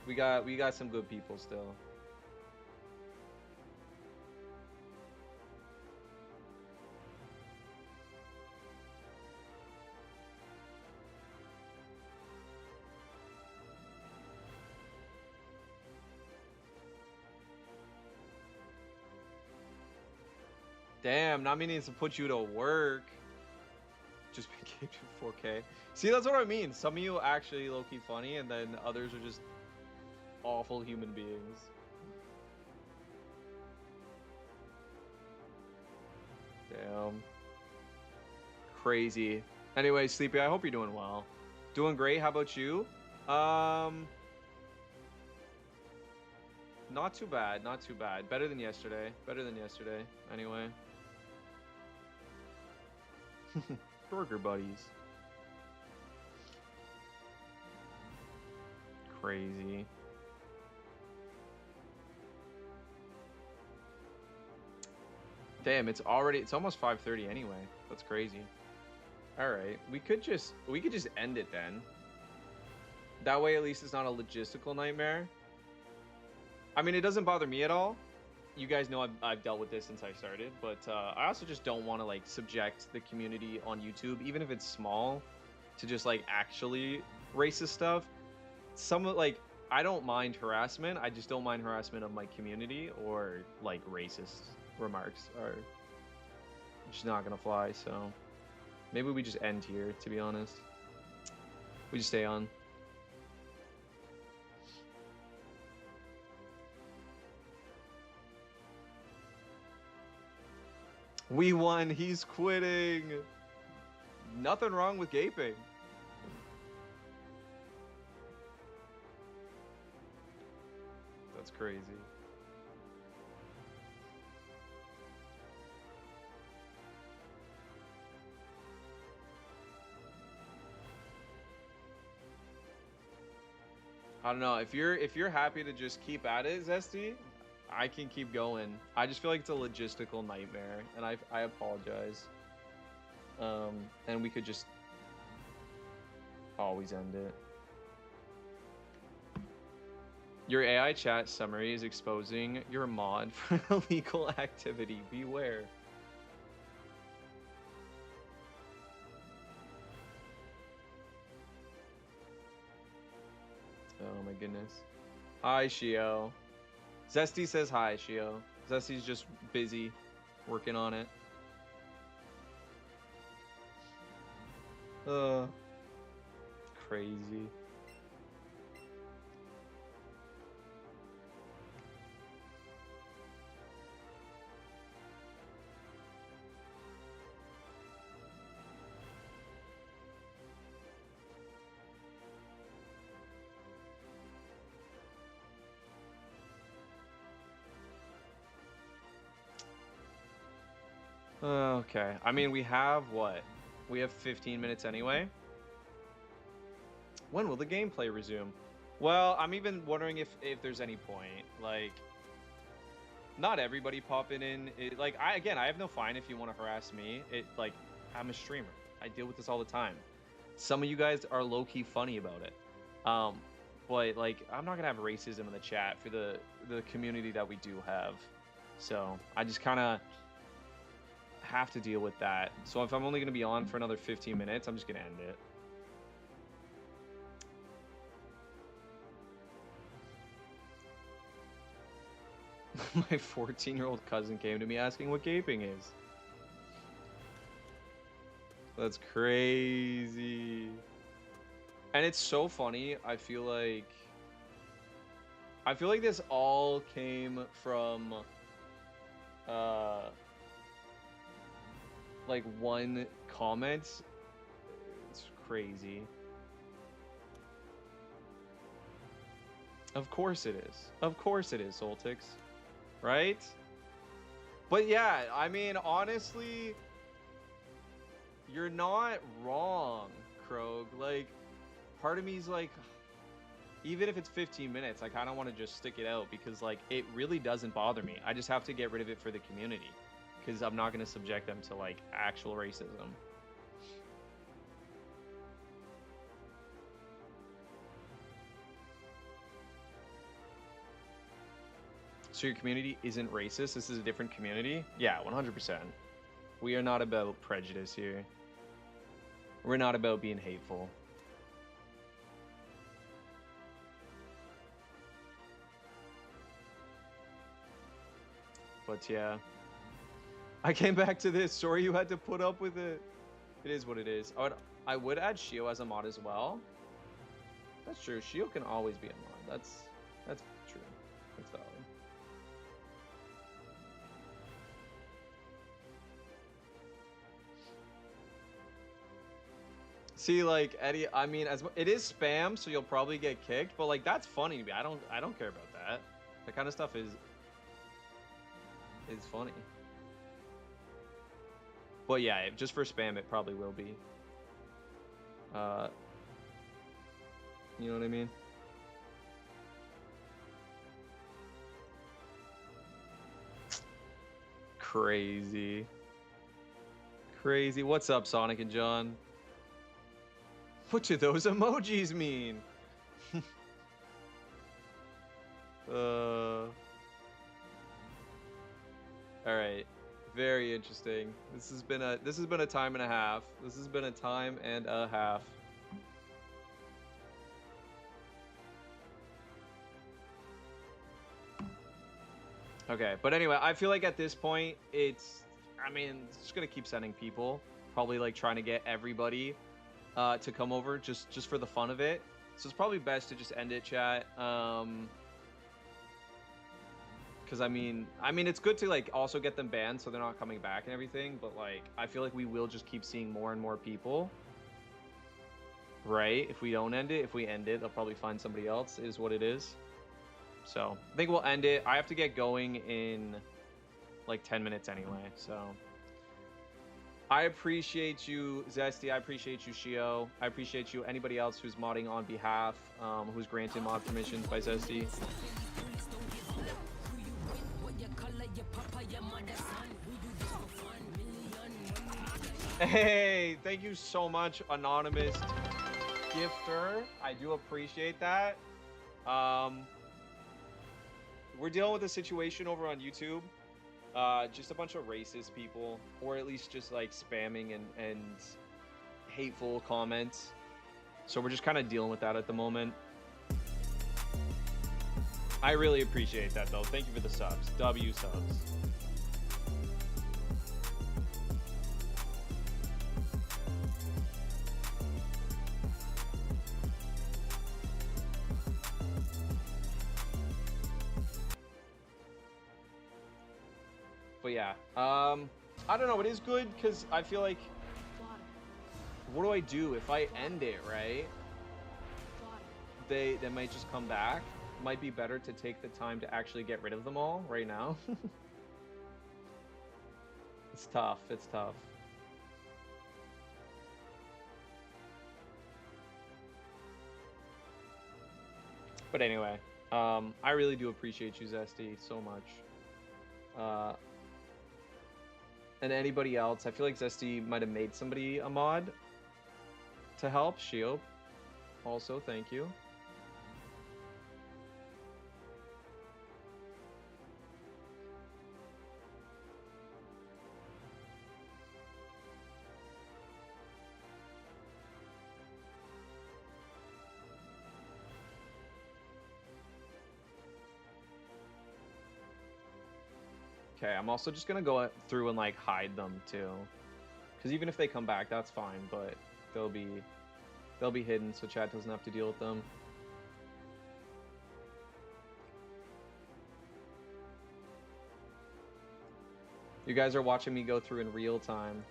We got some good people still. Damn, Nami needs to put you to work. Just became 4K. See, that's what I mean. Some of you actually low-key funny, and then others are just awful human beings. Damn. Crazy. Anyway, Sleepy, I hope you're doing well. Doing great. How about you? Not too bad. Not too bad. Better than yesterday. Better than yesterday. Anyway. Burger buddies. Crazy. Damn, it's almost 5:30 anyway. That's crazy. All right, we could just end it then. That way, at least it's not a logistical nightmare. I mean, it doesn't bother me at all. You guys know I've dealt with this since I started, but I also just don't want to like subject the community on YouTube, even if it's small, to just like actually racist stuff. I don't mind harassment. I just don't mind harassment of my community, or like racist remarks are just not gonna fly. So maybe we just end here, to be honest. We just stay on. We won. He's quitting. Nothing wrong with gaping. That's crazy. I don't know. If you're happy to just keep at it, Zesty, I can keep going. I just feel like it's a logistical nightmare, and I apologize. And we could just always end it. Your AI chat summary is exposing your mod for illegal activity. Beware. Oh my goodness. Hi, Shio. Zesty says hi, Shio. Zesty's just busy working on it. Crazy. Okay. I mean, we have what? We have 15 minutes anyway. When will the gameplay resume? Well, I'm even wondering if there's any point. Like, not everybody popping in. Like, I have no fine if you want to harass me. Like, I'm a streamer. I deal with this all the time. Some of you guys are low-key funny about it. But like, I'm not gonna have racism in the chat for the community that we do have. So I just kind of have to deal with that. So if I'm only gonna be on for another 15 minutes, I'm just gonna end it. My 14-year-old cousin came to me asking what gaping is. That's crazy. And it's so funny. I feel like this all came from like one comment. It's crazy. Of course it is. Of course it is, Soltix. Right? But yeah, I mean, honestly, you're not wrong, Krog. Like, part of me's like, even if it's 15 minutes, I kind of want to just stick it out because, like, it really doesn't bother me. I just have to get rid of it for the community because I'm not going to subject them to, like, actual racism. So your community isn't racist? This is a different community? Yeah, 100%. We are not about prejudice here. We're not about being hateful. But yeah. I came back to this. Sorry you had to put up with it. It is what it is. I would add Shio as a mod as well. That's true. Shio can always be a mod. That's true. That's valid. See, like, Eddie, I mean, it is spam, so you'll probably get kicked, but like, that's funny to me. I don't care about that. That kind of stuff is funny. But yeah, just for spam, it probably will be. You know what I mean? Crazy. Crazy. What's up, Sonic and John? What do those emojis mean? All right. Very interesting. This has been a time and a half. This has been a time and a half. Okay, but anyway, I feel like at this point I mean, it's just gonna keep sending people, probably like trying to get everybody to come over just for the fun of it. So it's probably best to just end it, chat. Because I mean it's good to like also get them banned so they're not coming back and everything, but like I feel like we will just keep seeing more and more people, right? If we don't end it, if we end it, they'll probably find somebody else, is what it is. So I think we'll end it. I have to get going in like 10 minutes anyway, so I appreciate you, Zesty. I appreciate you, Shio. I appreciate you, anybody else who's modding on behalf, who's granted mod permissions by Zesty. Hey, thank you so much, anonymous gifter. I do appreciate that. We're dealing with a situation over on YouTube. Just a bunch of racist people, or at least just like spamming and hateful comments. So we're just kind of dealing with that at the moment. I really appreciate that though. Thank you for the subs. W subs. But yeah, I don't know. It is good because I feel like, what do I do if I end it, right? They might just come back. Might be better to take the time to actually get rid of them all right now. It's tough. It's tough. But anyway, I really do appreciate you, Zesty, so much. And anybody else, I feel like Zesty might have made somebody a mod to help. Shield, also, thank you. Okay, I'm also just gonna go through and like hide them too, because even if they come back, that's fine. But they'll be hidden, so chat doesn't have to deal with them. You guys are watching me go through in real time.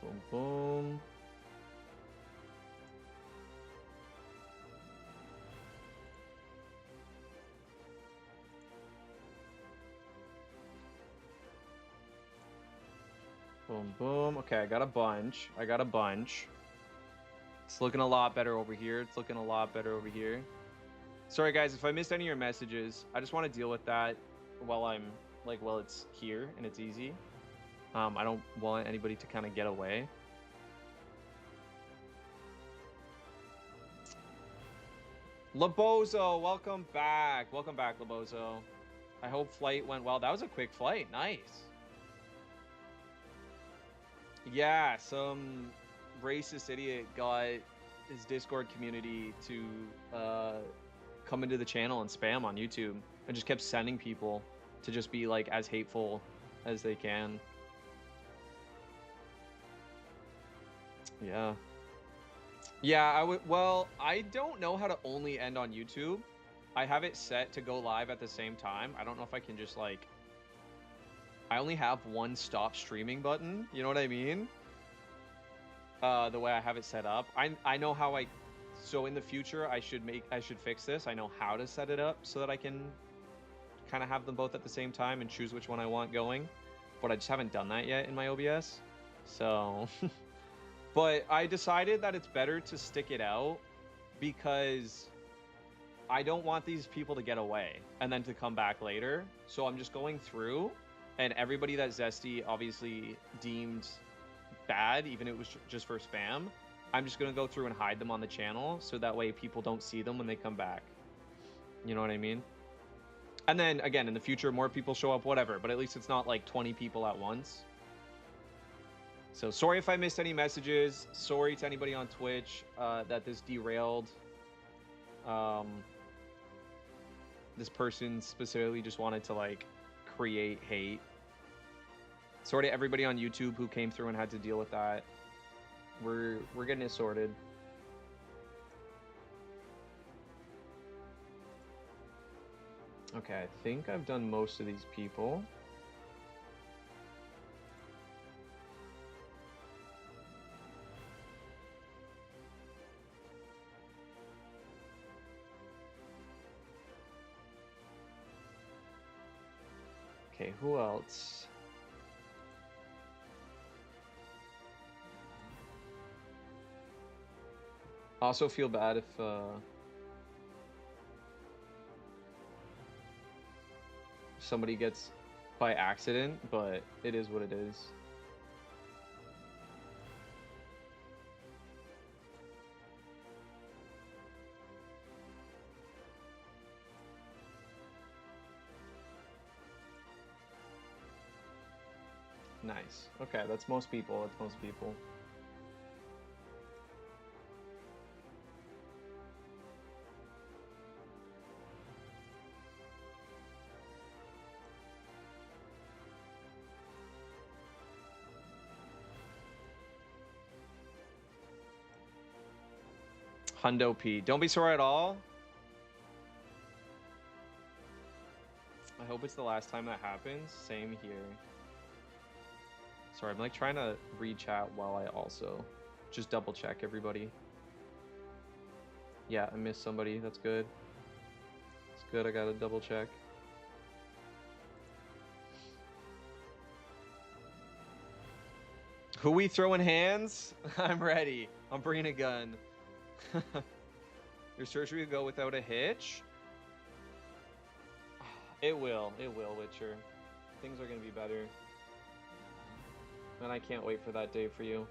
Boom, boom. Boom, boom. Okay, I got a bunch. It's looking a lot better over here. Sorry, guys, if I missed any of your messages. I just want to deal with that while it's here and it's easy. I don't want anybody to kind of get away. Labozo, welcome back. Welcome back, Labozo. I hope flight went well. That was a quick flight. Nice. Yeah, some racist idiot got his Discord community to come into the channel and spam on YouTube and just kept sending people to just be like as hateful as they can. Yeah. Yeah, I don't know how to only end on YouTube. I have it set to go live at the same time. I don't know if I can just like... I only have one stop streaming button. You know what I mean? The way I have it set up. I know how so in the future, I should fix this. I know how to set it up so that I can kind of have them both at the same time and choose which one I want going. But I just haven't done that yet in my OBS. So... But I decided that it's better to stick it out because I don't want these people to get away and then to come back later. So I'm just going through, and everybody that Zesty obviously deemed bad, even if it was just for spam, I'm just going to go through and hide them on the channel so that way people don't see them when they come back. You know what I mean? And then, again, in the future, more people show up, whatever. But at least it's not like 20 people at once. So sorry if I missed any messages. Sorry to anybody on Twitch that this derailed. This person specifically just wanted to like create hate. Sorry to everybody on YouTube who came through and had to deal with that. We're getting it sorted. Okay, I think I've done most of these people. Okay, who else? I also feel bad if somebody gets by accident, but it is what it is. Nice. Okay, that's most people. That's most people. Hundo P. Don't be sore at all. I hope it's the last time that happens. Same here. Sorry, I'm like trying to read chat while I also just double check everybody. Yeah, I missed somebody. That's good. It's good. I gotta double check. Who we throwing hands? I'm ready. I'm bringing a gun. Your surgery will go without a hitch? It will. It will, Witcher. Things are gonna be better. And I can't wait for that day for you.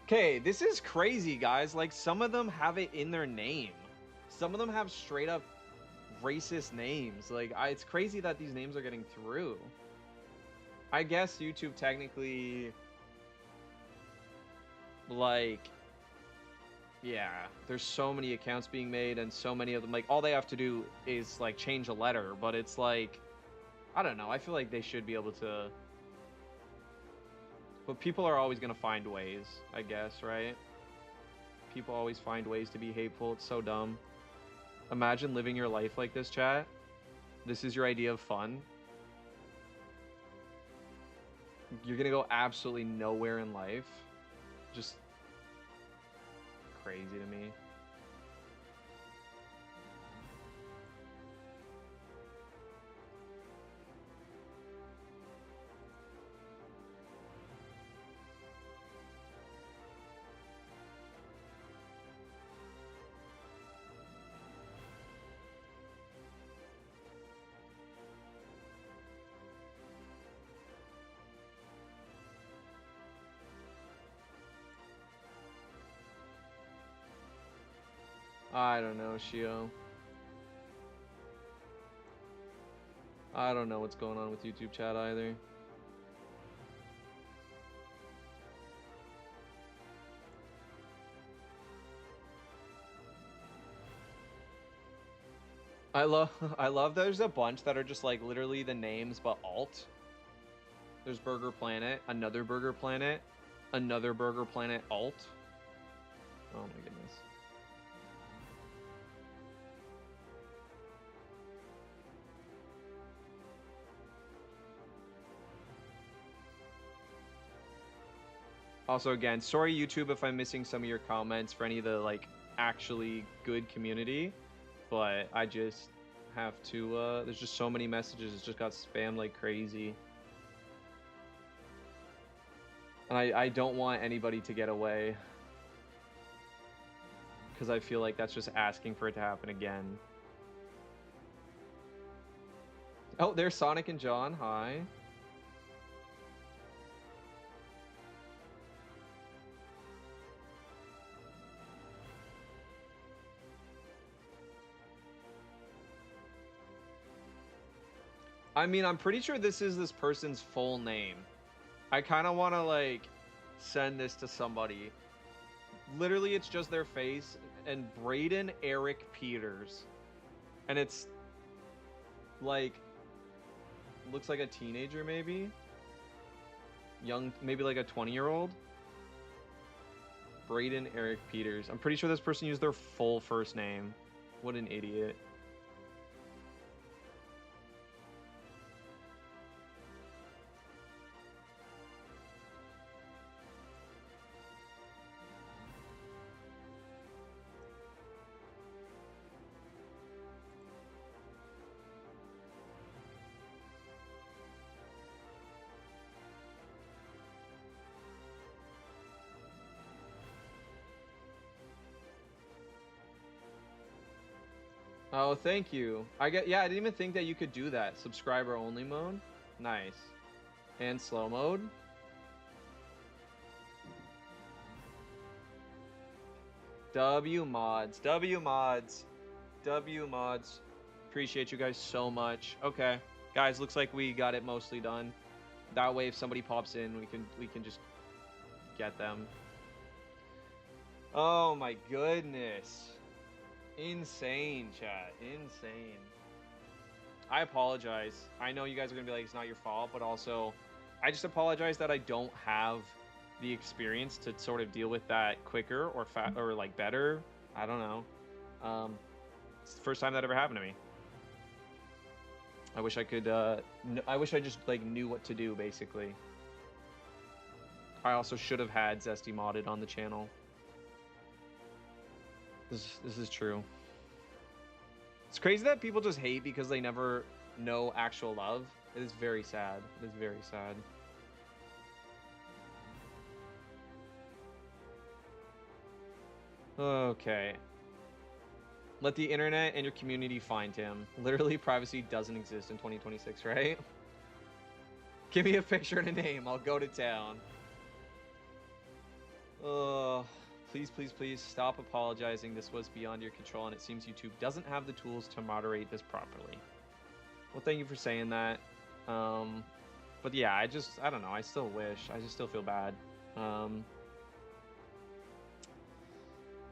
Okay, this is crazy, guys. Like, some of them have it in their name. Some of them have straight up racist names. Like, it's crazy that these names are getting through. I guess YouTube technically, like, yeah, there's so many accounts being made and so many of them, like, all they have to do is, like, change a letter, but it's like, I don't know, I feel like they should be able to, but people are always gonna find ways, I guess, right? People always find ways to be hateful. It's so dumb. Imagine living your life like this, chat. This is your idea of fun. You're gonna go absolutely nowhere in life. Just crazy to me. I don't know, Shio. I don't know what's going on with YouTube chat either. I love there's a bunch that are just like literally the names but alt. There's Burger Planet, another Burger Planet, another Burger Planet alt. Oh my goodness. Also, again, sorry YouTube if I'm missing some of your comments for any of the like actually good community, but I just have to there's just so many messages. It's just got spammed like crazy, and I don't want anybody to get away because I feel like that's just asking for it to happen again. Oh, there's Sonic and John. Hi. I mean, I'm pretty sure this is this person's full name. I kind of want to, like, send this to somebody. Literally, it's just their face and Braden Eric Peters. And it's, like, looks like a teenager, maybe? Young, maybe like a 20-year-old? Braden Eric Peters. I'm pretty sure this person used their full first name. What an idiot. Oh, thank you. I didn't even think that you could do that. Subscriber only mode. Nice. And slow mode. W mods. Appreciate you guys so much. Okay. Guys, looks like we got it mostly done. That way if somebody pops in, we can just get them. Oh my goodness. Insane, chat. Insane. I apologize. I know you guys are gonna be like, it's not your fault, but also I just apologize that I don't have the experience to sort of deal with that quicker or like better. I don't know. It's the first time that ever happened to me. I wish I could. I wish I just like knew what to do. Basically, I also should have had Zesty modded on the channel. This is true. It's crazy that people just hate because they never know actual love. It is very sad. It is very sad. Okay. Let the internet and your community find him. Literally, privacy doesn't exist in 2026, right? Give me a picture and a name. I'll go to town. Please, please, please stop apologizing. This was beyond your control, and it seems YouTube doesn't have the tools to moderate this properly. Well, thank you for saying that. But yeah, I don't know. I still wish. I just still feel bad.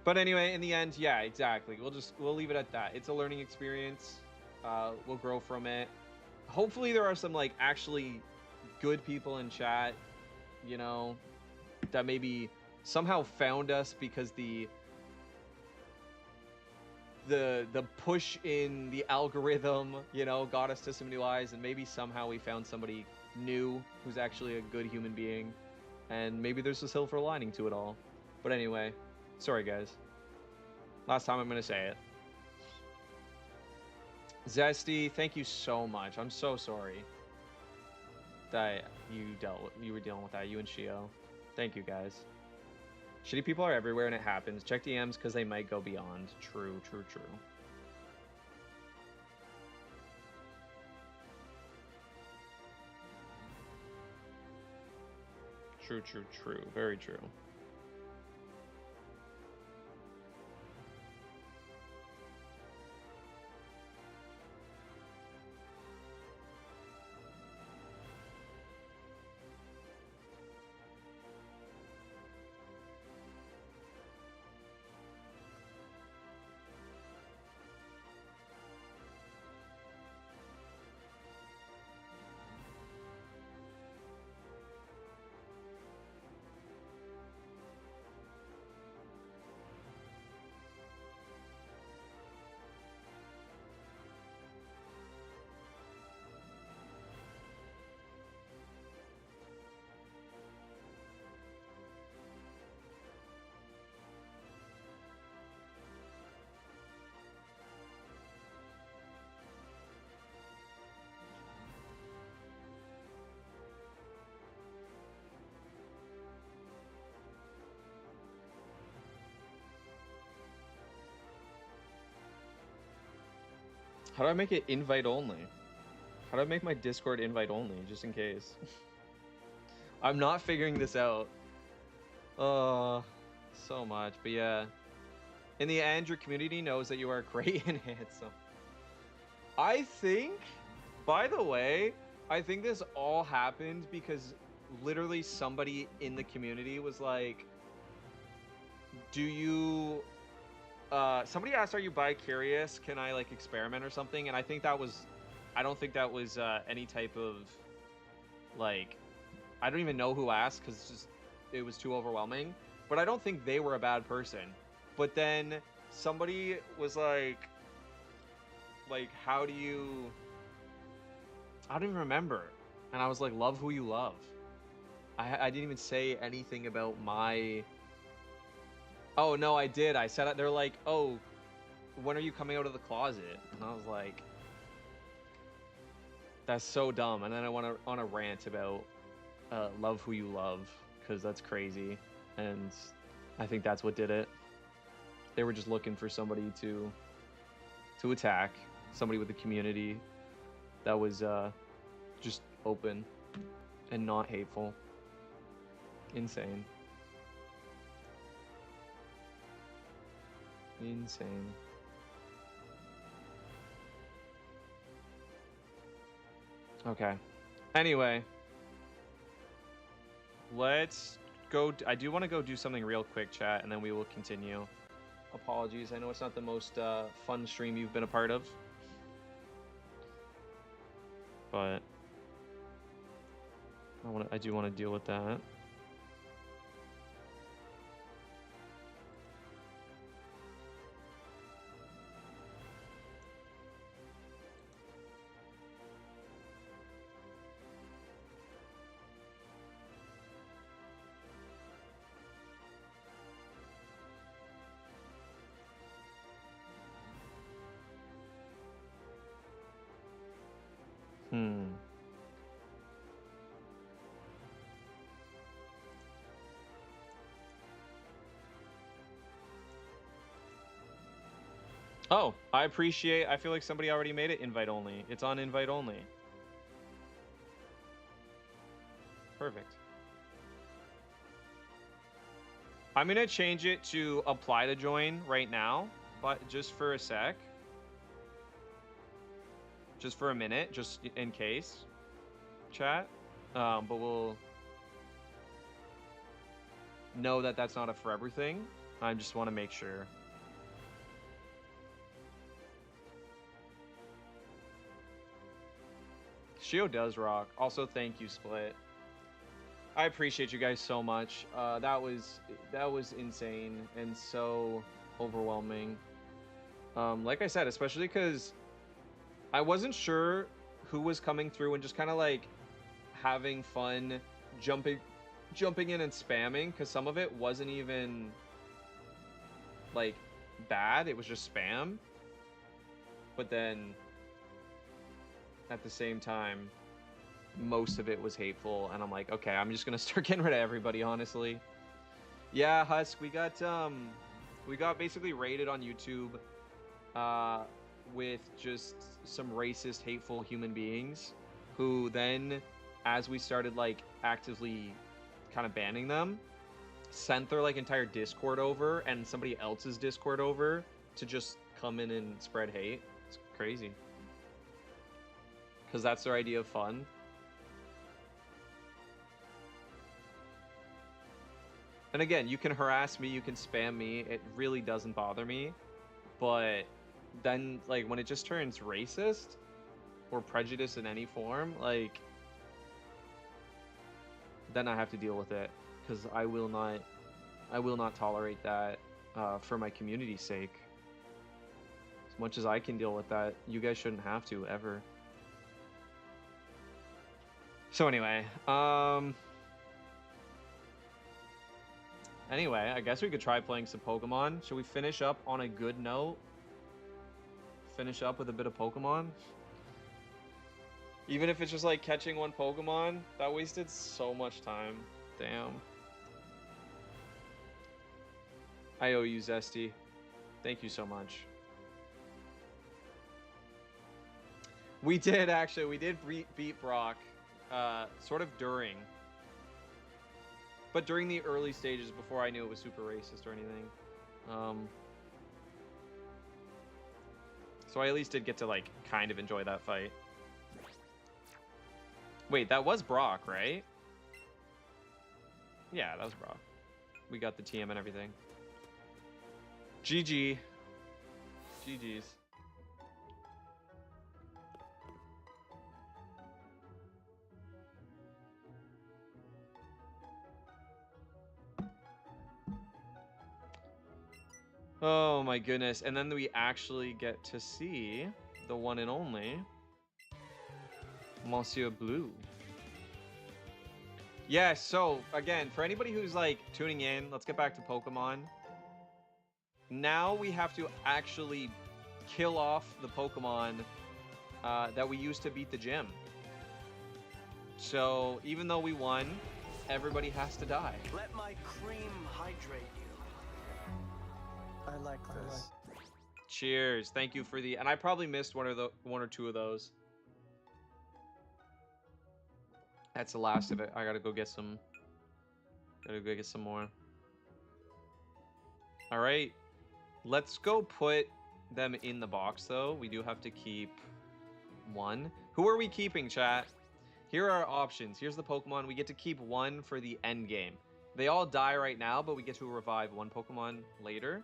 But anyway, in the end, yeah, exactly. We'll leave it at that. It's a learning experience. We'll grow from it. Hopefully there are some like actually good people in chat, you know, that maybe somehow found us because the push in the algorithm, you know, got us to some new eyes, and maybe somehow we found somebody new who's actually a good human being, and maybe there's a silver lining to it all. But anyway, sorry guys. Last time I'm gonna say it. Zesty, thank you so much. I'm so sorry that you were dealing with that, you and Shio. Thank you guys. Shitty people are everywhere and it happens. Check DMs because they might go beyond. True, true, true. True, true, true. Very true. How do I make it invite only? How do I make my Discord invite only, just in case? I'm not figuring this out. So much. But yeah. In the end, your community knows that you are great and handsome. I think, by the way, I think this all happened because literally somebody in the community was like, do you... somebody asked, are you bi-curious? Can I like experiment or something? And I think that was, I don't think that was any type of like, I don't even know who asked because it was too overwhelming. But I don't think they were a bad person. But then somebody was like, how do you, I don't even remember. And I was like, love who you love. I didn't even say anything about my... Oh, no, I did. I said it. They're like, oh, when are you coming out of the closet? And I was like, that's so dumb. And then I went on a rant about love who you love, because that's crazy. And I think that's what did it. They were just looking for somebody to attack, somebody with a community that was just open and not hateful. Insane. Insane. Okay. Anyway, let's go. I do want to go do something real quick, chat, and then we will continue. Apologies. I know it's not the most fun stream you've been a part of, but I do want to deal with that. Oh, I appreciate. I feel like somebody already made it invite only. It's on invite only. Perfect. I'm gonna change it to apply to join right now, but just for a sec. Just for a minute, just in case. Chat. But we'll know that that's not a forever thing. I just want to make sure. Shio does rock. Also, thank you, Split. I appreciate you guys so much. That was insane and so overwhelming. Like I said, especially because I wasn't sure who was coming through and just kind of like having fun, jumping in and spamming, because some of it wasn't even like bad. It was just spam. But then at the same time, most of it was hateful, and I'm like, okay, I'm just gonna start getting rid of everybody, honestly. Yeah, Husk, we got basically raided on YouTube with just some racist, hateful human beings who then, as we started like actively kind of banning them, sent their like entire Discord over and somebody else's Discord over to just come in and spread hate. It's crazy. Because that's their idea of fun. And again, you can harass me, you can spam me, it really doesn't bother me. But then, like, when it just turns racist or prejudice in any form, like, then I have to deal with it. Because I will not tolerate that for my community's sake. As much as I can deal with that, you guys shouldn't have to, ever. So anyway, I guess we could try playing some Pokemon. Should we finish up on a good note? Finish up with a bit of Pokemon? Even if it's just like catching one Pokemon? That wasted so much time. Damn. I owe you, Zesty. Thank you so much. We did, actually. We did beat Brock. Sort of during. But during the early stages, before I knew it was super racist or anything. So I at least did get to, like, kind of enjoy that fight. Wait, that was Brock, right? Yeah, that was Brock. We got the TM and everything. GG. GG's. Oh my goodness. And then we actually get to see the one and only Monsieur Blue. Yeah, so again, for anybody who's like tuning in, let's get back to Pokemon. Now we have to actually kill off the Pokemon that we used to beat the gym. So even though we won, everybody has to die. Let my cream hydrate you. I like this. Cheers. Thank you for the... And I probably missed one or two of those. That's the last of it. I gotta go get some... Gotta go get some more. Alright. Let's go put them in the box, though. We do have to keep one. Who are we keeping, chat? Here are our options. Here's the Pokemon. We get to keep one for the end game. They all die right now, but we get to revive one Pokemon later.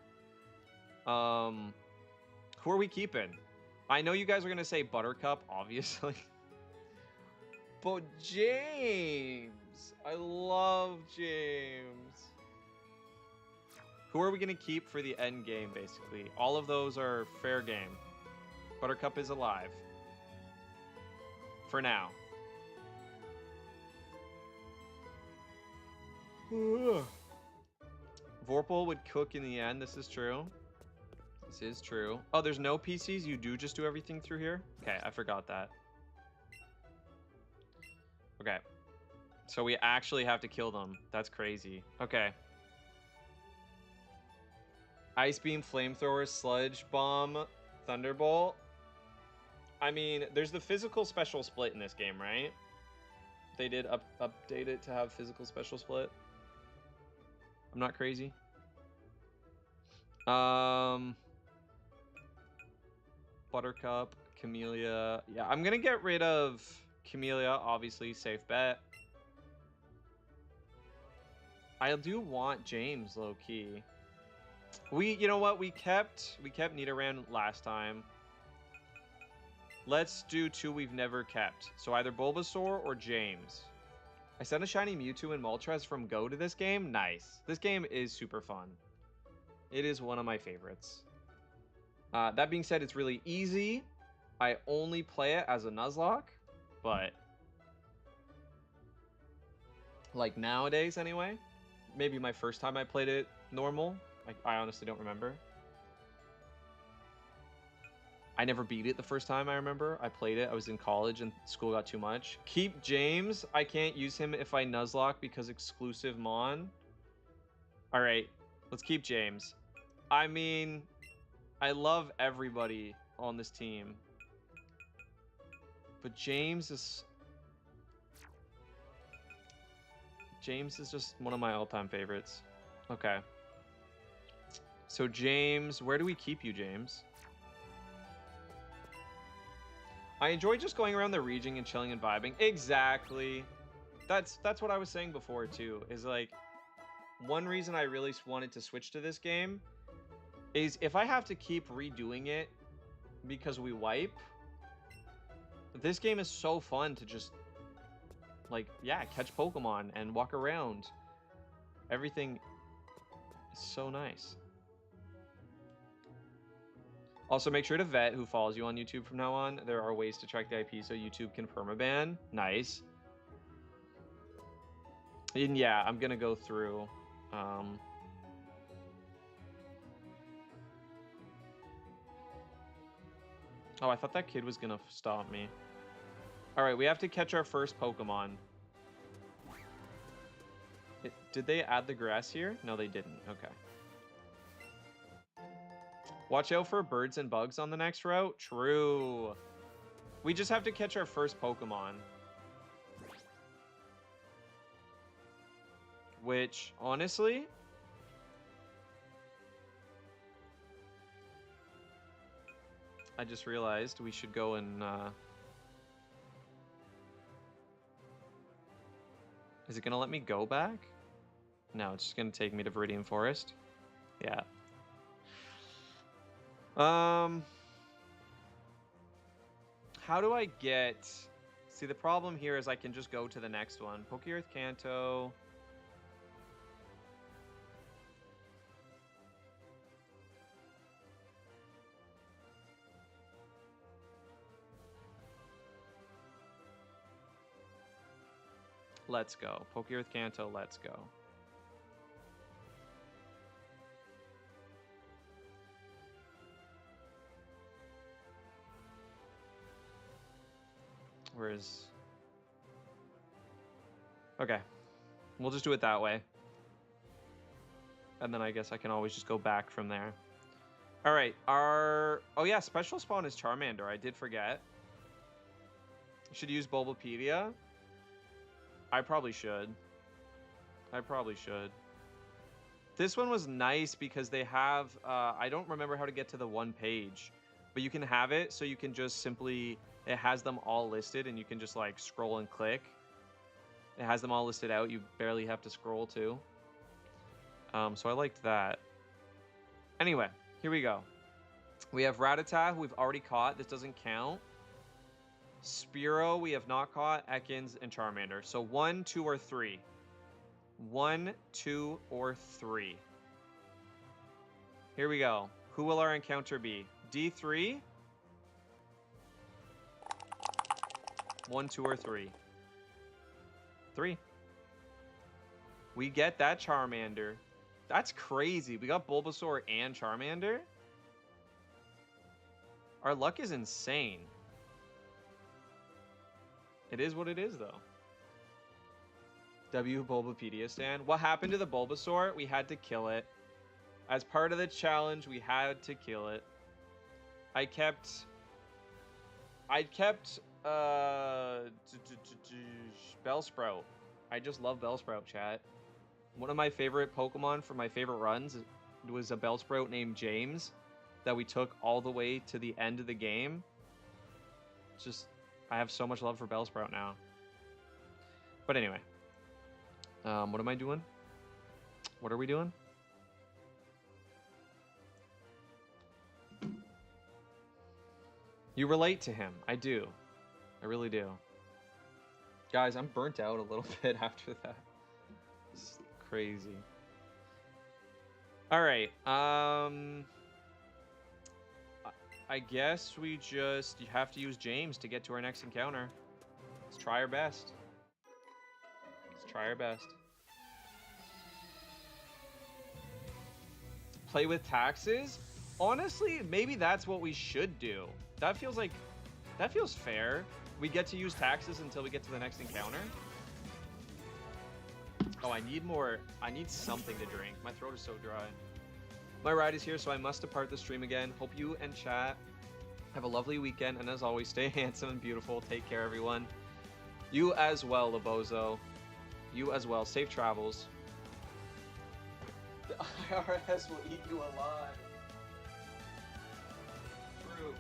Who are we keeping? I know you guys are gonna say Buttercup, obviously. But James, James. I love James. Who are we going to keep for the end game, basically? All of those are fair game. Buttercup is alive. For now. Vorpal would cook in the end. This is true. This is true. Oh, there's no PCs? You do just do everything through here? Okay, I forgot that. Okay. So we actually have to kill them. That's crazy. Okay. Ice Beam, Flamethrower, Sludge Bomb, Thunderbolt. I mean, there's the physical special split in this game, right? They did update it to have physical special split. I'm not crazy. Buttercup, Camellia. Yeah, I'm gonna get rid of Camellia, obviously, safe bet. I do want James low key. You know what? We kept Nidoran last time. Let's do two we've never kept. So either Bulbasaur or James. I sent a shiny Mewtwo and Moltres from Go to this game. Nice. This game is super fun. It is one of my favorites. That being said, it's really easy. I only play it as a Nuzlocke, but like nowadays anyway. Maybe my first time I played it normal. I honestly don't remember. I never beat it the first time I remember. I played it. I was in college and school got too much. Keep James. I can't use him if I Nuzlocke because exclusive Mon. All right, let's keep James. I mean, I love everybody on this team. But James is just one of my all-time favorites. Okay. So James, where do we keep you, James? I enjoy just going around the region and chilling and vibing. Exactly. That's what I was saying before too. Is like one reason I really wanted to switch to this game is if I have to keep redoing it because we wipe. This game is so fun to just like, yeah, catch Pokemon and walk around. Everything is so nice. Also, make sure to vet who follows you on YouTube from now on. There are ways to track the IP so YouTube can permaban. Nice. And yeah, I'm going to go through. Oh, I thought that kid was going to stop me. All right, we have to catch our first Pokemon. Did they add the grass here? No, they didn't. Okay. Watch out for birds and bugs on the next route. True. We just have to catch our first Pokemon. Which, honestly... I just realized we should go and... Is it going to let me go back? No, it's just going to take me to Viridian Forest. Yeah. How do I get... See, the problem here is I can just go to the next one. Pokeearth Kanto. Let's go. Pokeearth Kanto, let's go. Where is... Okay. We'll just do it that way. And then I guess I can always just go back from there. Alright, our... Oh yeah, special spawn is Charmander. I did forget. Should use Bulbapedia. I probably should. This one was nice because they have... I don't remember how to get to the one page. But you can have it so you can just simply... It has them all listed and you can just like scroll and click. It has them all listed out. You barely have to scroll too. So I liked that. Anyway, here we go. We have Rattata, who we've already caught. This doesn't count. Spearow, we have not caught. Ekans and Charmander. So 1, 2, or 3. 1, 2, or 3. Here we go. Who will our encounter be? D3? 1, 2, or 3. 3. We get that Charmander. That's crazy. We got Bulbasaur and Charmander. Our luck is insane. It is what it is, though. W Bulbapedia stand. What happened to the Bulbasaur? We had to kill it. As part of the challenge, we had to kill it. I kept Bellsprout. I just love Bellsprout, chat. One of my favorite Pokemon for my favorite runs was a Bellsprout named James that we took all the way to the end of the game. It's just, I have so much love for Bellsprout now. But anyway, what am I doing? What are we doing? You relate to him. I do. I really do. Guys, I'm burnt out a little bit after that. It's crazy. All right. I guess we just have to use James to get to our next encounter. Let's try our best. Let's try our best. Play with taxes? Honestly, maybe that's what we should do. That feels fair. We get to use taxes until we get to the next encounter. Oh, I need something to drink. My throat is so dry. My ride is here, so I must depart the stream again. Hope you and chat have a lovely weekend, and as always, stay handsome and beautiful. Take care, everyone. You as well, Labozo. You as well. Safe travels. The IRS will eat you alive. True.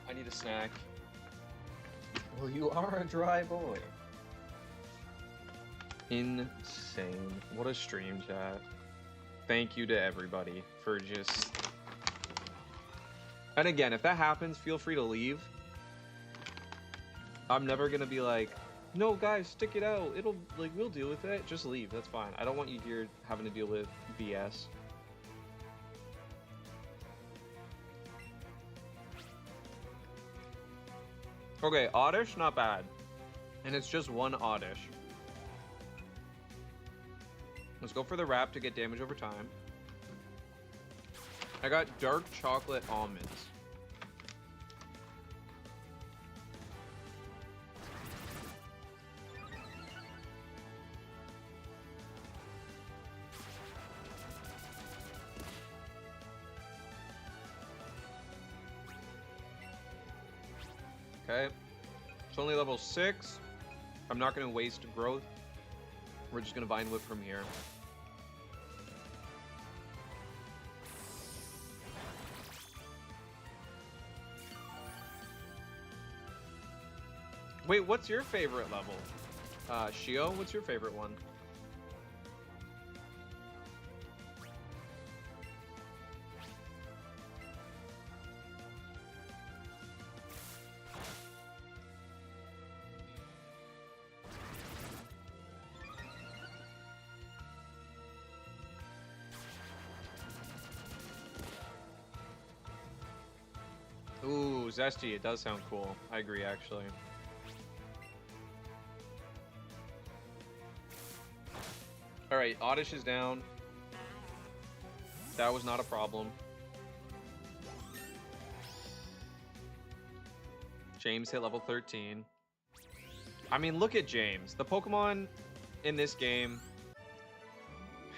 I need a snack. Well, you are a dry boy. Insane. What a stream, chat. Thank you to everybody for just... And again, if that happens, feel free to leave. I'm never gonna be like, no, guys, stick it out. It'll, like, we'll deal with it. Just leave. That's fine. I don't want you here having to deal with BS. Okay, Oddish, not bad. And it's just one Oddish. Let's go for the wrap to get damage over time. I got dark chocolate almonds. Okay, it's only level 6. I'm not going to waste growth. We're just going to Vine Whip from here. Wait, what's your favorite level? Shio, what's your favorite one? Ooh, Zesty, it does sound cool. I agree, actually. Alright, Oddish is down. That was not a problem. James hit level 13. I mean, look at James. The Pokemon in this game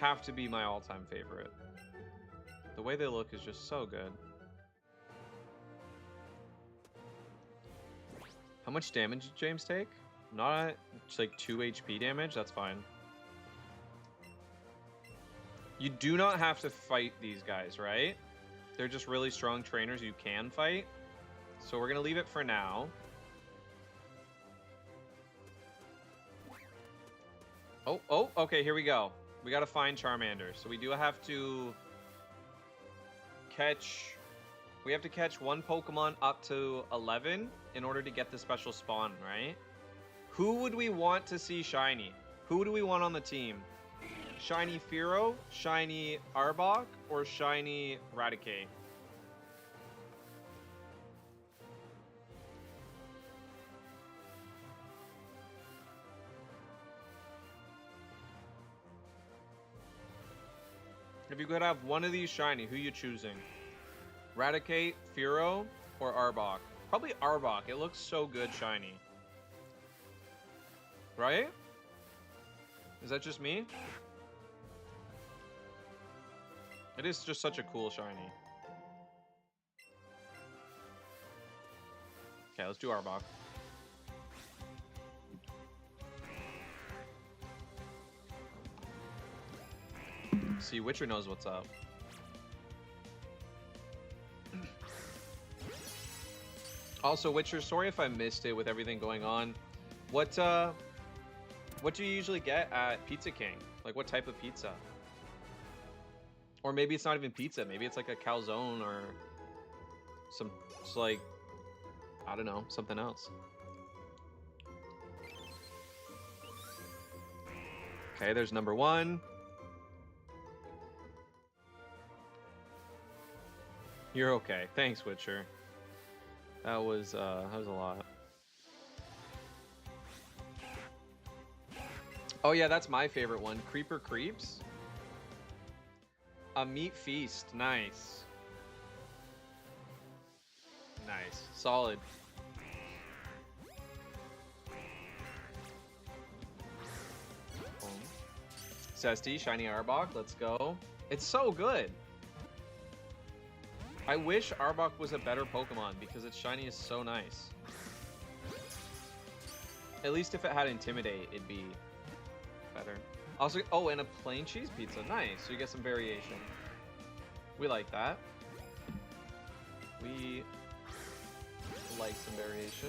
have to be my all-time favorite. The way they look is just so good. How much damage did James take? Not just like 2 HP damage? That's fine. You do not have to fight these guys, right? They're just really strong trainers you can fight. So we're gonna leave it for now. Oh, okay, here we go. We gotta find Charmander. So we do have to catch... We have to catch one Pokemon up to 11 in order to get the special spawn, right? Who would we want to see shiny? Who do we want on the team? Shiny Fearow, shiny Arbok, or shiny Raticate? If you could have one of these shiny, who you choosing? Raticate, Fearow, or Arbok? Probably Arbok. It looks so good shiny. Right? Is that just me? It is just such a cool shiny. Okay, let's do Arbok. See, Witcher knows what's up. Also, Witcher, sorry if I missed it with everything going on. What do you usually get at Pizza King? Like, what type of pizza? Or maybe it's not even pizza. Maybe it's like a calzone or some, it's like, I don't know, something else. Okay, there's number one. You're okay. Thanks, Witcher. That was a lot. Oh yeah, that's my favorite one. Creeper Creeps. A meat feast. Nice. Nice. Solid. Boom. Cesty, shiny Arbok. Let's go. It's so good. I wish Arbok was a better Pokemon because its shiny is so nice. At least if it had Intimidate, it'd be better. Also, oh, and a plain cheese pizza. Nice. So you get some variation. We like that. We like some variation.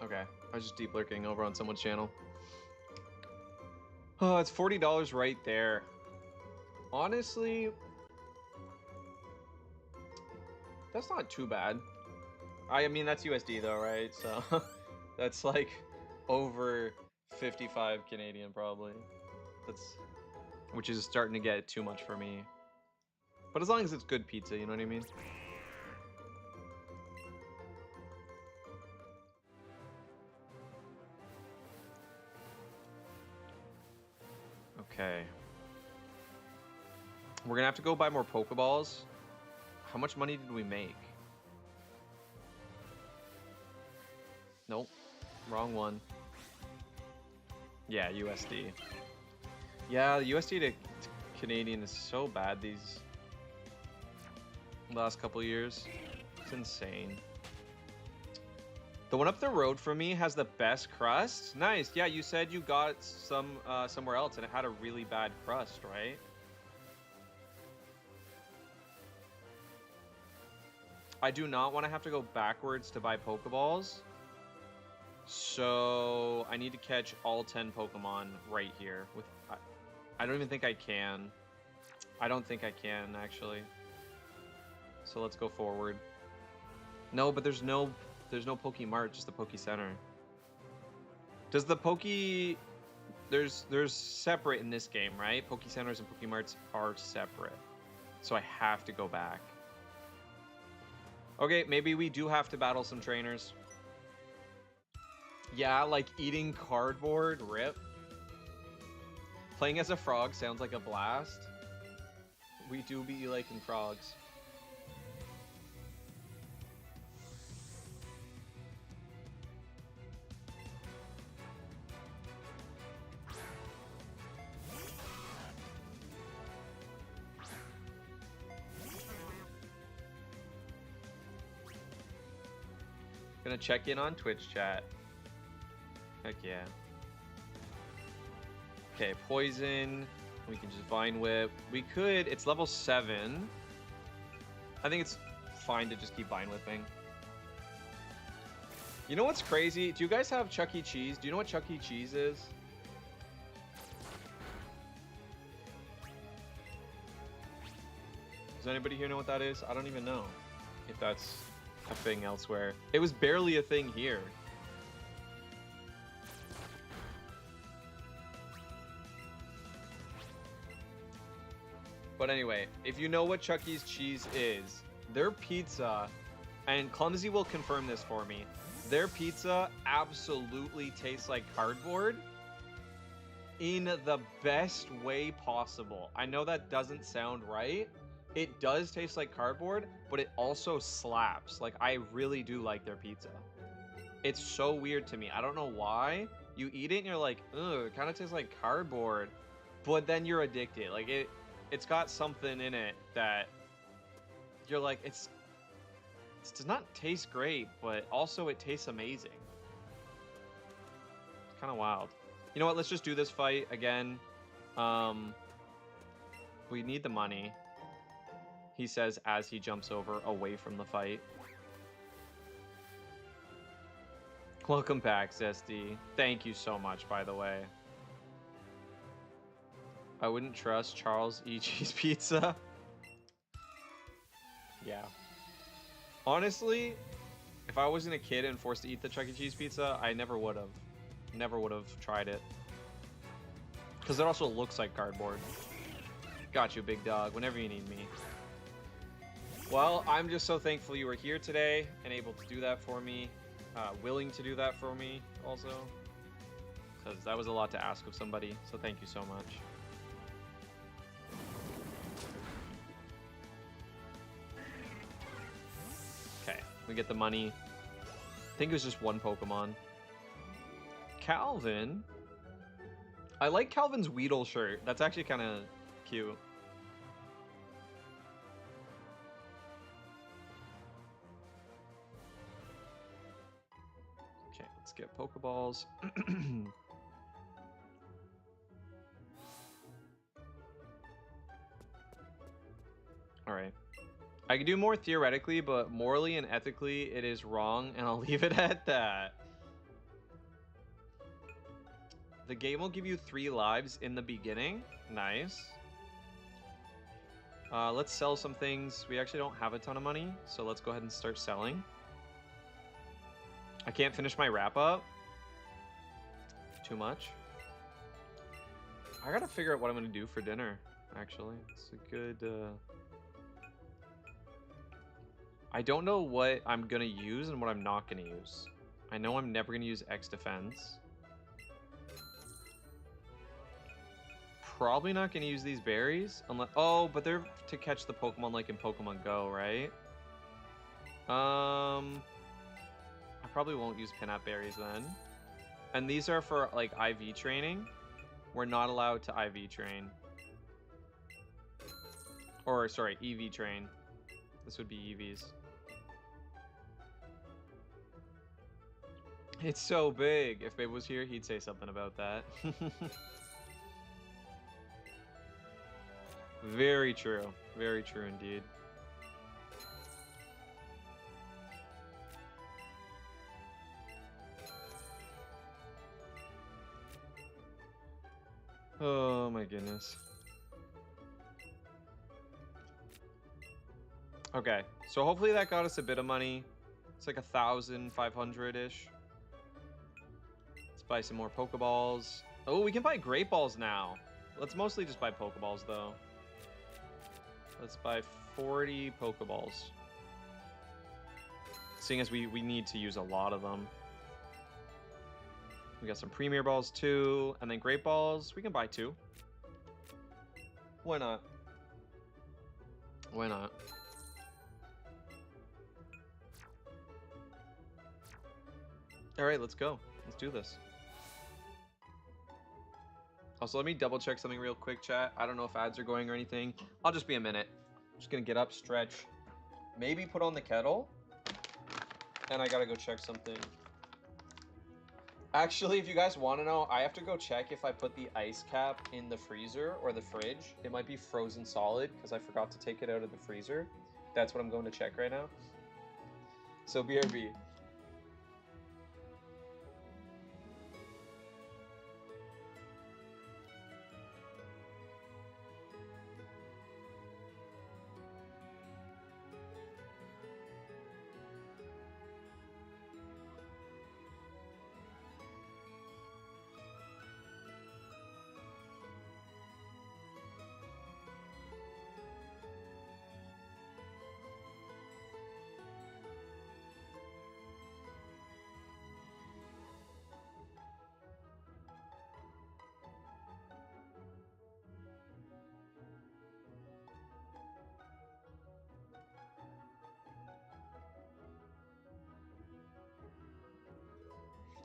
Okay, I was just deep lurking over on someone's channel. Oh, it's $40 right there. Honestly, that's not too bad. I mean, that's USD though, right? So that's like over 55 Canadian probably. That's, which is starting to get too much for me. But as long as it's good pizza, you know what I mean? Okay. We're gonna have to go buy more Pokeballs. How much money did we make? Nope. Wrong one. Yeah, USD. Yeah, USD to Canadian is so bad these last couple years. It's insane. The one up the road from me has the best crust. Nice. Yeah, you said you got some somewhere else and it had a really bad crust, right? I do not want to have to go backwards to buy Pokeballs. So I need to catch all 10 Pokemon right here. With I don't even think I can. I don't think I can, actually. So let's go forward. No, but there's no Pokemart, just the Poke Center. Does the Poke... There's separate in this game, right? Poke Centers and Pokemarts are separate. So I have to go back. Okay, maybe we do have to battle some trainers. Yeah, like eating cardboard, rip. Playing as a frog sounds like a blast. We do be liking frogs. Gonna check in on Twitch chat. Heck yeah. Okay, poison. We can just vine whip. We could. It's level 7. I think it's fine to just keep vine whipping. You know what's crazy? Do you guys have Chuck E. Cheese? Do you know what Chuck E. Cheese is? Does anybody here know what that is? I don't even know if that's a thing elsewhere. It was barely a thing here. But anyway, if you know what Chuck E. Cheese is, their pizza, and Clumsy will confirm this for me, their pizza absolutely tastes like cardboard in the best way possible. I know that doesn't sound right. It does taste like cardboard, but it also slaps. Like, I really do like their pizza. It's so weird to me. I don't know why. You eat it and you're like, ugh, it kind of tastes like cardboard. But then you're addicted. Like, it's got something in it that you're like, it does not taste great, but also it tastes amazing. It's kind of wild. You know what? Let's just do this fight again. We need the money. He says as he jumps over away from the fight. Welcome back, Zesty. Thank you so much, by the way. I wouldn't trust Charles E. Cheese Pizza. Yeah. Honestly, if I wasn't a kid and forced to eat the Chuck E. Cheese pizza, I never would have. Never would have tried it. Because it also looks like cardboard. Got you, big dog, whenever you need me. Well, I'm just so thankful you were here today and able to do that for me. Willing to do that for me, also. Because that was a lot to ask of somebody, so thank you so much. Okay, we get the money. I think it was just one Pokemon. Calvin. I like Calvin's Weedle shirt. That's actually kind of cute. Okay, let's get Pokeballs. All right. I could do more theoretically, but morally and ethically, it is wrong, and I'll leave it at that. The game will give you 3 lives in the beginning. Nice. Let's sell some things. We actually don't have a ton of money, so let's go ahead and start selling. I can't finish my wrap up. Too much. I gotta figure out what I'm gonna do for dinner, actually. It's a good... I don't know what I'm gonna use and what I'm not gonna use. I know I'm never gonna use X defense. Probably not gonna use these berries unless... Oh, but they're to catch the Pokemon like in Pokemon Go, right? I probably won't use Pinap berries then. And these are for like IV training. We're not allowed to IV train. Or sorry, EV train. This would be EVs. It's so big. If Babe was here, he'd say something about that. Very true. Very true indeed. Oh my goodness. Okay, so hopefully that got us a bit of money. It's like 1,500-ish. Let's buy some more Pokeballs. Oh, we can buy Great Balls now. Let's mostly just buy Pokeballs, though. Let's buy 40 Pokeballs. Seeing as we need to use a lot of them. We got some Premier Balls, too. And then Great Balls, we can buy 2. Why not? Why not? All right, let's go. Let's do this. Also, let me double check something real quick, chat. I don't know if ads are going or anything. I'll just be a minute. Just gonna get up, stretch, maybe put on the kettle, and I gotta go check something. Actually, if you guys want to know, I have to go check if I put the ice cap in the freezer or the fridge. It might be frozen solid because I forgot to take it out of the freezer. That's what I'm going to check right now. So BRB.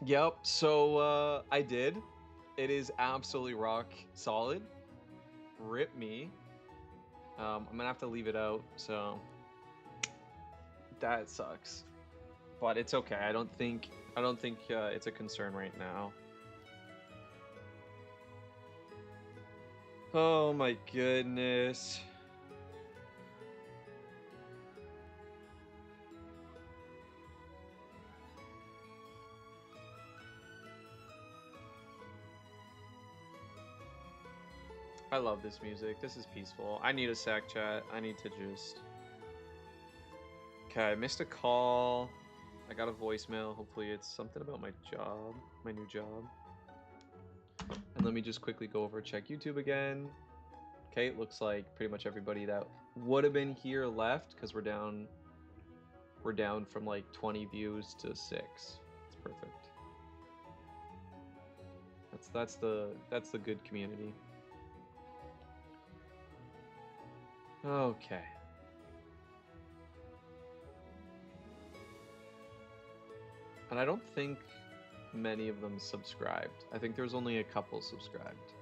Yep, so I did. It is absolutely rock solid. Rip me. I'm gonna have to leave it out, so that sucks. But it's okay. I don't think it's a concern right now. Oh my goodness. I love this music. This is peaceful. I need a sec, chat. I need to just... Okay, I missed a call. I got a voicemail. Hopefully it's something about my job. My new job. And let me just quickly go over check YouTube again. Okay, it looks like pretty much everybody that would have been here left because we're down from like 20 views to 6. It's perfect. That's the good community. Okay. And I don't think many of them subscribed. I think there's only a couple subscribed.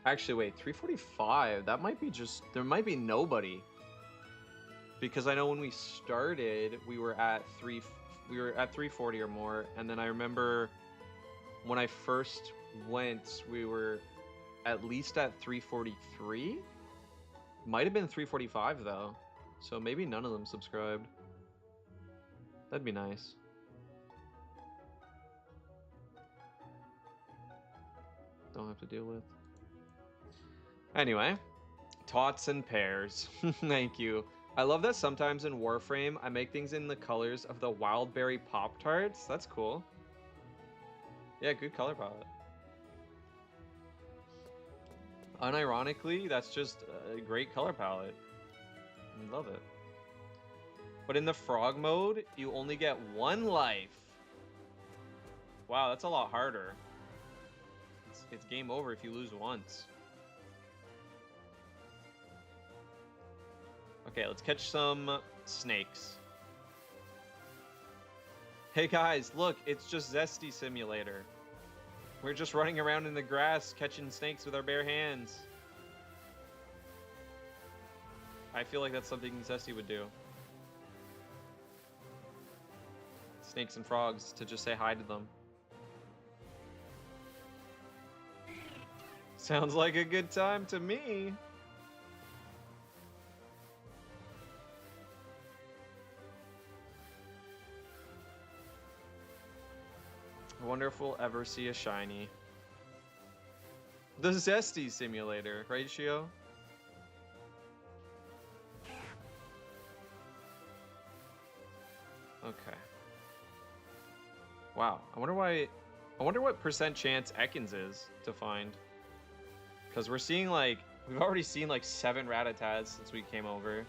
Actually, wait, 345. That might be just... There might be nobody. Because I know when we started, we were at 340 or more, and then I remember when I first went, we were at least at 343. Might have been 345 though, so maybe none of them subscribed. That'd be nice. Don't have to deal with. Anyway, tots and pears. Thank you. I love that sometimes in Warframe I make things in the colors of the Wildberry Pop-Tarts. That's cool. Yeah, good color palette. Unironically, that's just a great color palette. I love it. But in the frog mode, you only get 1 life. Wow, that's a lot harder. It's game over if you lose once. Okay, let's catch some snakes. Hey guys, look, it's just Zesty Simulator. We're just running around in the grass catching snakes with our bare hands. I feel like that's something Zesty would do. Snakes and frogs, to just say hi to them. Sounds like a good time to me. I wonder if we'll ever see a shiny. The Zesty Simulator, right, Shio? Okay. Wow. I wonder what percent chance Ekans is to find. Because we're seeing like, we've already seen like 7 Rattatas since we came over.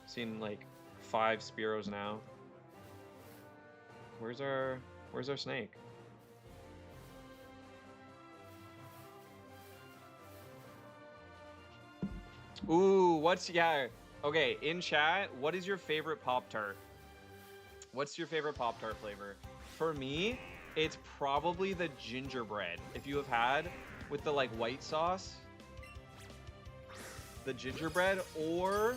Seen like 5 Spearows now. Where's our snake? Ooh, what's yeah? Okay, in chat, what is your favorite Pop Tart? What's your favorite Pop Tart flavor? For me, it's probably the gingerbread. If you have had with the like white sauce, the gingerbread, or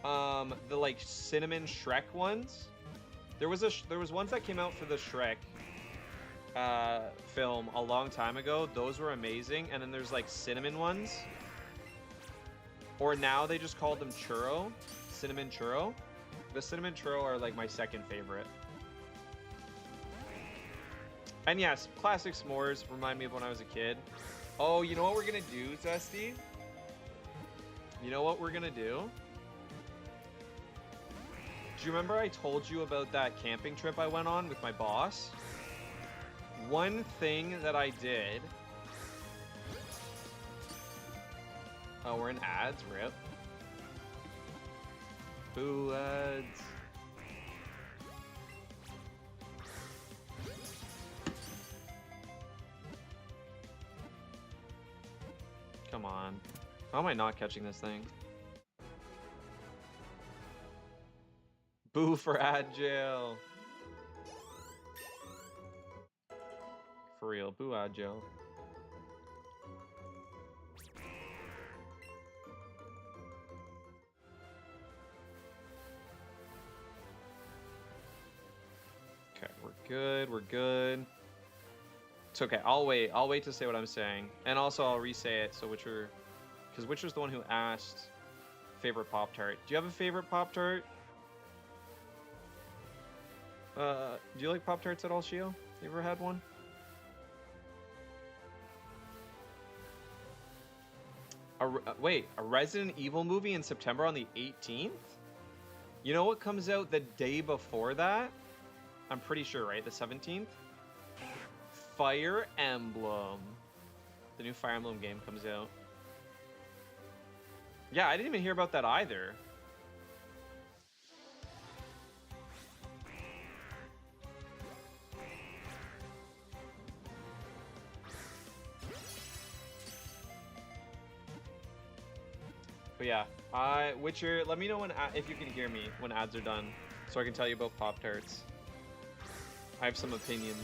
the like cinnamon Shrek ones. There was ones that came out for the Shrek film a long time ago. Those were amazing. And then there's like cinnamon ones. Or now they just call them churro, cinnamon churro. The cinnamon churro are like my second favorite. And yes, classic s'mores remind me of when I was a kid. Oh, you know what we're gonna do, Zesty? You know what we're gonna do? Do you remember I told you about that camping trip I went on with my boss? One thing that I did... Oh, we're in ads, rip. Boo ads. Come on. How am I not catching this thing? Boo for ad jail. For real, boo ad jail. Okay, we're good, we're good. It's okay, I'll wait to say what I'm saying. And also I'll re-say it, so Witcher, because Witcher's the one who asked favorite Pop-Tart. Do you have a favorite Pop-Tart? Do you like Pop-Tarts at all, Shio? You ever had one? Wait, a Resident Evil movie in September on the 18th? You know what comes out the day before that? I'm pretty sure, right? The 17th? Fire Emblem. The new Fire Emblem game comes out. Yeah, I didn't even hear about that either. But yeah, Witcher, let me know when if you can hear me when ads are done, so I can tell you about Pop-Tarts. I have some opinions.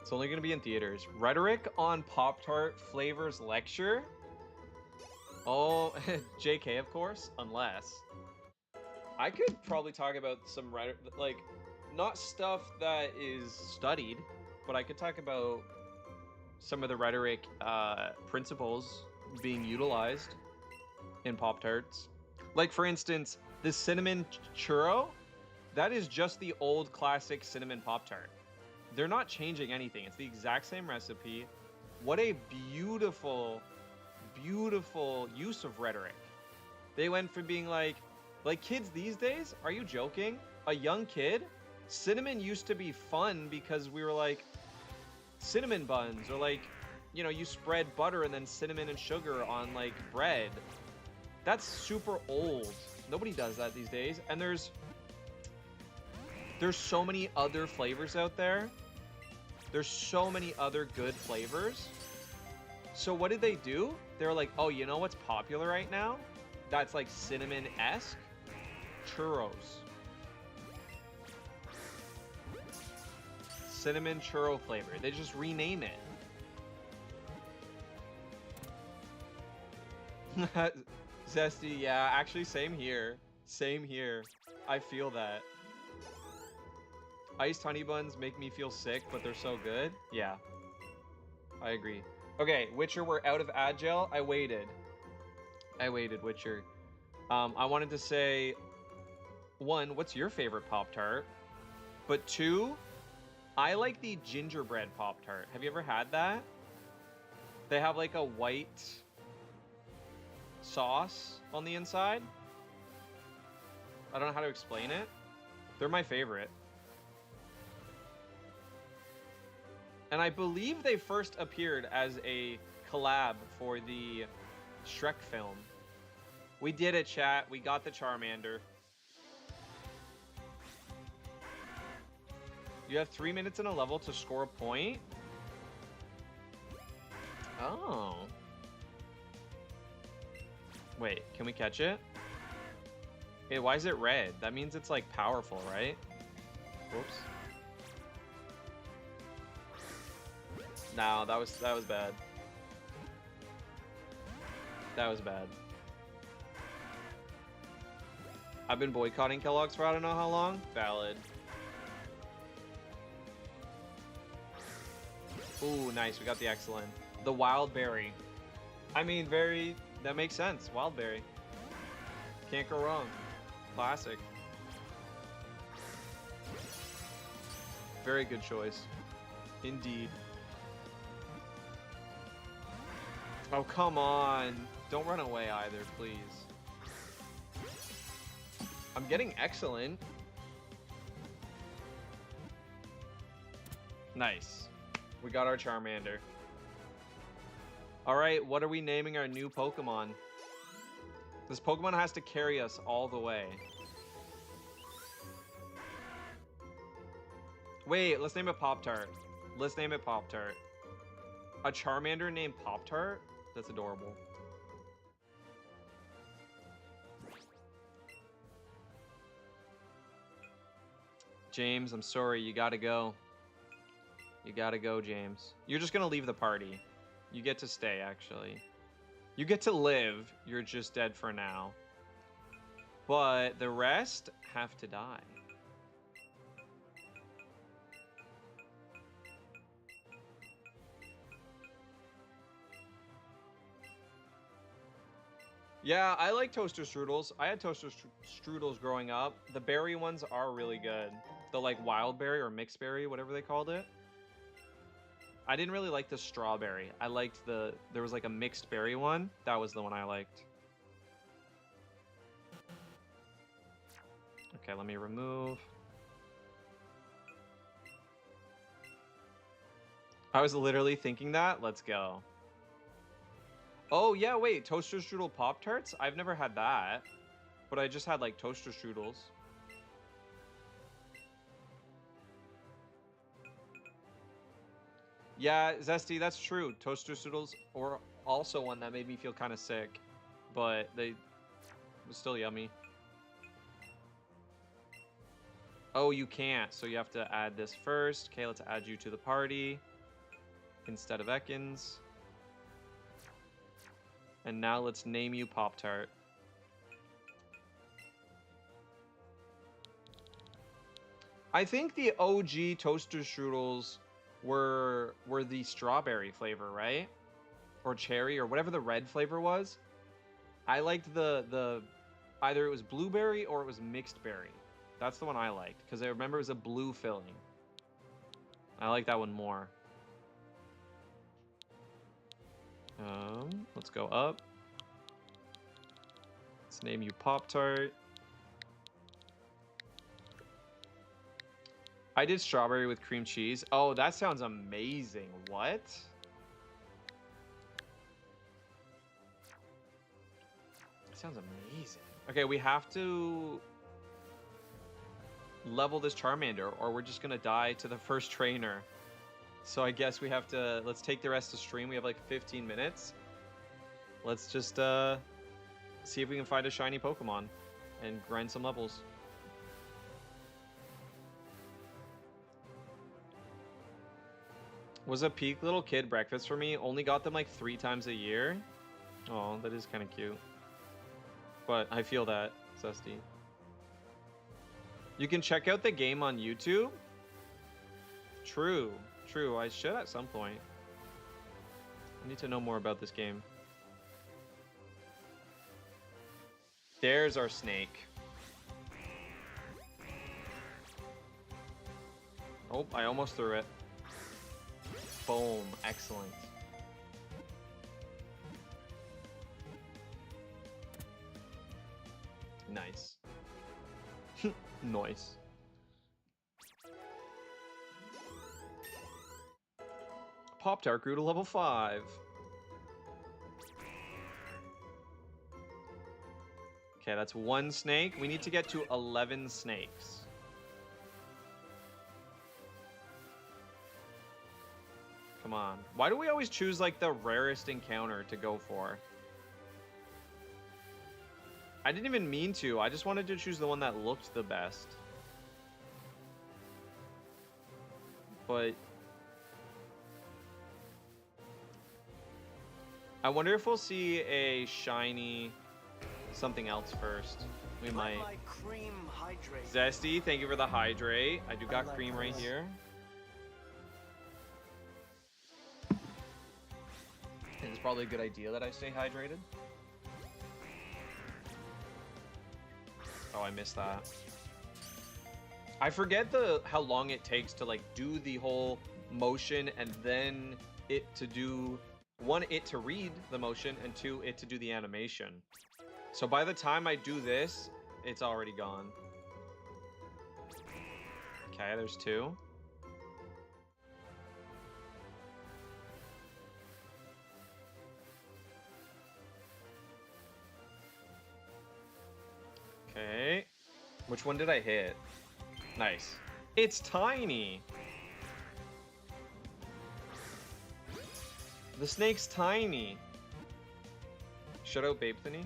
It's only going to be in theaters. Rhetoric on Pop-Tart flavors lecture? Oh, JK, of course, unless. I could probably talk about some rhetoric, like, not stuff that is studied, but I could talk about some of the rhetoric principles being utilized in Pop-Tarts. Like, for instance, the cinnamon churro, that is just the old classic cinnamon Pop-Tart. They're not changing anything. It's the exact same recipe. What a beautiful, beautiful use of rhetoric. They went from being like kids these days, are you joking? A young kid? Cinnamon used to be fun because we were like, cinnamon buns, or like, you know, you spread butter and then cinnamon and sugar on like bread. That's super old. Nobody does that these days. And there's so many other flavors out there. There's so many other good flavors. So what did they do? They were like, oh, you know what's popular right now? That's like cinnamon-esque? Churros. Cinnamon churro flavor. They just rename it. Zesty, yeah, actually same here. Same here. I feel that. Iced honey buns make me feel sick, but they're so good. Yeah, I agree. Okay, Witcher, we're out of Agile. I waited, Witcher. I wanted to say, one, what's your favorite Pop-Tart? But two, I like the gingerbread Pop-Tart. Have you ever had that? They have like a white sauce on the inside. I don't know how to explain it. They're my favorite. And I believe they first appeared as a collab for the Shrek film. We did it, chat. We got the Charmander. You have 3 minutes in a level to score a point? Oh. Wait, can we catch it? Hey, why is it red? That means it's like powerful, right? Whoops. No, that was bad. That was bad. I've been boycotting Kellogg's for I don't know how long. Valid. Ooh, nice. We got the excellent. The wild berry. I mean, that makes sense. Wild berry. Can't go wrong. Classic. Very good choice. Indeed. Oh, come on. Don't run away either, please. I'm getting excellent. Nice. We got our Charmander. Alright, what are we naming our new Pokemon? This Pokemon has to carry us all the way. Wait, let's name it Pop-Tart. Let's name it Pop-Tart. A Charmander named Pop-Tart? That's adorable. James, I'm sorry, you gotta go. You gotta go, James. You're just gonna leave the party. You get to stay, actually. You get to live. You're just dead for now. But the rest have to die. Yeah, I like toaster strudels. I had toaster strudels growing up. The berry ones are really good. The like wild berry or mixed berry, whatever they called it. I didn't really like the strawberry. I liked there was like a mixed berry one. That was the one I liked. Okay, let me remove. I was literally thinking that. Let's go. Oh, yeah, wait. Toaster strudel Pop-Tarts? I've never had that. But I just had, like, toaster strudels. Yeah, Zesty, that's true. Toaster strudels were also one that made me feel kind of sick. But it was still yummy. Oh, you can't. So you have to add this first. Okay, let's add you to the party. Instead of Ekans. And now let's name you Pop-Tart. I think the OG toaster strudels were the strawberry flavor, right? Or cherry or whatever the red flavor was. I liked the either it was blueberry or it was mixed berry. That's the one I liked because I remember it was a blue filling. I like that one more. Let's go up. Let's name you Pop-Tart. I did strawberry with cream cheese. Oh, that sounds amazing. What? That sounds amazing. Okay, we have to level this Charmander or we're just gonna die to the first trainer. So I guess we have to, let's take the rest of the stream. We have like 15 minutes. Let's just see if we can find a shiny Pokemon and grind some levels. Was a peak little kid breakfast for me. Only got them like 3 times a year. Oh, that is kind of cute. But I feel that, Zesty. You can check out the game on YouTube. True. True, I should at some point. I need to know more about this game. There's our snake. Oh, I almost threw it. Boom, excellent. Nice. Nice. Pop-Tart grew to level 5. Okay, that's 1 snake. We need to get to 11 snakes. Come on. Why do we always choose, like, the rarest encounter to go for? I didn't even mean to. I just wanted to choose the one that looked the best. But I wonder if we'll see a shiny something else first. We might. Like cream hydrate. Zesty, thank you for the hydrate. I do got like cream right this. here. And it's probably a good idea that I stay hydrated. Oh, I missed that. I forget how long it takes to like do the whole motion and then it to do it to read the motion and 2 it to do the animation. So by the time I do this, it's already gone. Okay, there's 2. Okay. Which one did I hit? Nice. It's tiny. The snake's tiny. Shout out Babe Thinny.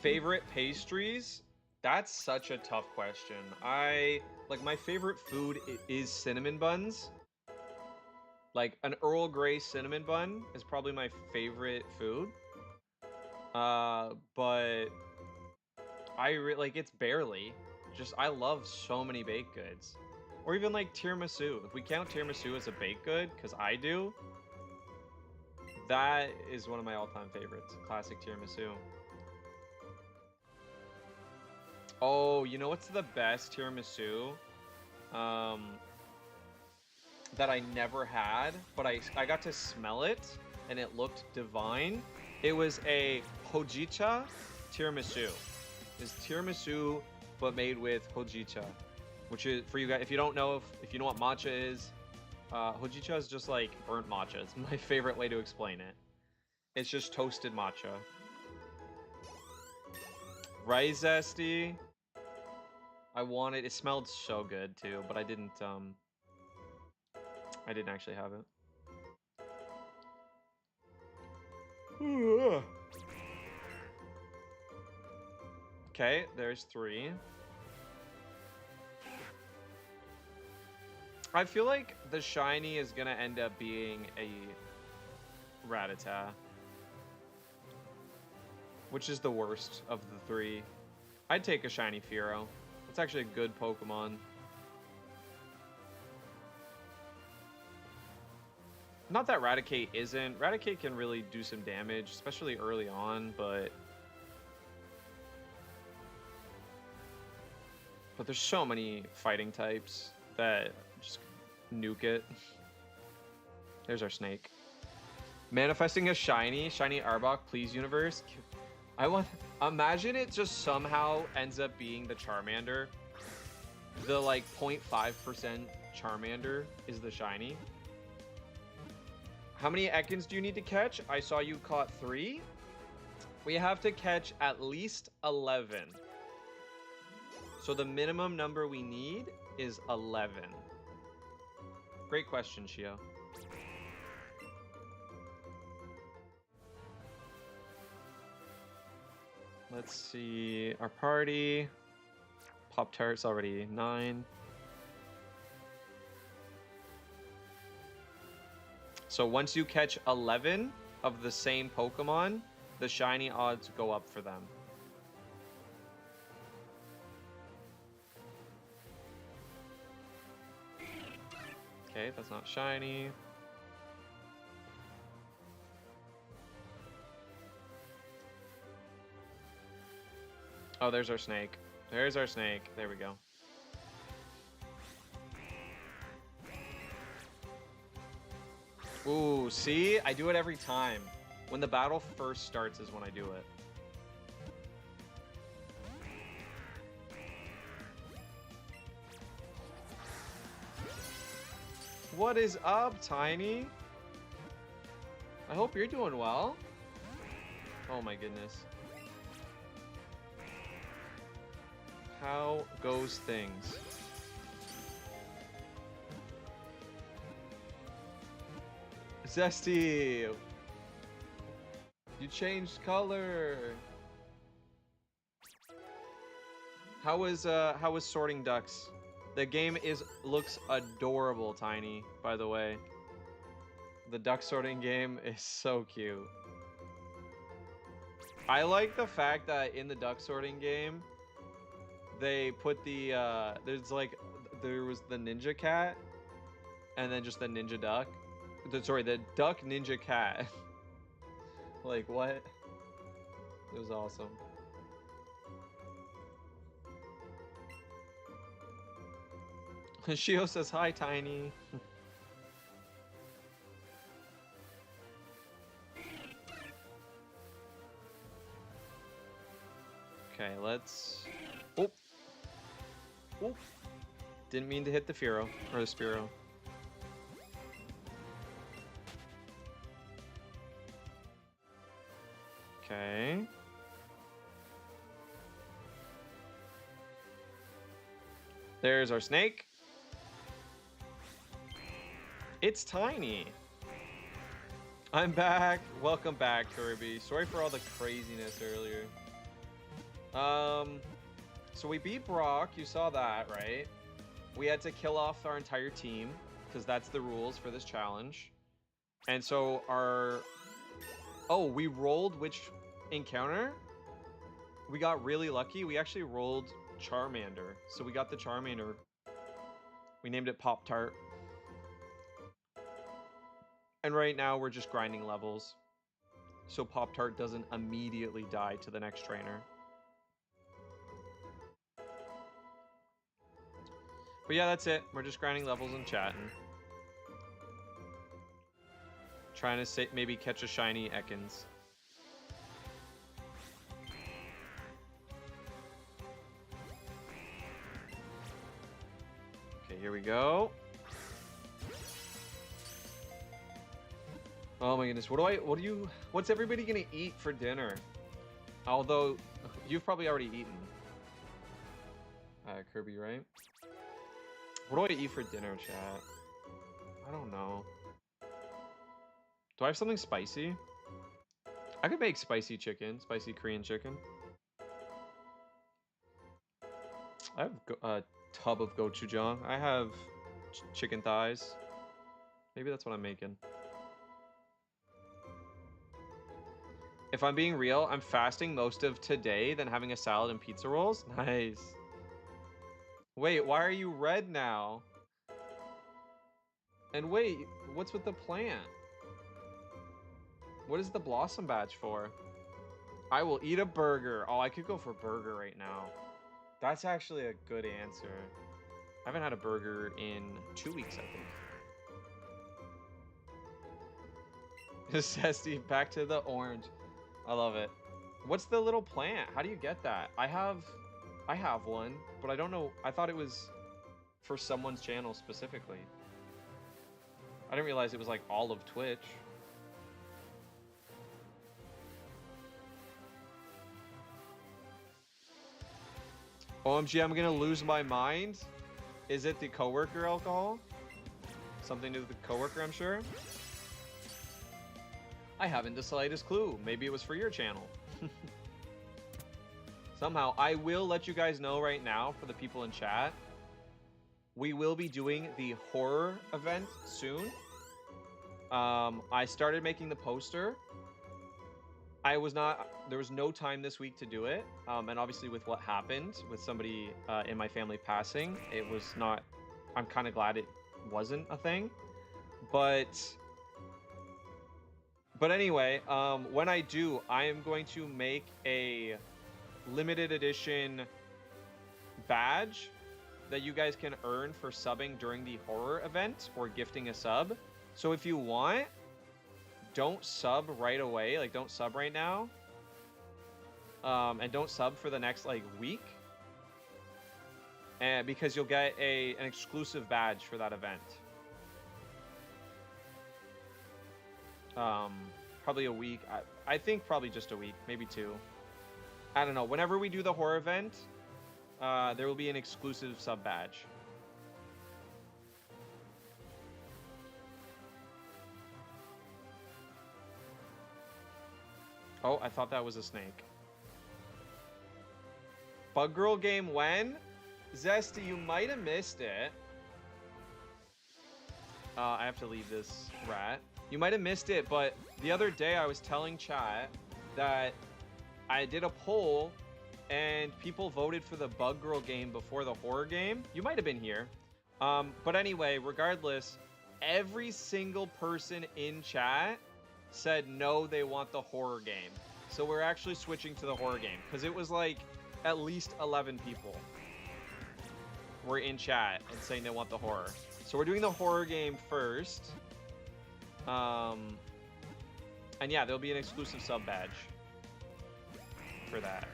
Favorite pastries? That's such a tough question. My favorite food is cinnamon buns. Like an Earl Grey cinnamon bun is probably my favorite food. But it's barely. Just I love so many baked goods. Or even like tiramisu. If we count tiramisu as a baked good, because I do, that is one of my all-time favorites. Classic tiramisu. Oh, you know what's the best tiramisu? That I never had, but I got to smell it and it looked divine. It was a hojicha tiramisu. It's tiramisu but made with hojicha, which is, for you guys, if you don't know, if you know what matcha is, hojicha is just like burnt matcha. It's my favorite way to explain it. It's just toasted matcha. Rice zesty. It smelled so good too, but I didn't actually have it. Okay, there's 3. I feel like the shiny is gonna end up being a Rattata, which is the worst of the 3. I'd take a shiny Fearow. It's actually a good Pokemon. Not that Raticate isn't. Raticate can really do some damage, especially early on, but there's so many fighting types that just nuke it. There's our snake. Manifesting a shiny Arbok, please, universe. Imagine it just somehow ends up being the Charmander. The like 0.5% Charmander is the shiny. How many Ekans do you need to catch? I saw you caught 3. We have to catch at least 11. So the minimum number we need is 11. Great question, Shio. Let's see our party. Pop-Tart's already 9. So once you catch 11 of the same Pokemon, the shiny odds go up for them. Okay, that's not shiny. Oh, there's our snake. There's our snake. There we go. Ooh, see? I do it every time. When the battle first starts is when I do it. What is up, Tiny? I hope you're doing well. Oh my goodness. How goes things? Zesty! You changed color. How was Sorting Ducks? The game looks adorable, Tiny, by the way. The duck sorting game is so cute. I like the fact that in the duck sorting game, they put the there was the ninja cat and then just the ninja duck. The duck ninja cat. Like what? It was awesome. Shio says hi, Tiny. Okay, let's. Oh. Oh. Didn't mean to hit the Firo or the Spearow. Okay. There's our snake. It's Tiny. I'm back. Welcome back, Kirby. Sorry for all the craziness earlier. So we beat Brock. You saw that, right? We had to kill off our entire team because that's the rules for this challenge. And so we rolled which encounter? We got really lucky. We actually rolled Charmander. So we got the Charmander. We named it Pop-Tart. And right now we're just grinding levels. So Pop-Tart doesn't immediately die to the next trainer. But yeah, that's it. We're just grinding levels and chatting. Trying to maybe catch a shiny Ekans. Okay, here we go. Oh my goodness, what's everybody gonna eat for dinner? Although, you've probably already eaten. Kirby, right? What do I eat for dinner, chat? I don't know. Do I have something spicy? I could make spicy chicken, spicy Korean chicken. I have a tub of gochujang. I have chicken thighs. Maybe that's what I'm making. If I'm being real, I'm fasting most of today, then having a salad and pizza rolls. Nice. Wait, why are you red now? And wait, what's with the plant? What is the blossom badge for? I will eat a burger. Oh, I could go for burger right now. That's actually a good answer. I haven't had a burger in 2 weeks, I think. Zesty, back to the orange. I love it. What's the little plant? How do you get that? I have one, but I don't know. I thought it was for someone's channel specifically. I didn't realize it was like all of Twitch. OMG, I'm gonna lose my mind. Is it the coworker alcohol? Something to do with the coworker, I'm sure. I haven't the slightest clue. Maybe it was for your channel. Somehow, I will let you guys know right now for the people in chat. We will be doing the horror event soon. I started making the poster. There was no time this week to do it. And obviously with what happened with somebody in my family passing, it was not, I'm kind of glad it wasn't a thing. But anyway, when I do, I am going to make a limited edition badge that you guys can earn for subbing during the horror event or gifting a sub. So if you want, don't sub right away. Like, don't sub right now. And don't sub for the next, like, week. And because you'll get an exclusive badge for that event. Probably a week. I think probably just a week, maybe 2. I don't know. Whenever we do the horror event, there will be an exclusive sub badge. Oh, I thought that was a snake. Bug Girl game when? Zesty, you might have missed it. I have to leave this rat. You might have missed it, but the other day I was telling chat that I did a poll and people voted for the Bug Girl game before the horror game. You might have been here. But anyway, regardless, every single person in chat said no, they want the horror game. So we're actually switching to the horror game because it was like at least 11 people were in chat and saying they want the horror. So we're doing the horror game first. And yeah, there'll be an exclusive sub badge for that.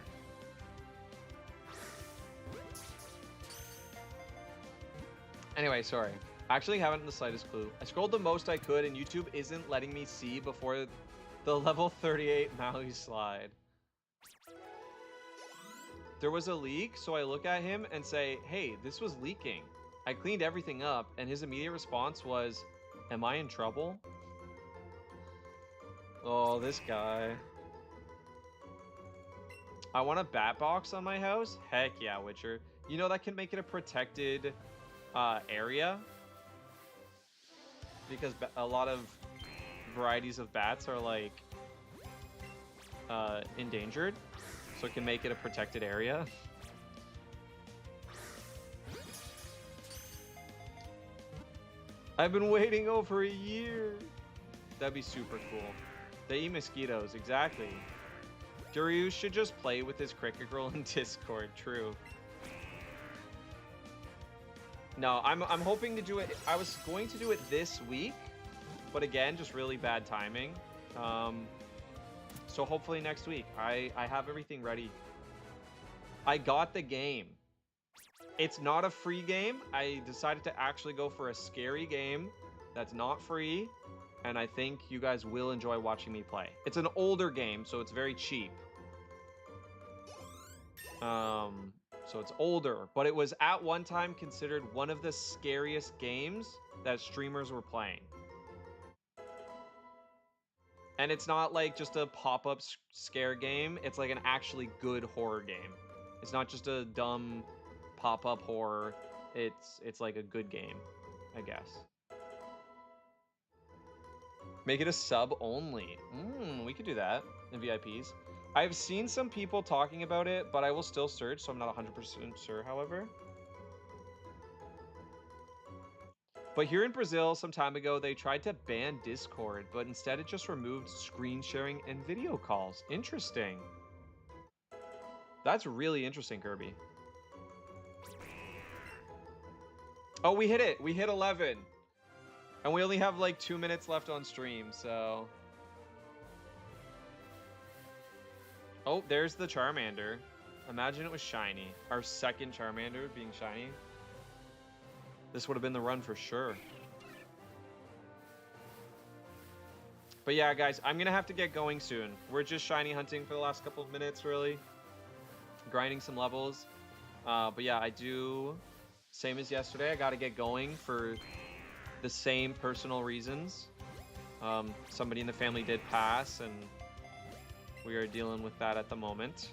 Anyway, sorry. I actually haven't the slightest clue. I scrolled the most I could and YouTube isn't letting me see before the level 38 Maui slide. There was a leak, so I look at him and say, hey, this was leaking. I cleaned everything up, and his immediate response was, am I in trouble? Oh, this guy. I want a bat box on my house? Heck yeah, Witcher. You know, that can make it a protected area. Because a lot of varieties of bats are, like, endangered. So it can make it a protected area. I've been waiting over a year. That'd be super cool. They eat mosquitoes, exactly. Darius should just play with his cricket girl in Discord, true. No, I'm hoping to do it. I was going to do it this week, but again, just really bad timing. So hopefully next week. I have everything ready. I got the game. It's not a free game. I decided to actually go for a scary game that's not free, and I think you guys will enjoy watching me play. It's an older game, so it's very cheap. So it's older, but it was at one time considered one of the scariest games that streamers were playing. And it's not like just a pop-up scare game. It's like an actually good horror game. It's not just a dumb pop-up horror. It's like a good game, I guess. Make it a sub only. We could do that in VIPs. I've seen some people talking about it, but I will still search, so I'm not 100% sure, however. But here in Brazil, some time ago, they tried to ban Discord, but instead it just removed screen sharing and video calls. Interesting. That's really interesting, Kirby. Oh, we hit it. We hit 11. And we only have like 2 minutes left on stream, so... Oh, there's the Charmander. Imagine it was shiny. Our second Charmander being shiny. This would have been the run for sure. But yeah, guys, I'm going to have to get going soon. We're just shiny hunting for the last couple of minutes, really. Grinding some levels. But yeah, I do... Same as yesterday, I got to get going for the same personal reasons. Somebody in the family did pass, and we are dealing with that at the moment.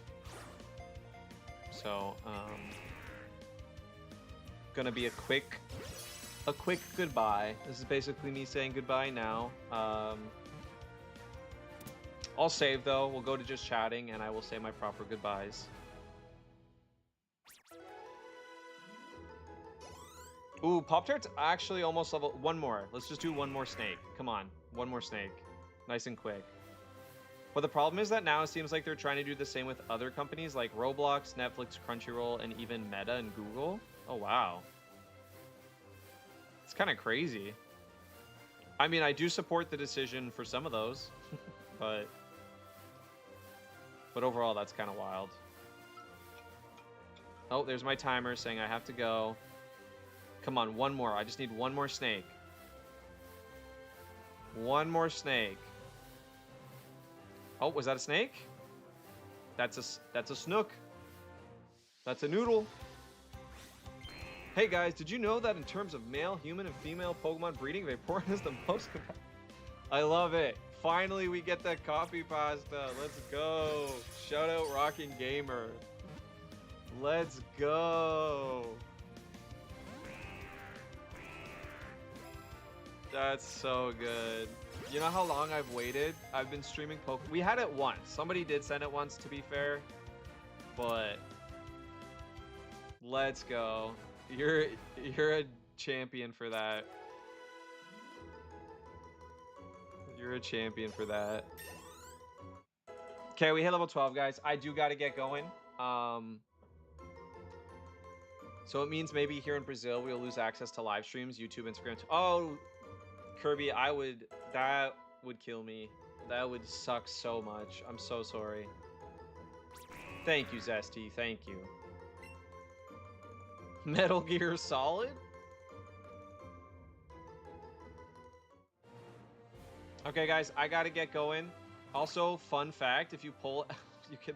So, gonna be a quick goodbye. This is basically me saying goodbye now. I'll save though. We'll go to just chatting, and I will say my proper goodbyes. Ooh, Pop-Tart's actually almost level... One more. Let's just do one more snake. Come on. One more snake. Nice and quick. But the problem is that now it seems like they're trying to do the same with other companies like Roblox, Netflix, Crunchyroll, and even Meta and Google. Oh, wow. It's kind of crazy. I mean, I do support the decision for some of those. but overall, that's kind of wild. Oh, there's my timer saying I have to go. Come on, one more. I just need one more snake. One more snake. Oh, was that a snake? That's a snook. That's a noodle. Hey guys, did you know that in terms of male, human, and female Pokemon breeding, Vaporeon is the most compatible? I love it. Finally, we get that copy pasta. Let's go. Shout out Rockin' Gamer. Let's go. That's so good. You know how long I've waited? I've been streaming Pokemon. We had it once. Somebody did send it once, to be fair. But let's go. You're a champion for that. You're a champion for that. Okay, we hit level 12, guys. I do got to get going. So it means maybe here in Brazil we'll lose access to live streams, YouTube, Instagram. Oh, Kirby, that would kill me. That would suck so much. I'm so sorry. Thank you, Zesty. Thank you. Metal Gear Solid? Okay, guys, I gotta get going. Also, fun fact, if you pull, you can...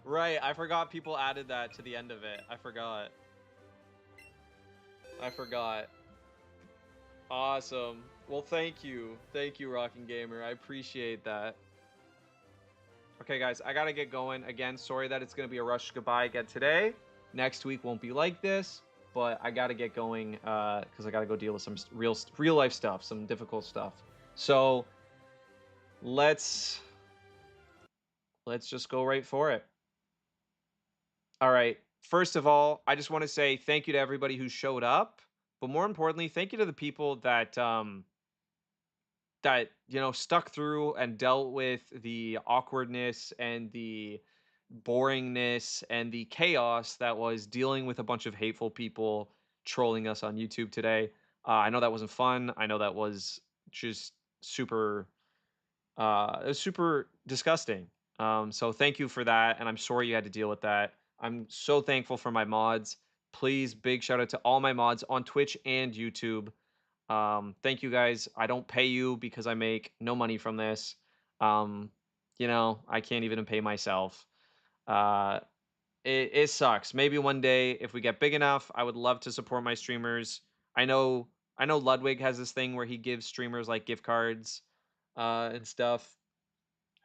Right, I forgot people added that to the end of it. I forgot. Awesome. Well, thank you. Thank you, Rockin' Gamer. I appreciate that. Okay, guys, I gotta get going. Again, sorry that it's gonna be a rush goodbye again today. Next week won't be like this, but I gotta get going because I gotta go deal with some real life stuff, some difficult stuff. So let's just go right for it. All right. First of all, I just want to say thank you to everybody who showed up, but more importantly, thank you to the people that stuck through and dealt with the awkwardness and the boringness and the chaos that was dealing with a bunch of hateful people trolling us on YouTube today. I know that wasn't fun. I know that was just super it was super disgusting. So thank you for that, and I'm sorry you had to deal with that. I'm so thankful for my mods. Please, big shout out to all my mods on Twitch and YouTube. Thank you guys. I don't pay you because I make no money from this. I can't even pay myself. It sucks. Maybe one day if we get big enough, I would love to support my streamers. I know Ludwig has this thing where he gives streamers like gift cards and stuff.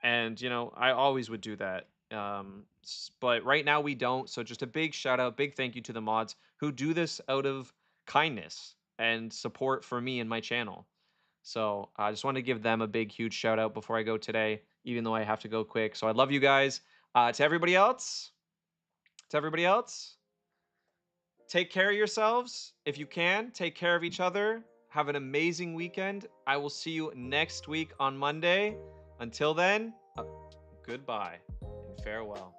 And I always would do that. But right now we don't. So just a big shout out, big thank you to the mods who do this out of kindness and support for me and my channel. So I just want to give them a big, huge shout out before I go today, even though I have to go quick. So I love you guys. To everybody else, take care of yourselves. If you can, take care of each other. Have an amazing weekend. I will see you next week on Monday. Until then, goodbye and farewell.